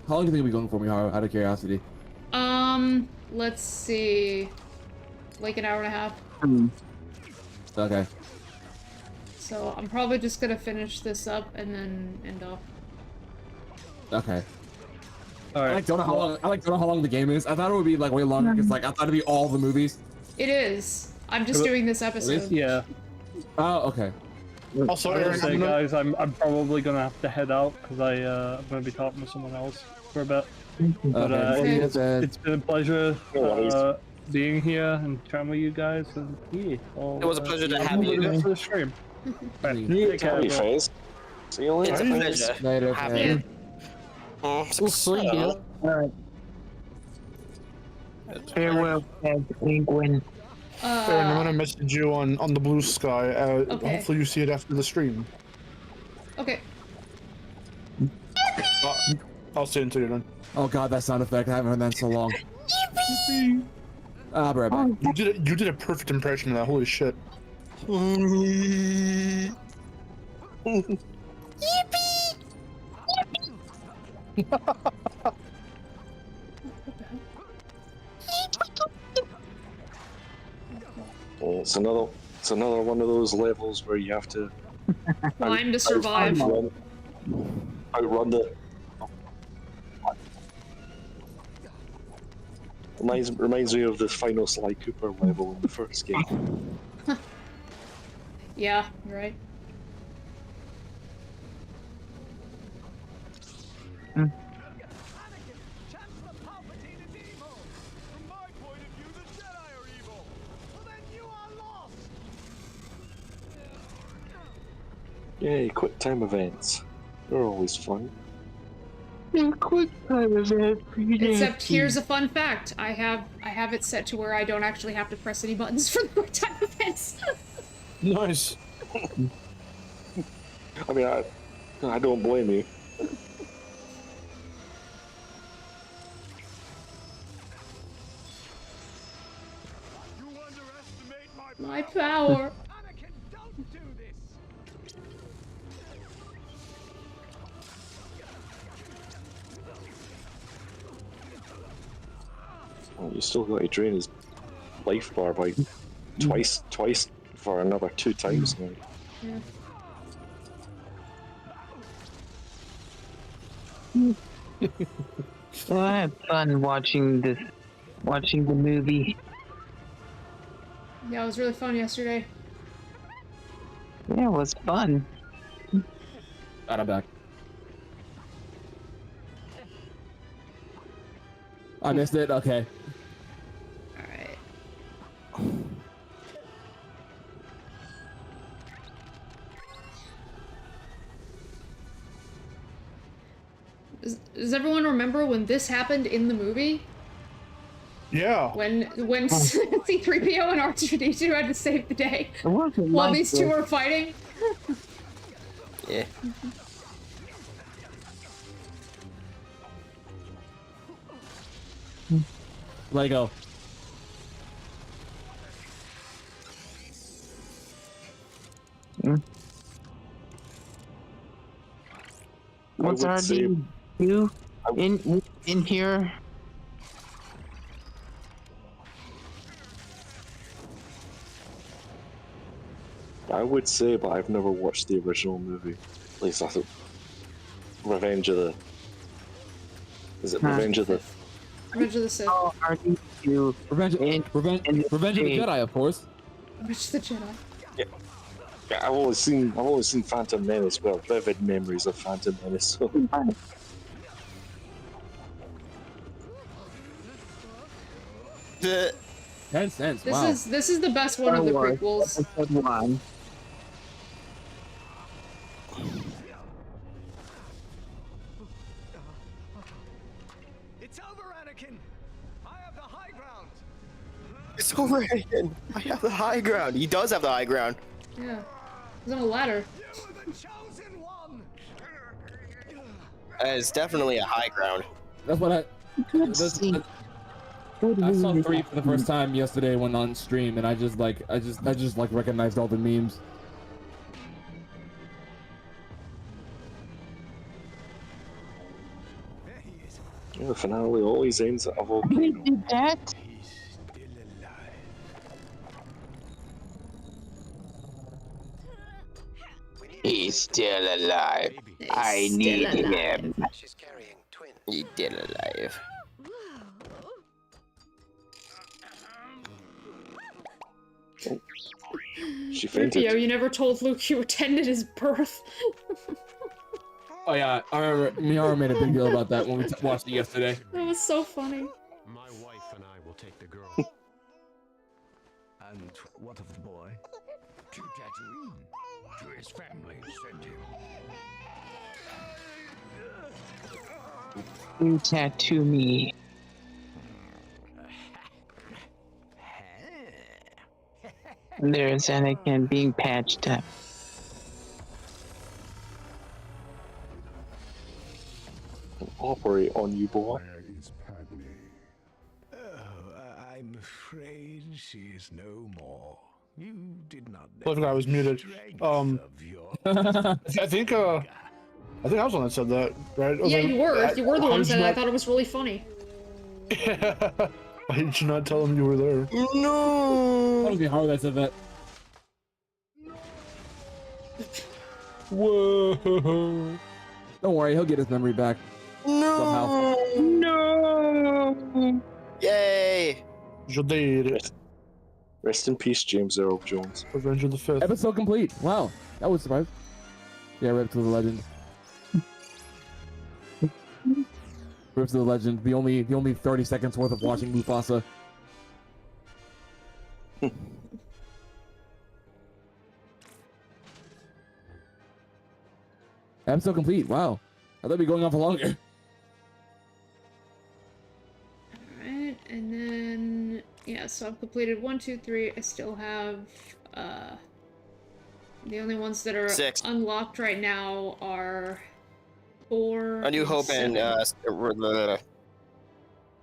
Speaker 2: How long do you think you'll be going for, Miharu? Out of curiosity.
Speaker 3: Let's see. Like an hour and a half.
Speaker 2: Okay.
Speaker 3: So I'm probably just gonna finish this up and then end off.
Speaker 2: Okay.
Speaker 1: All right.
Speaker 2: I don't know how long. I don't know how long the game is. I thought it would be like way longer because like I thought it'd be all the movies.
Speaker 3: It is. I'm just doing this episode.
Speaker 1: Yeah.
Speaker 2: Oh, okay.
Speaker 5: Also,
Speaker 1: I
Speaker 5: Aaron,
Speaker 1: gotta say, guys, I'm probably gonna have to head out because I'm gonna be talking to someone else for a bit. But it's been a pleasure being here and chatting with you guys, and yeah,
Speaker 4: It was a pleasure to have you.
Speaker 1: Thanks for the stream. Right, take care,
Speaker 9: Hey,
Speaker 1: bro.
Speaker 9: Fez. See you later.
Speaker 4: It's a pleasure.
Speaker 2: Later,
Speaker 4: Having
Speaker 2: Fez.
Speaker 4: so,
Speaker 10: Alright. Farewell, Penguin.
Speaker 5: Aaron, I'm gonna message you on the blue sky.
Speaker 3: Okay.
Speaker 5: Hopefully you see it after the stream.
Speaker 3: Okay.
Speaker 5: I'll see it until you're done.
Speaker 2: Oh god, that sound effect! I haven't heard that in so long. I'll be right back.
Speaker 5: You did a perfect impression of that. Holy shit.
Speaker 9: It's another one of those levels where you have to
Speaker 3: Climb to survive.
Speaker 9: outrun the. Reminds me of the final Sly Cooper level in the first game.
Speaker 3: Yeah, you're right.
Speaker 9: Yay, quick time events. They're always fun.
Speaker 10: Quick time event.
Speaker 3: Except here's a fun fact. I have it set to where I don't actually have to press any buttons for the quick time events.
Speaker 5: Nice.
Speaker 9: I mean, I don't blame you.
Speaker 3: My power.
Speaker 9: Well, you still got to drain his life bar by twice for another 2 times now.
Speaker 3: Yeah.
Speaker 10: Well, I had fun watching the movie.
Speaker 3: Yeah, it was really fun yesterday.
Speaker 10: Yeah, it was fun.
Speaker 2: I'm back. I missed it. Okay.
Speaker 3: Alright. Does everyone remember when this happened in the movie?
Speaker 5: Yeah.
Speaker 3: When C-3PO and R2-D2 had to save the day
Speaker 10: It wasn't
Speaker 3: while
Speaker 10: like
Speaker 3: these two were fighting?
Speaker 4: yeah.
Speaker 2: Lego.
Speaker 10: What's
Speaker 9: would say-
Speaker 10: you in here?
Speaker 9: I would say, but I've never watched the original movie. At least I thought Revenge of the. Is it Revenge of the?
Speaker 3: Revenge of the Sith.
Speaker 10: Oh, R2-D2.
Speaker 2: Revenge of the Jedi, of course.
Speaker 3: Revenge of the Jedi.
Speaker 9: Yeah, I've only seen Phantom Menace. Well, vivid memories of Phantom Menace. So.
Speaker 2: 10 cents.
Speaker 3: This
Speaker 2: Wow.
Speaker 3: is the best one of the prequels.
Speaker 10: Episode 1.
Speaker 8: It's over, Anakin. I have the high ground.
Speaker 4: It's over again. I have the high ground. He does have the high ground.
Speaker 3: Yeah. He's on a ladder.
Speaker 8: You are the chosen one.
Speaker 4: That is definitely a high ground.
Speaker 2: That's what I saw 3 for the first time yesterday when on stream, and I just recognized all the memes.
Speaker 9: The finale always ends at a
Speaker 10: They
Speaker 9: volcano.
Speaker 10: did that?
Speaker 11: He's still alive. I need him.
Speaker 7: She's carrying twins.
Speaker 4: He's still alive.
Speaker 9: She fainted.
Speaker 3: Rufio, you never told Luke you attended his birth.
Speaker 2: Oh yeah, I remember Miharu made a big deal about that when we watched it yesterday.
Speaker 3: That was so funny.
Speaker 7: My wife and I will take the girl.
Speaker 6: And what of the boy? To Tatooine. To his family, send him.
Speaker 10: You tattoo me. There's Anakin being patched up.
Speaker 9: Operate on you, boy.
Speaker 6: Where is Padme? Oh, I'm afraid she is no more. You did not.
Speaker 5: I forgot I was muted. I think I was the one that said that, right?
Speaker 3: Yeah, you were. You were the
Speaker 5: How
Speaker 3: one
Speaker 5: did
Speaker 3: that
Speaker 5: you
Speaker 3: said it. I
Speaker 5: not-
Speaker 3: thought it was really funny.
Speaker 5: Why did you not tell him you were there?
Speaker 4: No.
Speaker 2: That was Miharu that said that. Whoa! Don't worry, he'll get his memory back.
Speaker 4: No.
Speaker 10: No!
Speaker 4: Yay.
Speaker 5: Je did.
Speaker 9: Rest in peace, James Earl Jones.
Speaker 5: Revenge of the Fifth.
Speaker 2: Episode complete. Wow, that was a surprise. Yeah, rip to the legend. Rip to the legend. The only 30 seconds worth of watching Mufasa. Episode complete. Wow, I thought we'd be going on for longer.
Speaker 3: Alright, and then yeah, so I've completed 1, 2, 3. I still have the only ones that are
Speaker 4: 6.
Speaker 3: unlocked right now are 4.
Speaker 4: A New Hope and
Speaker 3: 7.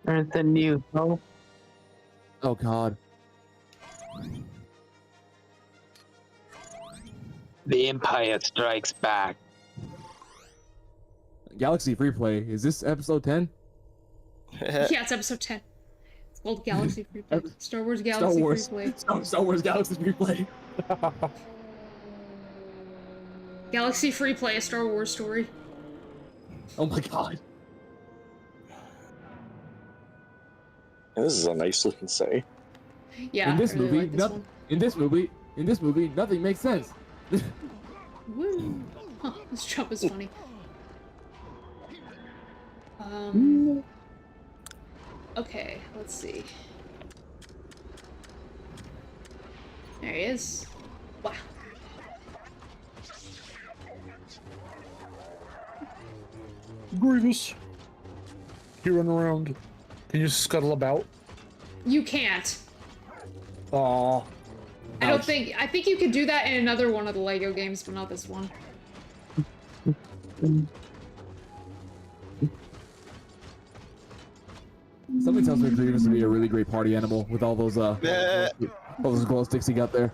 Speaker 10: There's the New Hope.
Speaker 2: Oh God.
Speaker 10: The Empire Strikes Back.
Speaker 2: Galaxy Free Play. Is this episode 10?
Speaker 3: Yeah, it's episode 10. It's called Galaxy Free Play. Star Wars Galaxy Free Play.
Speaker 2: Star Wars Galaxy Free Play.
Speaker 3: Galaxy Free Play, a Star Wars story.
Speaker 2: Oh my God.
Speaker 9: This is a nice looking city.
Speaker 3: Yeah,
Speaker 2: in this
Speaker 3: I really
Speaker 2: movie,
Speaker 3: like this one.
Speaker 2: in this movie, nothing makes sense.
Speaker 3: Woo! Huh, this jump is funny. Okay, let's see. There he is. Wow.
Speaker 5: Grievous. You run around. Can you scuttle about?
Speaker 3: You can't.
Speaker 5: Aw.
Speaker 3: I don't think. I think you could do that in another one of the Lego games, but not this one.
Speaker 2: Something tells me Grievous would be a really great party animal with all those all those glow sticks he got there.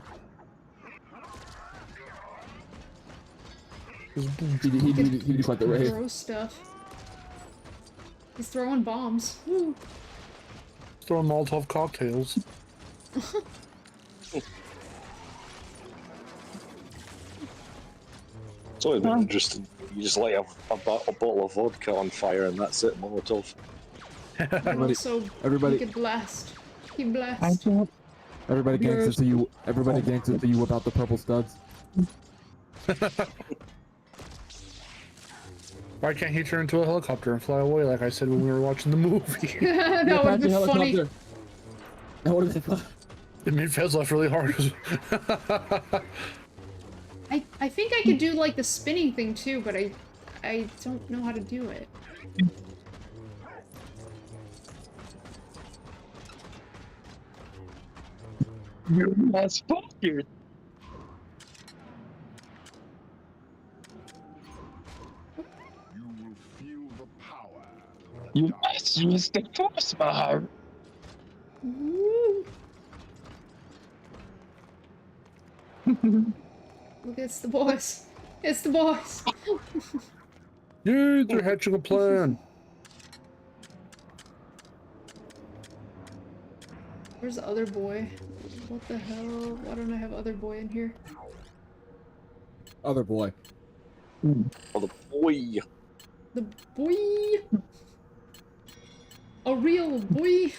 Speaker 2: He'd be quite the rave.
Speaker 3: Throw stuff. He's throwing bombs. Woo.
Speaker 5: Throwing Molotov cocktails.
Speaker 9: It's always been interesting. You just light a bottle of vodka on fire and that's it, Molotov.
Speaker 3: So
Speaker 2: everybody-
Speaker 3: he could blast. He blast.
Speaker 10: I don't.
Speaker 2: Everybody gangsters to you. Everybody gangsters to you about the purple studs.
Speaker 5: Why can't he turn into a helicopter and fly away like I said when we were watching the movie?
Speaker 3: That would be funny.
Speaker 2: That would have been fun.
Speaker 5: It made Fez laugh really hard.
Speaker 3: I think I could do like the spinning thing too, but I don't know how to do it.
Speaker 10: You're not sponsored.
Speaker 6: You will feel the power.
Speaker 10: You must use the force, Miharu.
Speaker 3: Woo. Look, it's the boys. It's the boys.
Speaker 5: Yeah, they're hatching a plan.
Speaker 3: Where's the other boy? What the hell? Why don't I have other boy in here?
Speaker 2: Other boy.
Speaker 9: Other boy.
Speaker 3: The boy. A real boy.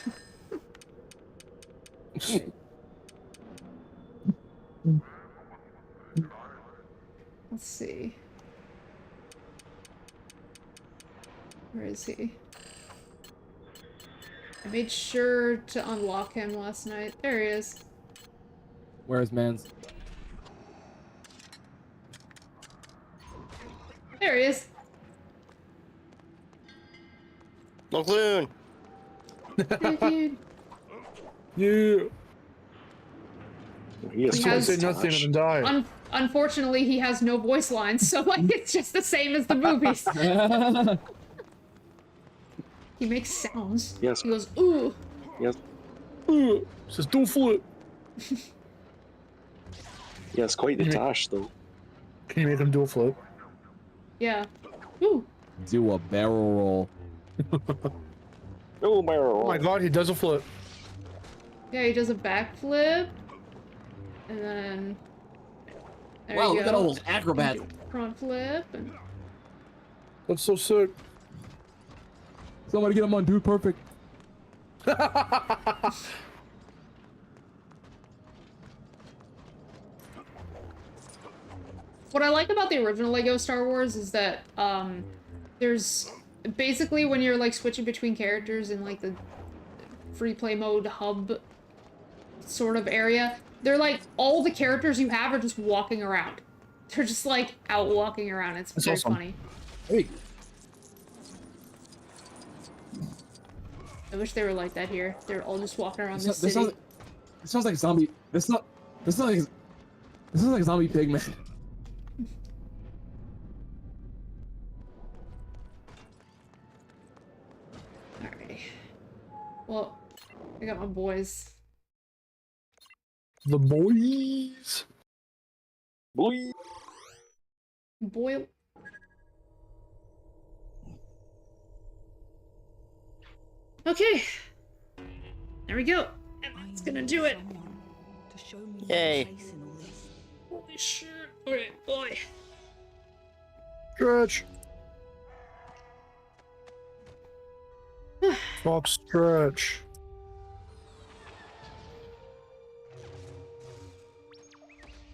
Speaker 3: Let's see. Where is he? I made sure to unlock him last night. There he is.
Speaker 2: Where's Mans?
Speaker 3: There he is.
Speaker 4: McLoon.
Speaker 3: Hey, dude.
Speaker 5: Yeah.
Speaker 9: He is
Speaker 3: He
Speaker 9: so
Speaker 3: has-
Speaker 5: Say nothing and then die.
Speaker 3: Unfortunately, he has no voice lines, so like it's just the same as the movies. He makes sounds.
Speaker 9: Yes.
Speaker 3: He goes, ooh.
Speaker 9: Yes.
Speaker 5: Says do flip.
Speaker 9: Yeah, it's quite detached though.
Speaker 5: Can you make him do a flip?
Speaker 3: Yeah. Ooh.
Speaker 2: Do a barrel roll.
Speaker 9: Oh, barrel.
Speaker 5: Oh my god, he does a flip.
Speaker 3: Yeah, he does a backflip. And then... There
Speaker 2: Wow,
Speaker 3: you
Speaker 2: look
Speaker 3: go.
Speaker 2: at all those acrobats.
Speaker 3: Front flip. And...
Speaker 5: That's so sick.
Speaker 2: Somebody get him on Dude Perfect.
Speaker 3: What I like about the original Lego Star Wars is that, there's... Basically, when you're, like, switching between characters in, like, the free play mode hub sort of area, they're, like, all the characters you have are just walking around. They're just, like, out walking around. It's
Speaker 5: That's
Speaker 3: very
Speaker 5: awesome.
Speaker 3: funny.
Speaker 2: Hey.
Speaker 3: I wish they were like that here. They're all just walking around the
Speaker 2: This
Speaker 3: city.
Speaker 2: sounds like zombie. This sounds like zombie pigman.
Speaker 3: Alrighty. Well, I got my boys.
Speaker 5: The boys.
Speaker 9: Boy.
Speaker 3: Boy. Okay. There we go. And that's gonna do it.
Speaker 4: Yay.
Speaker 3: Holy shit. Okay, boy.
Speaker 5: Stretch. Fox stretch.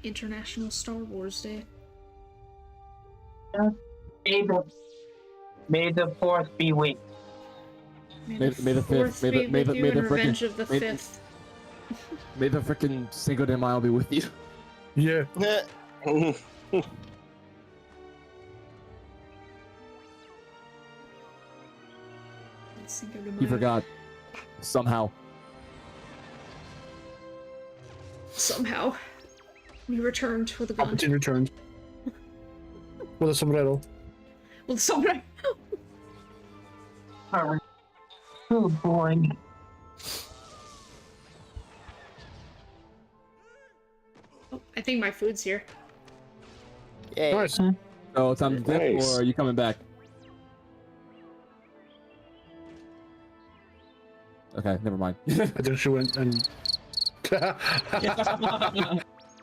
Speaker 3: International Star Wars Day.
Speaker 10: May the fourth be with.
Speaker 2: May the
Speaker 3: Fourth
Speaker 2: fifth.
Speaker 3: be with you in
Speaker 2: frickin'
Speaker 3: Revenge of the
Speaker 2: may-
Speaker 3: Fifth.
Speaker 2: May the frickin' Cinco de Mayo be with you.
Speaker 5: Yeah.
Speaker 3: Cinco de
Speaker 2: He
Speaker 3: Mayo.
Speaker 2: forgot. Somehow.
Speaker 3: Somehow. We returned with a gun.
Speaker 5: Palpatine returned. With a sombrero.
Speaker 3: With somebody.
Speaker 10: Oh boy.
Speaker 3: Oh, I think my food's here.
Speaker 4: Yay.
Speaker 5: Nice.
Speaker 2: Oh, time to dip,
Speaker 9: Nice.
Speaker 2: or are you coming back? Okay, never mind.
Speaker 5: I think she went and.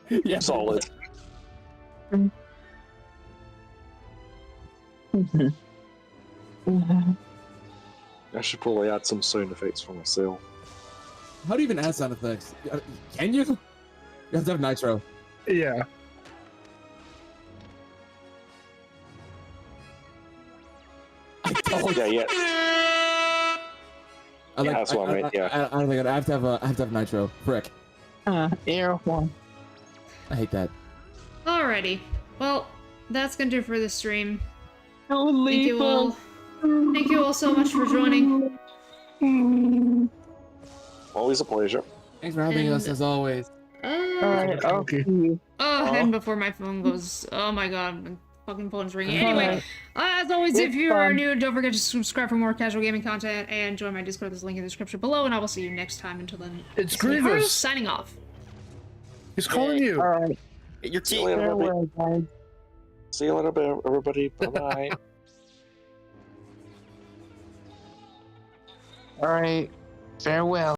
Speaker 2: Yeah,
Speaker 9: Solid. I should probably add some sound effects for myself.
Speaker 2: How do you even add sound effects? Can you? You have to have nitro.
Speaker 5: Yeah.
Speaker 9: Yeah, yeah.
Speaker 2: I like.
Speaker 9: That's what I meant, yeah.
Speaker 2: I don't think I have to have nitro. Frick.
Speaker 10: Air one.
Speaker 2: I hate that.
Speaker 3: Alrighty. Well, that's gonna do it for this stream.
Speaker 10: Oh,
Speaker 3: Thank you all. Thank you all so much for joining.
Speaker 9: Always a pleasure.
Speaker 2: Thanks for having us as always.
Speaker 10: Alright, okay.
Speaker 3: And before my phone goes, oh my god, my fucking phone's ringing. Anyway, as always, if you are new, don't forget to subscribe for more casual gaming content and join my Discord. There's a link in the description below, and I will see you next time. Until then,
Speaker 5: It's
Speaker 3: Miharu
Speaker 5: Grievous.
Speaker 3: signing off.
Speaker 5: He's calling you.
Speaker 10: Alright.
Speaker 4: Get your
Speaker 9: See
Speaker 4: teeth.
Speaker 9: you later, everybody.
Speaker 10: Farewell, guys.
Speaker 9: See you later, everybody. Bye-bye.
Speaker 10: Alright. Farewell.